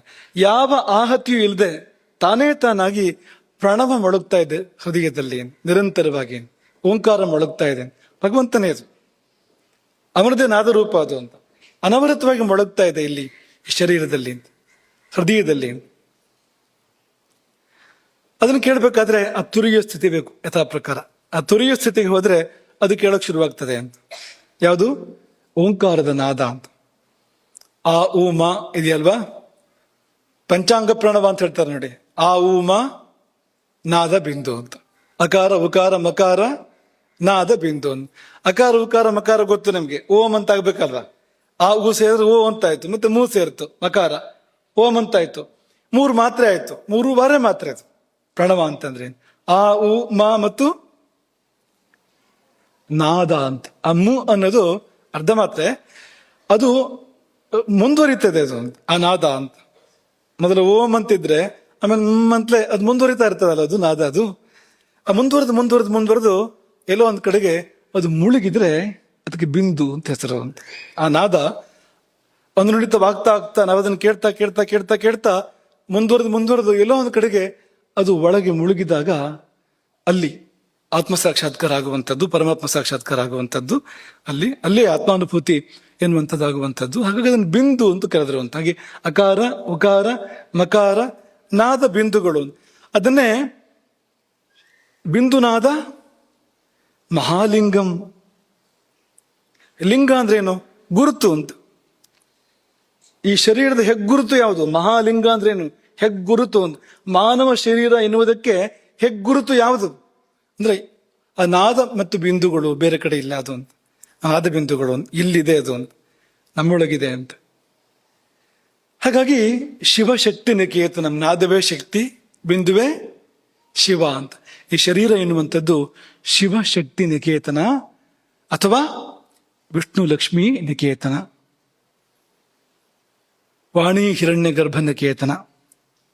ಯಾವ ಆಹತಿಯೂ ಇಲ್ಲದೆ ತಾನೇ ತಾನಾಗಿ ಪ್ರಣವ ಮೊಳಗ್ತಾ ಇದೆ ಹೃದಯದಲ್ಲಿ, ನಿರಂತರವಾಗಿ ಓಂಕಾರ ಮೊಳಗ್ತಾ ಇದೆ. ಭಗವಂತನೇ ಅದು, ಅವನದೇ ನಾದರೂಪ ಅದು ಅಂತ ಅನವರತವಾಗಿ ಮೊಳಗ್ತಾ ಇದೆ ಇಲ್ಲಿ ಶರೀರದಲ್ಲಿ, ಹೃದಯದಲ್ಲಿ. ಅದನ್ನು ಕೇಳಬೇಕಾದ್ರೆ ಆ ತುರಿಯ ಸ್ಥಿತಿ ಬೇಕು ಯಥಾ ಪ್ರಕಾರ. ಆ ತುರಿಯ ಸ್ಥಿತಿಗೆ ಹೋದ್ರೆ ಅದು ಕೇಳೋಕ್ ಶುರುವಾಗ್ತದೆ ಅಂತ. ಯಾವುದು? ಓಂಕಾರದ ನಾದ ಅಂತ. ಆ ಊ ಮ ಇದೆಯಲ್ವಾ, ಪಂಚಾಂಗ ಪ್ರಣವ ಅಂತ ಹೇಳ್ತಾರೆ ನೋಡಿ. ಆ ಊ ಮ ನಾದ ಬಿಂದು ಅಂತ. ಅಕಾರ ಉಕಾರ ಮಕಾರ ನಾದ ಬಿಂದು ಅಂತ. ಅಕಾರ ಉಕಾರ ಮಕಾರ ಗೊತ್ತು ನಮ್ಗೆ, ಓಂ ಅಂತ ಆಗ್ಬೇಕಲ್ವಾ. ಆ ಊ ಸೇರಿದ್ರೆ ಓ ಅಂತ ಆಯ್ತು, ಮತ್ತೆ ಮೂ ಸೇರಿತು ಮಕಾರ, ಓಂ ಅಂತ ಆಯ್ತು. 3 ಮಾತ್ರೆ ಆಯ್ತು, 3 ಬಾರೆ ಮಾತ್ರೆ ಅದು ಪ್ರಣವ ಅಂತಂದ್ರೆ. ಆ ಉ ಮ ಮತ್ತು ನಾದ ಅಂತ. ಆ ಮು ಅನ್ನೋದು ಅರ್ಧ ಮಾತ್ರೆ, ಅದು ಮುಂದುವರಿತದೆ ಅದು ಆ ನಾದ ಅಂತ. ಮೊದಲು ಓಂ ಅಂತಿದ್ರೆ ಆಮೇಲೆ ಅಂತಲೇ ಅದು ಮುಂದುವರಿತಾ ಇರ್ತದಲ್ಲ ಅದು ನಾದ. ಅದು ಮುಂದುವರೆದು ಎಲ್ಲೋ ಒಂದ್ ಕಡೆಗೆ ಅದು ಮುಳುಗಿದ್ರೆ ಅದಕ್ಕೆ ಬಿಂದು ಅಂತ ಹೆಸರು ಅಂತ. ಆ ನಾದ ಅನುರಣಿತವಾಗ್ತಾ ಆಗ್ತಾ ನಾವು ಅದನ್ನು ಕೇಳ್ತಾ ಕೇಳ್ತಾ ಕೇಳ್ತಾ ಕೇಳ್ತಾ ಮುಂದುವರೆದು ಎಲ್ಲೋ ಒಂದು ಕಡೆಗೆ ಅದು ಒಳಗೆ ಮುಳುಗಿದಾಗ ಅಲ್ಲಿ ಆತ್ಮ ಸಾಕ್ಷಾತ್ಕಾರ ಆಗುವಂಥದ್ದು, ಪರಮಾತ್ಮ ಸಾಕ್ಷಾತ್ಕಾರ ಆಗುವಂಥದ್ದು, ಅಲ್ಲೇ ಆತ್ಮಾನುಭೂತಿ ಎನ್ನುವಂಥದ್ದಾಗುವಂಥದ್ದು. ಹಾಗಾಗಿ ಅದನ್ನು ಬಿಂದು ಅಂತ ಕರೆದ್ರು ಅಂತ. ಹಾಗೆ ಅಕಾರ ಉಕಾರ ಮಕಾರ ನಾದ ಬಿಂದುಗಳು. ಅದನ್ನೇ ಬಿಂದುನಾದ ಮಹಾಲಿಂಗಂ. ಲಿಂಗ ಅಂದ್ರೆ ಏನು? ಗುರುತು ಅಂತ. ಈ ಶರೀರದ ಹೆಗ್ಗುರುತು ಯಾವುದು? ಮಹಾಲಿಂಗ ಅಂದ್ರೆ ಏನು? ಹೆಗ್ಗುರುತು ಅಂತ. ಮಾನವ ಶರೀರ ಎನ್ನುವುದಕ್ಕೆ ಹೆಗ್ಗುರುತು ಯಾವುದು ಅಂದ್ರೆ ಆ ನಾದ ಮತ್ತು ಬಿಂದುಗಳು ಬೇರೆ ಕಡೆ ಇಲ್ಲ. ಅದು ಅಂತ ನಾದ ಬಿಂದುಗಳು ಇಲ್ಲಿದೆ, ಅದು ಅಂತ ನಮ್ಮೊಳಗಿದೆ ಅಂತ. ಹಾಗಾಗಿ ಶಿವಶಕ್ತಿ ನಿಕೇತನಂ, ನಾದವೇ ಶಕ್ತಿ, ಬಿಂದುವೇ ಶಿವ ಅಂತ. ಈ ಶರೀರ ಎನ್ನುವಂಥದ್ದು ಶಿವಶಕ್ತಿ ನಿಕೇತನ ಅಥವಾ ವಿಷ್ಣು ಲಕ್ಷ್ಮೀ ನಿಕೇತನ, ವಾಣಿ ಹಿರಣ್ಯ ಗರ್ಭ ನಿಕೇತನ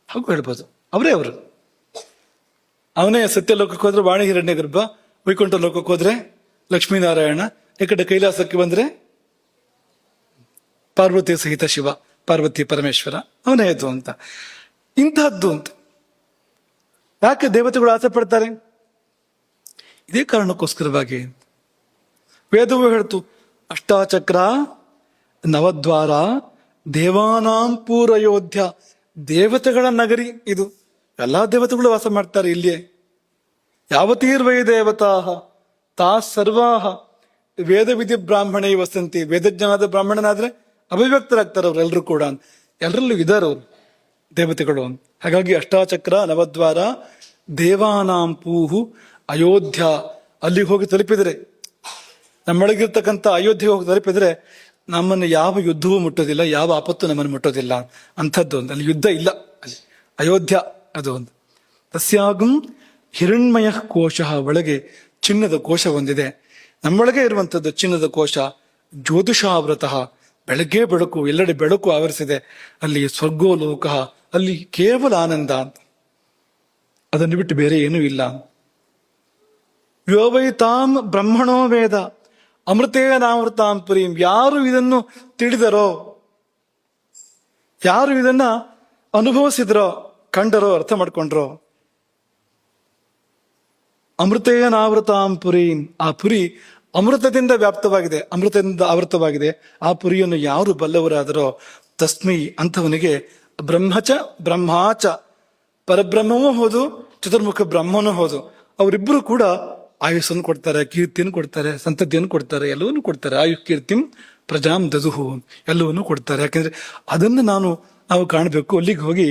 ಹಾಗೂ ಹೇಳ್ಬೋದು. ಅವರು ಅವನೇ ಸತ್ಯಲೋಕಕ್ಕೆ ಹೋದ್ರೆ ವಾಣಿ ಹಿರಣ್ಯ ಗರ್ಭ, ವೈಕುಂಠ ಲೋಕಕ್ಕೆ ಹೋದ್ರೆ ಲಕ್ಷ್ಮೀನಾರಾಯಣ, ಈ ಕಡೆ ಕೈಲಾಸಕ್ಕೆ ಬಂದ್ರೆ ಪಾರ್ವತಿ ಸಹಿತ ಶಿವ, ಪಾರ್ವತಿ ಪರಮೇಶ್ವರ, ಅವನೇ ಅದು ಅಂತ. ಇಂತಹದ್ದು ಅಂತ ಯಾಕೆ ದೇವತೆಗಳು ಆಸೆ ಪಡ್ತಾರೆ? ಇದೇ ಕಾರಣಕ್ಕೋಸ್ಕರವಾಗಿ ವೇದವು ಹೇಳ್ತು, ಅಷ್ಟಾಚಕ್ರ ನವದ್ವಾರ ದೇವಾನಾಂ ಪೂರಯೋಧ್ಯ. ದೇವತೆಗಳ ನಗರಿ ಇದು, ಎಲ್ಲಾ ದೇವತೆಗಳು ವಾಸ ಮಾಡ್ತಾರೆ ಇಲ್ಲಿಯೇ. ಯಾವತೀರ್ವೈ ದೇವತಾ ತಾ ಸರ್ವಾಹ ವೇದ ವಿಧಿ ಬ್ರಾಹ್ಮಣೇ ವಸಂತಿ. ವೇದಜ್ಞಾನದ ಬ್ರಾಹ್ಮಣನಾದ್ರೆ ಅಭಿವ್ಯಕ್ತರಾಗ್ತಾರೆ ಅವರೆಲ್ಲರೂ ಕೂಡ, ಎಲ್ಲರಲ್ಲೂ ಇದ್ದಾರೆ ಅವರು ದೇವತೆಗಳು. ಹಾಗಾಗಿ ಅಷ್ಟಾಚಕ್ರ ನವದ್ವಾರ ದೇವಾನಾಂ ಪೂಹು ಅಯೋಧ್ಯ. ಅಲ್ಲಿಗೆ ಹೋಗಿ ತಲುಪಿದರೆ, ನಮ್ಮೊಳಗಿರ್ತಕ್ಕಂಥ ಅಯೋಧ್ಯೆಗೆ ಹೋಗಿ ತಲುಪಿದ್ರೆ ನಮ್ಮನ್ನು ಯಾವ ಯುದ್ಧವೂ ಮುಟ್ಟೋದಿಲ್ಲ, ಯಾವ ಆಪತ್ತು ನಮ್ಮನ್ನು ಮುಟ್ಟೋದಿಲ್ಲ. ಅಂಥದ್ದು ಒಂದು ಅಲ್ಲಿ ಯುದ್ಧ ಇಲ್ಲ, ಅಲ್ಲಿ ಅಯೋಧ್ಯ ಅದು ಒಂದು. ತಸ್ಯಾಗಂ ಹಿರಣ್ಮಯ ಕೋಶ, ಒಳಗೆ ಚಿನ್ನದ ಕೋಶ ಒಂದಿದೆ. ನಮ್ಮೊಳಗೆ ಇರುವಂಥದ್ದು ಚಿನ್ನದ ಕೋಶ. ಜ್ಯೋತಿಷಾವೃತಃ, ಬೆಳಗ್ಗೆ ಬೆಳಕು, ಎಲ್ಲೆಡೆ ಬೆಳಕು ಆವರಿಸಿದೆ. ಅಲ್ಲಿ ಸ್ವರ್ಗೋಲೋಕ, ಅಲ್ಲಿ ಕೇವಲ ಆನಂದ ಅಂತ, ಅದನ್ನು ಬಿಟ್ಟು ಬೇರೆ ಏನೂ ಇಲ್ಲ. ಯೋವೈತಾಂ ಬ್ರಹ್ಮಣೋ ವೇದ ಅಮೃತೇನಾಮೃತಾಂ ಪುರೀಂ. ಯಾರು ಇದನ್ನು ತಿಳಿದರೋ, ಯಾರು ಇದನ್ನ ಅನುಭವಿಸಿದ್ರೋ, ಕಂಡರೋ, ಅರ್ಥ ಮಾಡ್ಕೊಂಡ್ರೋ, ಅಮೃತೇನಾವೃತಾಂ ಪುರೀಂ, ಆ ಪುರಿ ಅಮೃತದಿಂದ ವ್ಯಾಪ್ತವಾಗಿದೆ, ಅಮೃತದಿಂದ ಆವೃತವಾಗಿದೆ. ಆ ಪುರಿಯನ್ನು ಯಾರು ಬಲ್ಲವರಾದರೋ ತಸ್ಮೈ, ಅಂಥವನಿಗೆ ಬ್ರಹ್ಮಚ ಬ್ರಹ್ಮಾಚ, ಪರಬ್ರಹ್ಮವೂ ಹೌದು, ಚತುರ್ಮುಖ ಬ್ರಹ್ಮನೂ ಹೌದು. ಅವರಿಬ್ಬರು ಕೂಡ ಆಯುಸ್ಸನ್ನು ಕೊಡ್ತಾರೆ, ಕೀರ್ತಿಯನ್ನು ಕೊಡ್ತಾರೆ, ಸಂತತಿಯನ್ನು ಕೊಡ್ತಾರೆ, ಎಲ್ಲವನ್ನೂ ಕೊಡ್ತಾರೆ. ಆಯು ಕೀರ್ತಿಂ ಪ್ರಜಾಂ ದದುಹು, ಎಲ್ಲವನ್ನೂ ಕೊಡ್ತಾರೆ. ಯಾಕೆಂದ್ರೆ ಅದನ್ನು ನಾವು ಕಾಣಬೇಕು, ಅಲ್ಲಿಗೆ ಹೋಗಿ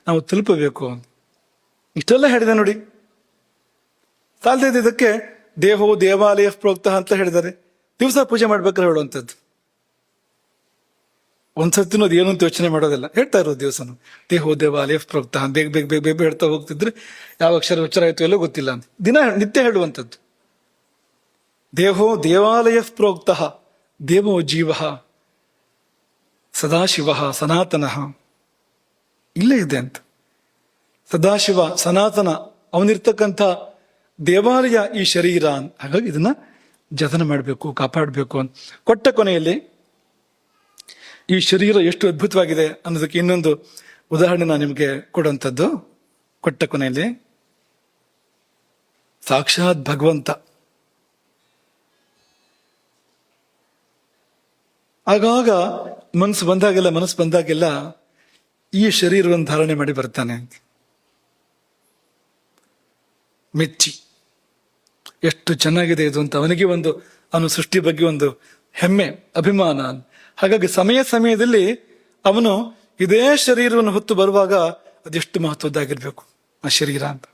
ನಾವು ತಲುಪಬೇಕು. ಇಷ್ಟೆಲ್ಲ ಹೇಳಿದೆ ನೋಡಿ. ಸಾಲದೇ ಇದ್ದಕ್ಕೆ ದೇಹೋ ದೇವಾಲಯ ಪ್ರೋಕ್ತ ಅಂತ ಹೇಳಿದ್ದಾರೆ. ದಿವಸ ಪೂಜೆ ಮಾಡ್ಬೇಕಾದ್ರೆ ಹೇಳುವಂಥದ್ದು. ಒಂದ್ಸತಿನೂ ಅದು ಏನು ಅಂತ ಯೋಚನೆ ಮಾಡೋದಿಲ್ಲ, ಹೇಳ್ತಾ ಇರೋದು ದಿವಸನು. ದೇಹೋ ದೇವಾಲಯ ಪ್ರೋಕ್ತ, ಬೇಗ ಬೇಗ ಬೇಗ ಬೇಗ ಹೇಳ್ತಾ ಹೋಗ್ತಿದ್ರೆ ಯಾವ ಅಕ್ಷರ ಉಚ್ಚರ ಆಯ್ತು ಎಲ್ಲೋ ಗೊತ್ತಿಲ್ಲ ಅಂತ ನಿತ್ಯ ಹೇಳುವಂಥದ್ದು. ದೇಹೋ ದೇವಾಲಯ ಪ್ರೋಕ್ತ ದೇವೋ ಜೀವ ಸದಾಶಿವ ಸನಾತನಃ, ಇಲ್ಲೇ ಇದೆ ಅಂತ. ಸದಾಶಿವ ಸನಾತನ, ಅವನಿರ್ತಕ್ಕಂಥ ದೇವಾಲಯ ಈ ಶರೀರ. ಹಾಗಾಗಿ ಇದನ್ನ ಜತನ ಮಾಡಬೇಕು, ಕಾಪಾಡಬೇಕು ಅಂತ. ಕೊಟ್ಟ ಕೊನೆಯಲ್ಲಿ ಈ ಶರೀರ ಎಷ್ಟು ಅದ್ಭುತವಾಗಿದೆ ಅನ್ನೋದಕ್ಕೆ ಇನ್ನೊಂದು ಉದಾಹರಣೆ ನಾನು ನಿಮಗೆ ಕೊಡುವಂಥದ್ದು. ಕೊಟ್ಟ ಕೊನೆಯಲ್ಲಿ ಸಾಕ್ಷಾತ್ ಭಗವಂತ ಆಗಾಗ ಮನಸ್ಸು ಬಂದಾಗೆಲ್ಲ ಈ ಶರೀರವನ್ನು ಧಾರಣೆ ಮಾಡಿ ಬರ್ತಾನೆ. ಮೆಚ್ಚಿ ಎಷ್ಟು ಚೆನ್ನಾಗಿದೆ ಇದು ಅಂತ ಅವನಿಗೆ ಅವನ ಸೃಷ್ಟಿ ಬಗ್ಗೆ ಒಂದು ಹೆಮ್ಮೆ, ಅಭಿಮಾನ. ಹಾಗಾಗಿ ಸಮಯದಲ್ಲಿ ಅವನು ಇದೇ ಶರೀರವನ್ನು ಹೊತ್ತು ಬರುವಾಗ ಅದೆಷ್ಟು ಮಹತ್ವದ್ದಾಗಿರ್ಬೇಕು ಆ ಶರೀರ ಅಂತ.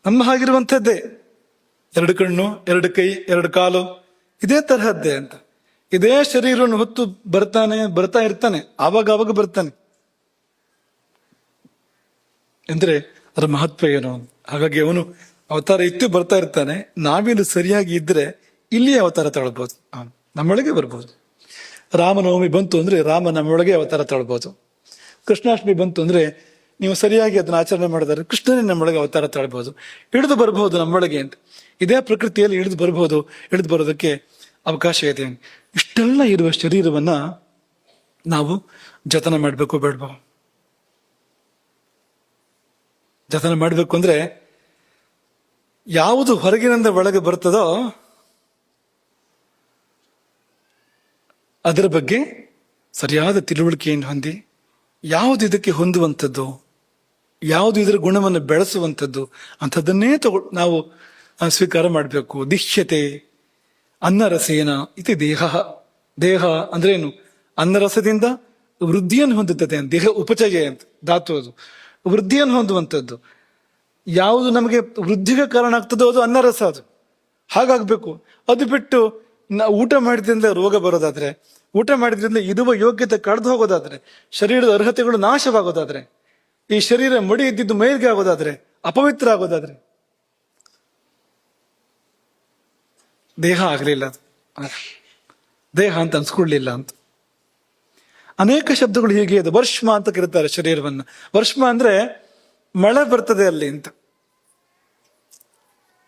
ನಮ್ಮ ಹಾಗಿರುವಂಥದ್ದೇ, 2 ಕಣ್ಣು, 2 ಕೈ, 2 ಕಾಲು, ಇದೇ ತರಹದ್ದೇ ಅಂತ. ಇದೇ ಶರೀರವನ್ನು ಹೊತ್ತು ಬರ್ತಾ ಇರ್ತಾನೆ, ಆವಾಗ ಬರ್ತಾನೆ ಅಂದ್ರೆ ಅದರ ಮಹತ್ವ ಏನು. ಹಾಗಾಗಿ ಅವನು ಅವತಾರ ಇತ್ತು ಬರ್ತಾ ಇರ್ತಾನೆ. ನಾವೇನು ಸರಿಯಾಗಿ ಇದ್ರೆ ಇಲ್ಲಿಯೇ ಅವತಾರ ತಗೊಳ್ಬಹುದು, ನಮ್ಮೊಳಗೆ ಬರ್ಬೋದು. ರಾಮನವಮಿ ಬಂತು ಅಂದ್ರೆ ರಾಮ ನಮ್ಮೊಳಗೆ ಅವತಾರ ತಗೊಳ್ಬಹುದು. ಕೃಷ್ಣಾಷ್ಟಮಿ ಬಂತು ಅಂದ್ರೆ ನೀವು ಸರಿಯಾಗಿ ಅದನ್ನ ಆಚರಣೆ ಮಾಡಿದರೆ ಕೃಷ್ಣನೇ ನಮ್ಮೊಳಗೆ ಅವತಾರ ತಗೊಳ್ಬಹುದು, ಇಳಿದು ಬರಬಹುದು ನಮ್ಮೊಳಗೆ ಅಂತ. ಇದೇ ಪ್ರಕೃತಿಯಲ್ಲಿ ಇಳಿದು ಬರೋದಕ್ಕೆ ಅವಕಾಶ ಇದೆ. ಇಷ್ಟೆಲ್ಲ ಇರುವ ಶರೀರವನ್ನ ನಾವು ಜತನ ಮಾಡಬೇಕು ಬೇಡವೋ? ಜತನ ಮಾಡಬೇಕು ಅಂದ್ರೆ ಯಾವುದು ಹೊರಗಿನಿಂದ ಒಳಗೆ ಬರ್ತದೋ ಅದರ ಬಗ್ಗೆ ಸರಿಯಾದ ತಿಳುವಳಿಕೆಯನ್ನು ಹೊಂದಿ, ಯಾವುದು ಇದಕ್ಕೆ ಹೊಂದುವಂಥದ್ದು, ಯಾವುದು ಇದರ ಗುಣವನ್ನು ಬೆಳೆಸುವಂಥದ್ದು ಅಂಥದ್ದನ್ನೇ ನಾವು ಸ್ವೀಕಾರ ಮಾಡಬೇಕು. ದಿಶ್ಯತೆ ಅನ್ನರಸೇನ ಇತಿ ದೇಹ ಅಂದ್ರೆ ಏನು? ಅನ್ನರಸದಿಂದ ವೃದ್ಧಿಯನ್ನು ಹೊಂದುತ್ತದೆ. ದೇಹ ಉಪಚಯ ಅಂತ ಧಾತು, ಅದು ವೃದ್ಧಿಯನ್ನು ಹೊಂದುವಂಥದ್ದು. ಯಾವುದು ನಮಗೆ ವೃದ್ಧಿಗೆ ಕಾರಣ ಆಗ್ತದೋ ಅದು ಅನ್ನರಸ, ಅದು ಹಾಗಾಗ್ಬೇಕು. ಅದು ಬಿಟ್ಟು ಊಟ ಮಾಡಿದ್ರಿಂದ ರೋಗ ಬರೋದಾದ್ರೆ, ಊಟ ಮಾಡಿದ್ರಿಂದ ಇರುವ ಯೋಗ್ಯತೆ ಕಳೆದು ಹೋಗೋದಾದ್ರೆ, ಶರೀರದ ಅರ್ಹತೆಗಳು ನಾಶವಾಗೋದಾದ್ರೆ, ಈ ಶರೀರ ಮಡಿ ಇದ್ದಿದ್ದು ಮೈಲಿಗೆ ಆಗೋದಾದ್ರೆ, ಅಪವಿತ್ರ ಆಗೋದಾದ್ರೆ, ದೇಹ ಆಗಲಿಲ್ಲ, ದೇಹ ಅಂತ ಅನ್ಸ್ಕೊಳ್ಲಿಲ್ಲ ಅಂತ. ಅನೇಕ ಶಬ್ದಗಳು ಹೀಗೆ ಇದೆ. ವರ್ಷಮ ಅಂತ ಕರೀತಾರೆ ಶರೀರವನ್ನ. ವರ್ಷಮ ಅಂದ್ರೆ ಮಳೆ ಬರ್ತದೆ ಅಲ್ಲಿ ಅಂತ.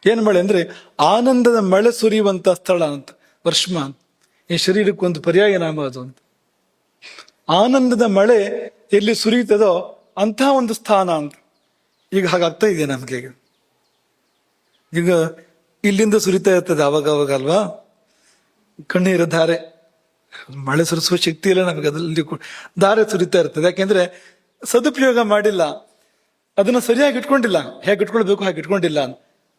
ಏನ್ ಮಳೆ ಅಂದ್ರೆ ಆನಂದದ ಮಳೆ ಸುರಿಯುವಂತ ಸ್ಥಳ ಅಂತ ವರ್ಷಮ ಅಂತ. ಈ ಶರೀರಕ್ಕೊಂದು ಪರ್ಯಾಯ ನಾಮ ಅದು ಅಂತ. ಆನಂದದ ಮಳೆ ಎಲ್ಲಿ ಸುರಿಯುತ್ತದೋ ಅಂಥ ಒಂದು ಸ್ಥಾನ ಅಂತ. ಈಗ ಹಾಗಾಗ್ತಾ ಇದೆ ನಮ್ಗೆ. ಈಗ ಇಲ್ಲಿಂದ ಸುರಿತಾ ಇರ್ತದೆ ಅವಾಗ ಅಲ್ವಾ, ಕಣ್ಣೀರ ಧಾರೆ. ಮಳೆ ಸುರಿಸುವ ಶಕ್ತಿ ಇಲ್ಲ ನಮಗೆ, ಅದರಲ್ಲಿ ಧಾರೆ ಸುರಿತಾ ಇರ್ತದೆ. ಯಾಕೆಂದ್ರೆ ಸದುಪಯೋಗ ಮಾಡಿಲ್ಲ, ಅದನ್ನ ಸರಿಯಾಗಿ ಇಟ್ಕೊಂಡಿಲ್ಲ. ಹೇಗೆ ಇಟ್ಕೊಳ್ಬೇಕು ಹಾಗೆ ಇಟ್ಕೊಂಡಿಲ್ಲ.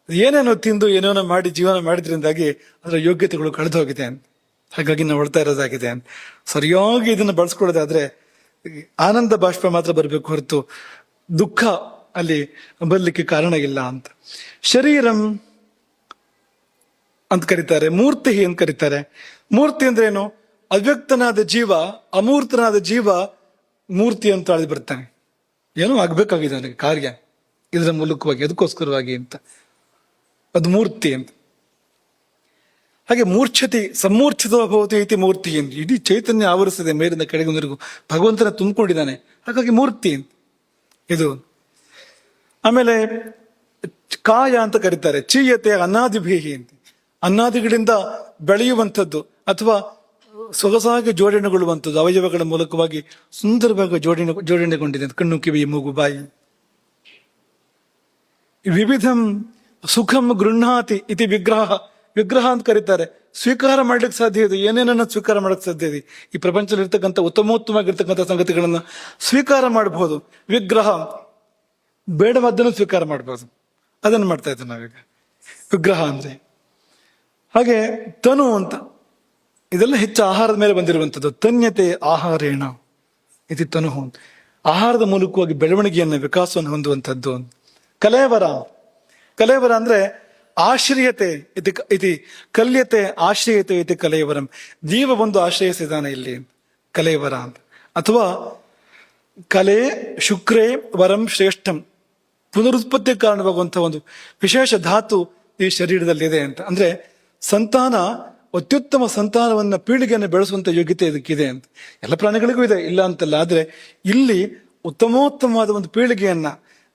ಏನೇನೋ ತಿಂದು ಏನೇನೋ ಮಾಡಿ ಜೀವನ ಮಾಡಿದ್ರಿಂದಾಗಿ ಅದರ ಯೋಗ್ಯತೆಗಳು ಕಳೆದು ಹೋಗಿದೆ ಅಂತ. ಹಾಗಾಗಿ ನಾವು ಹೊಳ್ತಾ ಇರೋದಾಗಿದೆ ಅಂತ. ಸರಿಯಾಗಿ ಇದನ್ನು ಬಳಸ್ಕೊಳ್ಳೋದಾದ್ರೆ ಆನಂದ ಬಾಷ್ಪ ಮಾತ್ರ ಬರಬೇಕು ಹೊರತು ದುಃಖ ಅಲ್ಲಿ ಬರ್ಲಿಕ್ಕೆ ಕಾರಣ ಇಲ್ಲ ಅಂತ. ಶರೀರಂ ಅಂತ ಕರೀತಾರೆ, ಮೂರ್ತಿ ಅಂತ ಕರೀತಾರೆ. ಮೂರ್ತಿ ಅಂದ್ರೆ ಏನು? ಅವ್ಯಕ್ತನಾದ ಜೀವ, ಅಮೂರ್ತನಾದ ಜೀವ ಮೂರ್ತಿ ಅಂತ ಆಳಿ ಬರ್ತಾನೆ. ಏನೋ ಆಗ್ಬೇಕಾಗಿದೆ ನನಗೆ ಕಾರ್ಯ ಇದರ ಮೂಲಕವಾಗಿ, ಅದಕ್ಕೋಸ್ಕರವಾಗಿ ಅಂತ, ಅದು ಮೂರ್ತಿ ಅಂತ. ಹಾಗೆ ಮೂರ್ಛತಿ ಸಮೂರ್ಛಿತಭವತಿ ಐತಿ ಮೂರ್ತಿ ಅಂತ. ಇಡೀ ಚೈತನ್ಯ ಆವರಿಸಿದೆ ಮೇಲಿಂದ ಕೆಳಗಿನವರೆಗೂ, ಭಗವಂತನ ತುಂಬಿಕೊಂಡಿದ್ದಾನೆ. ಹಾಗಾಗಿ ಮೂರ್ತಿ ಅಂತ ಇದು. ಆಮೇಲೆ ಕಾಯ ಅಂತ ಕರೀತಾರೆ. ಚೀಯತೆ ಅನಾದಿಭೀಹಿ ಅಂತ. ಅನ್ನಾದಿಗಳಿಂದ ಬೆಳೆಯುವಂಥದ್ದು ಅಥವಾ ಸೊಗಸಾಗಿ ಜೋಡಣೆಗೊಳ್ಳುವಂಥದ್ದು, ಅವಯವಗಳ ಮೂಲಕವಾಗಿ ಸುಂದರವಾಗಿ ಜೋಡಣೆಗೊಂಡಿದೆ. ಕಣ್ಣು, ಕಿವಿ, ಮೂಗು, ಬಾಯಿ. ವಿವಿಧಂ ಸುಖಂ ಗೃಹಾತಿ ಇತಿ ವಿಗ್ರಹ ಅಂತ ಕರೀತಾರೆ. ಸ್ವೀಕಾರ ಮಾಡ್ಲಿಕ್ಕೆ ಸಾಧ್ಯ ಇದೆ, ಏನೇನನ್ನ ಸ್ವೀಕಾರ ಮಾಡಕ್ ಸಾಧ್ಯ ಇದೆ. ಈ ಪ್ರಪಂಚದಲ್ಲಿ ಇರ್ತಕ್ಕಂಥ ಉತ್ತಮೋತ್ತಮವಾಗಿರ್ತಕ್ಕಂಥ ಸಂಗತಿಗಳನ್ನ ಸ್ವೀಕಾರ ಮಾಡಬಹುದು. ವಿಗ್ರಹ ಬೇಡವಾದ್ದನ್ನು ಸ್ವೀಕಾರ ಮಾಡಬಹುದು, ಅದನ್ನು ಮಾಡ್ತಾ ಇದ್ದೇವೆ ನಾವೀಗ ವಿಗ್ರಹ ಅಂದ್ರೆ. ಹಾಗೆ ತನು ಅಂತ, ಇದೆಲ್ಲ ಹೆಚ್ಚು ಆಹಾರದ ಮೇಲೆ ಬಂದಿರುವಂಥದ್ದು. ತನ್ಯತೆ ಆಹಾರೇಣ ಇದು ತನು. ಆಹಾರದ ಮೂಲಕವಾಗಿ ಬೆಳವಣಿಗೆಯನ್ನು, ವಿಕಾಸವನ್ನು ಹೊಂದುವಂಥದ್ದು. ಕಲೇವರ ಅಂದ್ರೆ ಆಶ್ರಯತೆ ಇತಿ ಕಲ್ಯತೆ ಆಶ್ರಯತೆ ಇತಿ ಕಲೇವರಂ. ಜೀವ ಒಂದು ಆಶ್ರಯಿಸಿದಾನೆ ಇಲ್ಲಿ, ಕಲೇವರ ಅಂತ. ಅಥವಾ ಕಲೆ ಶುಕ್ರೇ ವರಂ ಶ್ರೇಷ್ಠಂ, ಪುನರುತ್ಪತ್ತಿ ಕಾರಣವಾಗುವಂತಹ ಒಂದು ವಿಶೇಷ ಧಾತು ಈ ಶರೀರದಲ್ಲಿದೆ ಅಂತ. ಅಂದ್ರೆ ಸಂತಾನ, ಅತ್ಯುತ್ತಮ ಸಂತಾನವನ್ನ, ಪೀಳಿಗೆಯನ್ನು ಬೆಳೆಸುವಂತ ಯೋಗ್ಯತೆ ಇದಕ್ಕಿದೆ ಅಂತ. ಎಲ್ಲ ಪ್ರಾಣಿಗಳಿಗೂ ಇದೆ, ಇಲ್ಲ ಅಂತಲ್ಲ. ಆದ್ರೆ ಇಲ್ಲಿ ಉತ್ತಮೋತ್ತಮವಾದ ಒಂದು ಪೀಳಿಗೆಯನ್ನ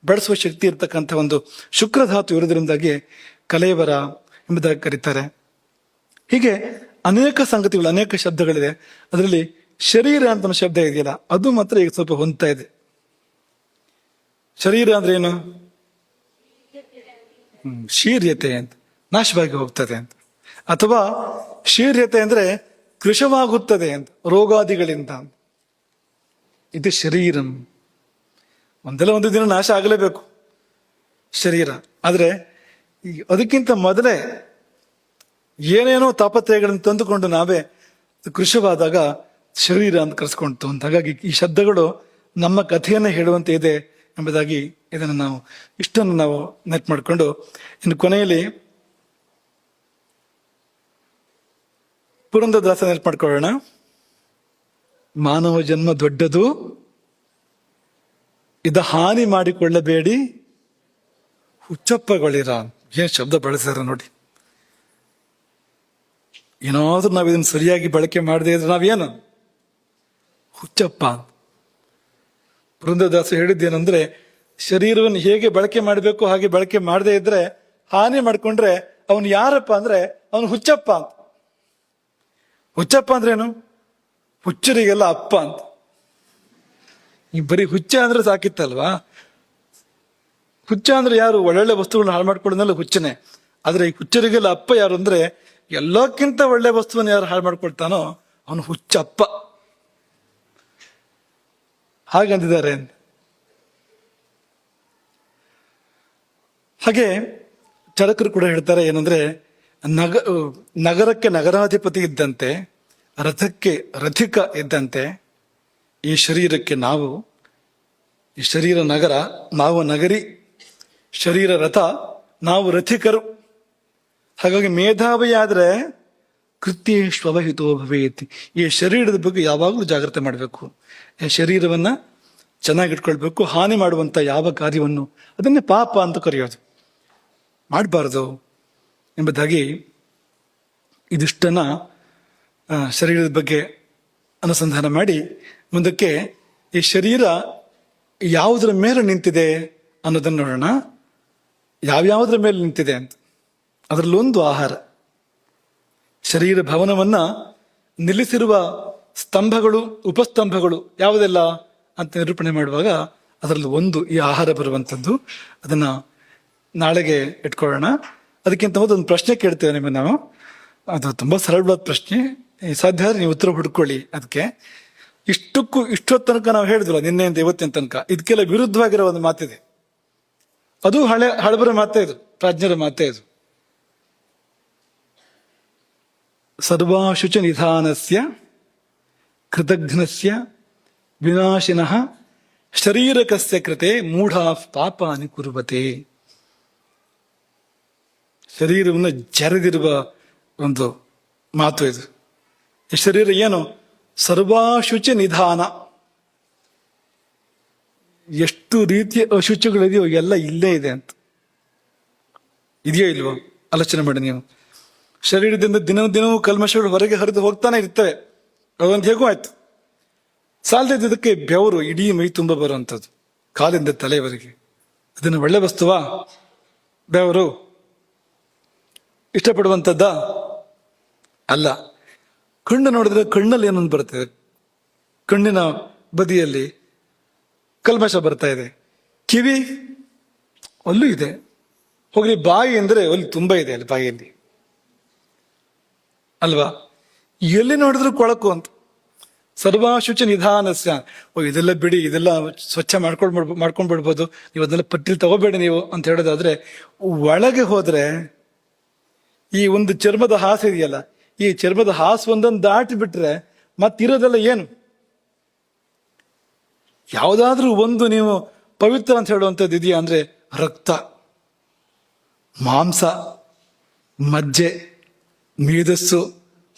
ಬೆಳೆಸುವ ಶಕ್ತಿ ಇರ್ತಕ್ಕಂಥ ಒಂದು ಶುಕ್ರಧಾತು ಇರೋದ್ರಿಂದಾಗಿ ಕಲೇವರ ಎಂಬುದಾಗಿ ಕರೀತಾರೆ. ಹೀಗೆ ಅನೇಕ ಸಂಗತಿಗಳು, ಅನೇಕ ಶಬ್ದಗಳಿದೆ. ಅದರಲ್ಲಿ ಶರೀರ ಅಂತ ಒಂದು ಶಬ್ದ ಇದೆಯಲ್ಲ, ಅದು ಮಾತ್ರ ಈಗ ಸ್ವಲ್ಪ ಹೊಂದ್ತಾ ಇದೆ. ಶರೀರ ಅಂದ್ರೆ ಏನು? ಶೀರ್ಯತೆ ಅಂತ, ನಾಶವಾಗಿ ಹೋಗ್ತದೆ ಅಂತ. ಅಥವಾ ಶೀರ್ಯತೆ ಅಂದ್ರೆ ಕೃಶವಾಗುತ್ತದೆ ಅಂತ, ರೋಗಾದಿಗಳಿಂದ. ಇದು ಶರೀರಂ. ಒಂದಲ್ಲ ಒಂದು ದಿನ ನಾಶ ಆಗಲೇಬೇಕು ಶರೀರ. ಆದ್ರೆ ಅದಕ್ಕಿಂತ ಮೊದಲೇ ಏನೇನೋ ತಾಪತ್ರಯಗಳನ್ನು ತಂದುಕೊಂಡು ನಾವೇ ಕೃಶವಾದಾಗ ಶರೀರ ಅಂತ ಕರೆಸ್ಕೊಳ್ತು ಅಂತ. ಹಾಗಾಗಿ ಈ ಶಬ್ದಗಳು ನಮ್ಮ ಕಥೆಯನ್ನ ಹೇಳುವಂತೆ ಇದೆ ಎಂಬುದಾಗಿ ಇದನ್ನು ನಾವು ಇಷ್ಟನ್ನು ನಾವು ನೆಟ್ ಮಾಡಿಕೊಂಡು, ಇನ್ನು ಕೊನೆಯಲ್ಲಿ ಪುರಂದರದಾಸ ನೆಟ್ ಮಾಡ್ಕೊಳ್ಳೋಣ. ಮಾನವ ಜನ್ಮ ದೊಡ್ಡದು, ಇದ ಹಾನಿ ಮಾಡಿಕೊಳ್ಳಬೇಡಿ, ಹುಚ್ಚಪ್ಪಗಳಿರ. ಏನ್ ಶಬ್ದ ಬಳಸ್ಯಾರ ನೋಡಿ. ಏನಾದ್ರೂ ನಾವು ಇದನ್ನು ಸರಿಯಾಗಿ ಬಳಕೆ ಮಾಡದೇ ಇದ್ರೆ ನಾವೇನು ಹುಚ್ಚಪ್ಪ. ಪುರಂದರದಾಸ ಹೇಳಿದ್ದೇನೆಂದ್ರೆ, ಶರೀರವನ್ನು ಹೇಗೆ ಬಳಕೆ ಮಾಡಬೇಕು ಹಾಗೆ ಬಳಕೆ ಮಾಡದೇ ಇದ್ರೆ, ಹಾನಿ ಮಾಡ್ಕೊಂಡ್ರೆ ಅವನು ಯಾರಪ್ಪ ಅಂದ್ರೆ ಅವನು ಹುಚ್ಚಪ್ಪ ಅಂತ. ಹುಚ್ಚಪ್ಪ ಅಂದ್ರೇನು? ಹುಚ್ಚರಿಗೆಲ್ಲ ಅಪ್ಪ ಅಂತ. ಈ ಬರೀ ಹುಚ್ಚ ಅಂದ್ರೆ ಸಾಕಿತ್ತಲ್ವಾ? ಹುಚ್ಚ ಅಂದ್ರೆ ಯಾರು? ಒಳ್ಳೊಳ್ಳೆ ವಸ್ತುಗಳನ್ನ ಹಾಳು ಮಾಡ್ಕೊಳ್ಳೋದಲ್ಲ ಹುಚ್ಚನೆ. ಆದ್ರೆ ಈ ಹುಚ್ಚರಿಗೆಲ್ಲ ಅಪ್ಪ ಯಾರು ಅಂದ್ರೆ, ಎಲ್ಲಕ್ಕಿಂತ ಒಳ್ಳೆ ವಸ್ತುವನ್ನು ಯಾರು ಹಾಳು ಮಾಡ್ಕೊಳ್ತಾನೋ ಅವನು ಹುಚ್ಚಪ್ಪ. ಹಾಗಂದಿದ್ದಾರೆ. ಹಾಗೆ ಚರಕರು ಕೂಡ ಹೇಳ್ತಾರೆ ಏನಂದ್ರೆ, ನಗರಕ್ಕೆ ನಗರಾಧಿಪತಿ ಇದ್ದಂತೆ, ರಥಕ್ಕೆ ರಥಿಕ ಇದ್ದಂತೆ ಈ ಶರೀರಕ್ಕೆ ನಾವು, ಈ ಶರೀರ ನಗರ, ನಾವು ನಗರಿ, ಶರೀರ ರಥ, ನಾವು ರಥಿಕರು. ಹಾಗಾಗಿ ಮೇಧಾವಿಯಾದ್ರೆ ಕೃತ್ಯೇಶ್ವಹಿತೋ ಭವೇತಿ. ಈ ಶರೀರದ ಬಗ್ಗೆ ಯಾವಾಗಲೂ ಜಾಗ್ರತೆ ಮಾಡಬೇಕು. ಈ ಶರೀರವನ್ನ ಚೆನ್ನಾಗಿಟ್ಕೊಳ್ಬೇಕು. ಹಾನಿ ಮಾಡುವಂತ ಯಾವ ಕಾರ್ಯವನ್ನು ಅದನ್ನೇ ಪಾಪ ಅಂತ ಕರೆಯೋದು, ಮಾಡಬಾರ್ದು ಎಂಬುದಾಗಿ ಇದಿಷ್ಟನ್ನ ಶರೀರದ ಬಗ್ಗೆ ಅನುಸಂಧಾನ ಮಾಡಿ, ಮುಂದಕ್ಕೆ ಈ ಶರೀರ ಯಾವುದರ ಮೇಲೆ ನಿಂತಿದೆ ಅನ್ನೋದನ್ನು ನೋಡೋಣ. ಯಾವ್ಯಾವುದರ ಮೇಲೆ ನಿಂತಿದೆ ಅಂತ. ಅದರಲ್ಲೊಂದು ಆಹಾರ. ಶರೀರ ಭವನವನ್ನ ನಿಲ್ಲಿಸಿರುವ ಸ್ತಂಭಗಳು, ಉಪಸ್ತಂಭಗಳು ಯಾವುದೆಲ್ಲ ಅಂತ ನಿರೂಪಣೆ ಮಾಡುವಾಗ ಅದರಲ್ಲಿ ಒಂದು ಈ ಆಹಾರ ಬರುವಂಥದ್ದು. ಅದನ್ನ ನಾಳೆಗೆ ಇಟ್ಕೊಳ್ಳೋಣ. ಅದಕ್ಕಿಂತ ಮೊದಲು ಒಂದು ಪ್ರಶ್ನೆ ಕೇಳ್ತೇವೆ ನಿಮಗೆ ನಾವು. ಅದು ತುಂಬಾ ಸರಳವಾದ ಪ್ರಶ್ನೆ, ಸಾಧ್ಯ ಆದ್ರೆ ನೀವು ಉತ್ತರ ಹುಡ್ಕೊಳ್ಳಿ. ಅದಕ್ಕೆ ಇಷ್ಟೊತ್ತು ತನಕ ನಾವು ಹೇಳಿದ್ವಲ್ಲ, ನಿನ್ನೆಯಿಂದ ಇವತ್ತಿನ ತನಕ, ಇದಕ್ಕೆಲ್ಲ ವಿರುದ್ಧವಾಗಿರೋ ಒಂದು ಮಾತಿದೆ. ಅದು ಹಳಬರ ಮಾತೇ ಇದು, ಪ್ರಾಜ್ಞರ ಮಾತೇ ಇದು. ಸರ್ವಾಶುಚ ನಿಧಾನಸ್ಯ ಕೃತಘ್ನಸ್ಯ ವಿನಾಶಿನಃ ಶರೀರಕಸ್ಯ ಕೃತೆ ಮೂಢಾ ಪಾಪಾನಿ ಕುರುವತೆ. ಶರೀರವನ್ನು ಜರೆದಿರುವ ಒಂದು ಮಾತು ಇದು. ಈ ಶರೀರ ಏನು? ಸರ್ವಾಶುಚಿ ನಿಧಾನ. ಎಷ್ಟು ರೀತಿಯ ಅಶುಚಿಗಳಿದೆಯೋ ಎಲ್ಲ ಇಲ್ಲೇ ಇದೆ ಅಂತ. ಇದೆಯೋ ಇಲ್ವೋ ಆಲೋಚನೆ ಮಾಡಿ ನೀವು. ಶರೀರದಿಂದ ದಿನವೂ ಕಲ್ಮಶಗಳು ಹೊರಗೆ ಹರಿದು ಹೋಗ್ತಾನೆ ಇರ್ತವೆ. ಅದೊಂದು ಹೇಗೂ ಆಯ್ತು. ಸಾಲದಿದ್ದಕ್ಕೆ ಬೆವರು ಇಡೀ ಮೈ ತುಂಬ ಬರುವಂಥದ್ದು, ಕಾಲಿಂದ ತಲೆಯವರೆಗೆ. ಅದನ್ನು ಒಳ್ಳೆ ವಸ್ತುವಾ ಬೆವರು? ಇಷ್ಟಪಡುವಂಥದ್ದ ಅಲ್ಲ. ಕಣ್ಣು ನೋಡಿದ್ರೆ ಕಣ್ಣಲ್ಲಿ ಏನೊಂದು ಬರ್ತದೆ, ಕಣ್ಣಿನ ಬದಿಯಲ್ಲಿ ಕಲ್ಮಶ ಬರ್ತಾ ಇದೆ. ಕಿವಿ ಅಲ್ಲೂ ಇದೆ. ಹೋಗ್ಲಿ, ಬಾಯಿ ಅಂದ್ರೆ ಅಲ್ಲಿ ತುಂಬಾ ಇದೆ, ಅಲ್ಲಿ ಬಾಯಿಯಲ್ಲಿ ಅಲ್ವಾ? ಎಲ್ಲಿ ನೋಡಿದ್ರು ಕೊಳಕು ಅಂತ. ಸರ್ವಾಶುಚ ನಿಧಾನಸ್ಯ. ಇದೆಲ್ಲ ಬಿಡಿ, ಇದೆಲ್ಲ ಸ್ವಚ್ಛ ಮಾಡ್ಕೊಂಡ್ಬಿಡ್ಬೋದು, ನೀವು ಅದನ್ನೆಲ್ಲ ಪಟ್ಟಿಲ್ ತಗೋಬೇಡಿ ನೀವು ಅಂತ ಹೇಳೋದಾದ್ರೆ, ಒಳಗೆ ಹೋದ್ರೆ ಈ ಒಂದು ಚರ್ಮದ ಹಾಸು ಇದೆಯಲ್ಲ, ಈ ಚರ್ಮದ ಹಾಸು ಒಂದೊಂದು ದಾಟಿ ಬಿಟ್ರೆ ಮತ್ತಿರೋದೆಲ್ಲ ಏನು? ಯಾವುದಾದ್ರೂ ಒಂದು ನೀವು ಪವಿತ್ರ ಅಂತ ಹೇಳುವಂಥದ್ದು ಇದೆಯಾ ಅಂದ್ರೆ ರಕ್ತ, ಮಾಂಸ, ಮಜ್ಜೆ, ಮೇಧಸ್ಸು,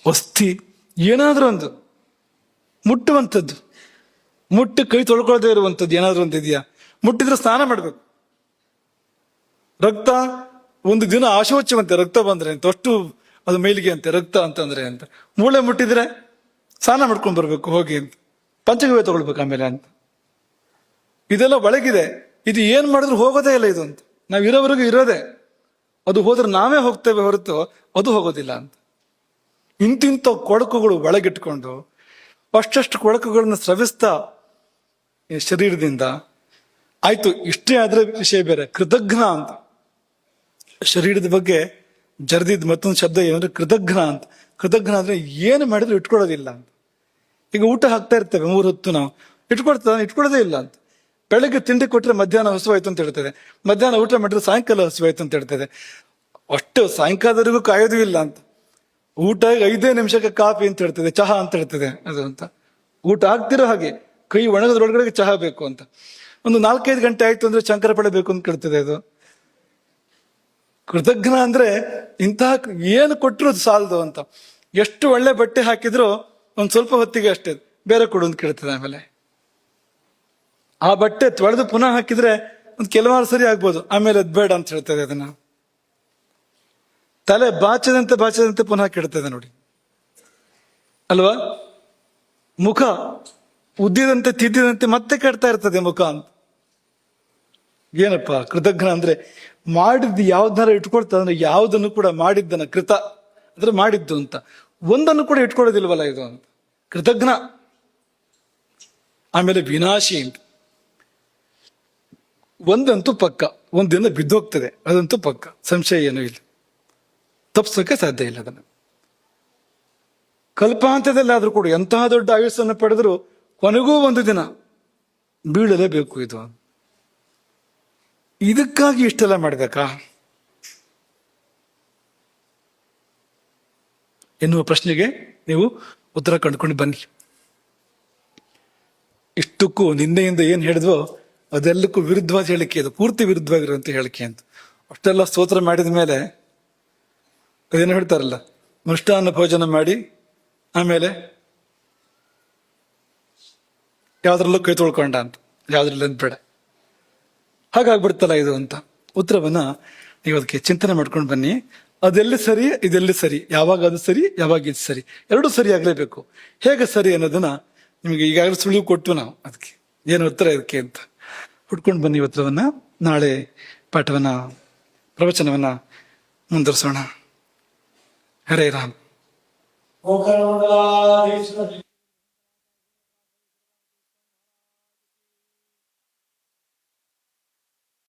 ಅಸ್ಥಿ, ಏನಾದ್ರೂ ಒಂದು ಮುಟ್ಟುವಂಥದ್ದು, ಮುಟ್ಟಿ ಕೈ ತೊಳ್ಕೊಳ್ದೇ ಇರುವಂಥದ್ದು ಏನಾದ್ರೂ ಒಂದು ಇದೆಯಾ? ಮುಟ್ಟಿದ್ರೆ ಸ್ನಾನ ಮಾಡ್ಬೇಕು. ರಕ್ತ ಒಂದು ದಿನ ಆಶೋಚ್ಯವಂತೆ, ರಕ್ತ ಬಂದ್ರೆ ಅಂತ, ಅಷ್ಟು ಅದು ಮೇಲಿಗೆ ಅಂತೆ ರಕ್ತ ಅಂತಂದ್ರೆ ಅಂತ. ಮೂಳೆ ಮುಟ್ಟಿದ್ರೆ ಸ್ನಾನ ಮಾಡ್ಕೊಂಡ್ ಬರ್ಬೇಕು ಹೋಗಿ ಅಂತ, ಪಂಚಗವ್ಯ ತಗೊಳ್ಬೇಕು ಆಮೇಲೆ ಅಂತ. ಇದೆಲ್ಲ ಒಳಗಿದೆ. ಇದು ಏನ್ ಮಾಡಿದ್ರು ಹೋಗೋದೇ ಇಲ್ಲ ಇದು ಅಂತ. ನಾವ್ ಇರೋವರೆಗೂ ಇರೋದೇ, ಅದು ಹೋದ್ರೆ ನಾವೇ ಹೋಗ್ತೇವೆ ಹೊರತು ಅದು ಹೋಗೋದಿಲ್ಲ ಅಂತ. ಇಂತಿಂಥ ಕೊಳಕುಗಳು ಒಳಗಿಟ್ಕೊಂಡು ಅಷ್ಟಷ್ಟು ಕೊಳಕುಗಳನ್ನು ಸ್ರವಿಸ್ತಾ ಈ ಶರೀರದಿಂದ ಆಯ್ತು. ಇಷ್ಟೇ ಆದ್ರೆ ವಿಷಯ ಬೇರೆ. ಕೃತಜ್ಞ ಅಂತ ಶರೀರದ ಬಗ್ಗೆ ಜರ್ದಿದ್ ಮತ್ತೊಂದು ಶಬ್ದ ಏನಂದ್ರೆ ಕೃತಜ್ಞ ಅಂತ. ಕೃತಜ್ಞ ಅಂದ್ರೆ ಏನು ಮಾಡಿದ್ರು ಇಟ್ಕೊಳ್ಳೋದಿಲ್ಲ ಅಂತ. ಈಗ ಊಟ ಹಾಕ್ತಾ ಇರ್ತೇವೆ 3 ಹೊತ್ತು, ನಾವು ಇಟ್ಕೊಳ್ಳೋದೇ ಇಲ್ಲ ಅಂತ. ಬೆಳಗ್ಗೆ ತಿಂಡಿ ಕೊಟ್ಟರೆ ಮಧ್ಯಾಹ್ನ ಹಸುವಾಯ್ತು ಅಂತ ಹೇಳ್ತದೆ, ಮಧ್ಯಾಹ್ನ ಊಟ ಮಾಡಿದ್ರೆ ಸಾಯಂಕಾಲ ಹಸುವಾಯ್ತು ಅಂತ ಹೇಳ್ತದೆ. ಅಷ್ಟು ಸಾಯಂಕಾಲದವರೆಗೂ ಕಾಯೋದು ಇಲ್ಲ ಅಂತ. ಊಟ 5 ನಿಮಿಷಕ್ಕೆ ಕಾಫಿ ಅಂತ ಹೇಳ್ತದೆ, ಚಹಾ ಅಂತ ಹೇಳ್ತದೆ ಅದು ಅಂತ. ಊಟ ಆಗ್ತಿರೋ ಹಾಗೆ ಕೈ ಒಣಗದ್ರೊಳಗಡೆ ಚಹಾ ಬೇಕು ಅಂತ. ಒಂದು 4-5 ಗಂಟೆ ಆಯ್ತು ಅಂದ್ರೆ ಶಂಕರಪಳೆ ಬೇಕು ಅಂತ ಕೇಳ್ತದೆ ಅದು. ಕೃತಜ್ಞ ಅಂದ್ರೆ ಇಂತಹ ಏನು ಕೊಟ್ಟರು ಸಾಲದು ಅಂತ. ಎಷ್ಟು ಒಳ್ಳೆ ಬಟ್ಟೆ ಹಾಕಿದ್ರು ಒಂದ್ ಸ್ವಲ್ಪ ಹೊತ್ತಿಗೆ ಅಷ್ಟೇ, ಬೇರೆ ಕೊಡು ಅಂತ ಕೇಳ್ತದೆ. ಆಮೇಲೆ ಆ ಬಟ್ಟೆ ತೊಳೆದು ಪುನಃ ಹಾಕಿದ್ರೆ ಒಂದು ಕೆಲವಾರು ಸರಿ ಆಗ್ಬೋದು, ಆಮೇಲೆ ಅದ್ ಬೇಡ ಅಂತ ಹೇಳ್ತದೆ. ಅದನ್ನ ತಲೆ ಬಾಚದಂತೆ ಪುನಃ ಕೆಡ್ತದೆ ನೋಡಿ ಅಲ್ವಾ. ಮುಖ ಉದ್ದಿದಂತೆ ತಿದ್ದಿದಂತೆ ಮತ್ತೆ ಕೆಡ್ತಾ ಇರ್ತದೆ ಮುಖ ಅಂತ. ಏನಪ್ಪ ಕೃತಜ್ಞ ಅಂದ್ರೆ ಮಾಡಿದ್ದು ಯಾವ್ದನ್ನಾರ ಇಟ್ಕೊಳ್ತಾ ಅಂದ್ರೆ ಯಾವುದನ್ನು ಕೂಡ ಮಾಡಿದ್ದನ ಕೃತ ಅಂದ್ರೆ ಮಾಡಿದ್ದು ಅಂತ ಒಂದನ್ನು ಕೂಡ ಇಟ್ಕೊಳ್ಳೋದಿಲ್ವಲ್ಲ ಇದು ಅಂತ ಕೃತಜ್ಞ. ಆಮೇಲೆ ವಿನಾಶಿ ಅಂತ ಒಂದಂತೂ ಪಕ್ಕ, ಒಂದಿನ ಬಿದ್ದೋಗ್ತದೆ ಅದಂತೂ ಪಕ್ಕ, ಸಂಶಯ ಏನೂ ಇಲ್ಲ, ತಪ್ಪಿಸೋಕೆ ಸಾಧ್ಯ ಇಲ್ಲ ಅದನ್ನು. ಕಲ್ಪಾಂತದಲ್ಲಿ ಆದ್ರೂ ಕೂಡ ಎಂತಹ ದೊಡ್ಡ ಆಯುಸ್ಸನ್ನು ಪಡೆದ್ರು ಕೊನೆಗೂ ಒಂದು ದಿನ ಬೀಳಲೇಬೇಕು ಇದು. ಇದಕ್ಕಾಗಿ ಇಷ್ಟೆಲ್ಲ ಮಾಡ್ಬೇಕಾ ಎನ್ನುವ ಪ್ರಶ್ನೆಗೆ ನೀವು ಉತ್ತರ ಕಂಡುಕೊಂಡು ಬನ್ನಿ. ಇಷ್ಟಕ್ಕೂ ನಿನ್ನೆಯಿಂದ ಏನ್ ಹೇಳಿದ್ವೋ ಅದೆಲ್ಲಕ್ಕೂ ವಿರುದ್ಧವಾದ ಹೇಳಿಕೆ, ಅದು ಪೂರ್ತಿ ವಿರುದ್ಧವಾಗಿರುವಂತ ಹೇಳಿಕೆ ಅಂತ. ಅಷ್ಟೆಲ್ಲ ಸ್ತೋತ್ರ ಮಾಡಿದ ಮೇಲೆ ಅದೇನು ಹೇಳ್ತಾರಲ್ಲ, ಮೃಷ್ಟಾನ್ನ ಭೋಜನ ಮಾಡಿ ಆಮೇಲೆ ಯಾವ್ದ್ರಲ್ಲೂ ಕೈ ತೊಳ್ಕೊಂಡ ಅಂತ, ಯಾವ್ದ್ರಲ್ಲ ಬೇಡ, ಹಾಗಾಗ್ಬಿಡ್ತಲ್ಲ ಇದು ಅಂತ ಉತ್ತರವನ್ನ ನೀವು ಅದಕ್ಕೆ ಚಿಂತನೆ ಮಾಡ್ಕೊಂಡು ಬನ್ನಿ. ಅದೆಲ್ಲಿ ಸರಿ ಇದೆಲ್ಲಿ ಸರಿ, ಯಾವಾಗ ಅದು ಸರಿ ಯಾವಾಗ ಇದು ಸರಿ, ಎರಡೂ ಸರಿ ಆಗ್ಲೇಬೇಕು. ಹೇಗೆ ಸರಿ ಅನ್ನೋದನ್ನ ನಿಮಗೆ ಈಗಾಗಲೇ ಸುಳಿವು ಕೊಟ್ಟು ನಾವು ಅದಕ್ಕೆ ಏನು ಉತ್ತರ ಇದಕ್ಕೆ ಅಂತ ಹುಡ್ಕೊಂಡು ಬನ್ನಿ ಉತ್ತರವನ್ನ. ನಾಳೆ ಪಾಠವನ್ನ ಪ್ರವಚನವನ್ನ ಮುಂದುವರಿಸೋಣ. ಹರೇ ರಾಮ್.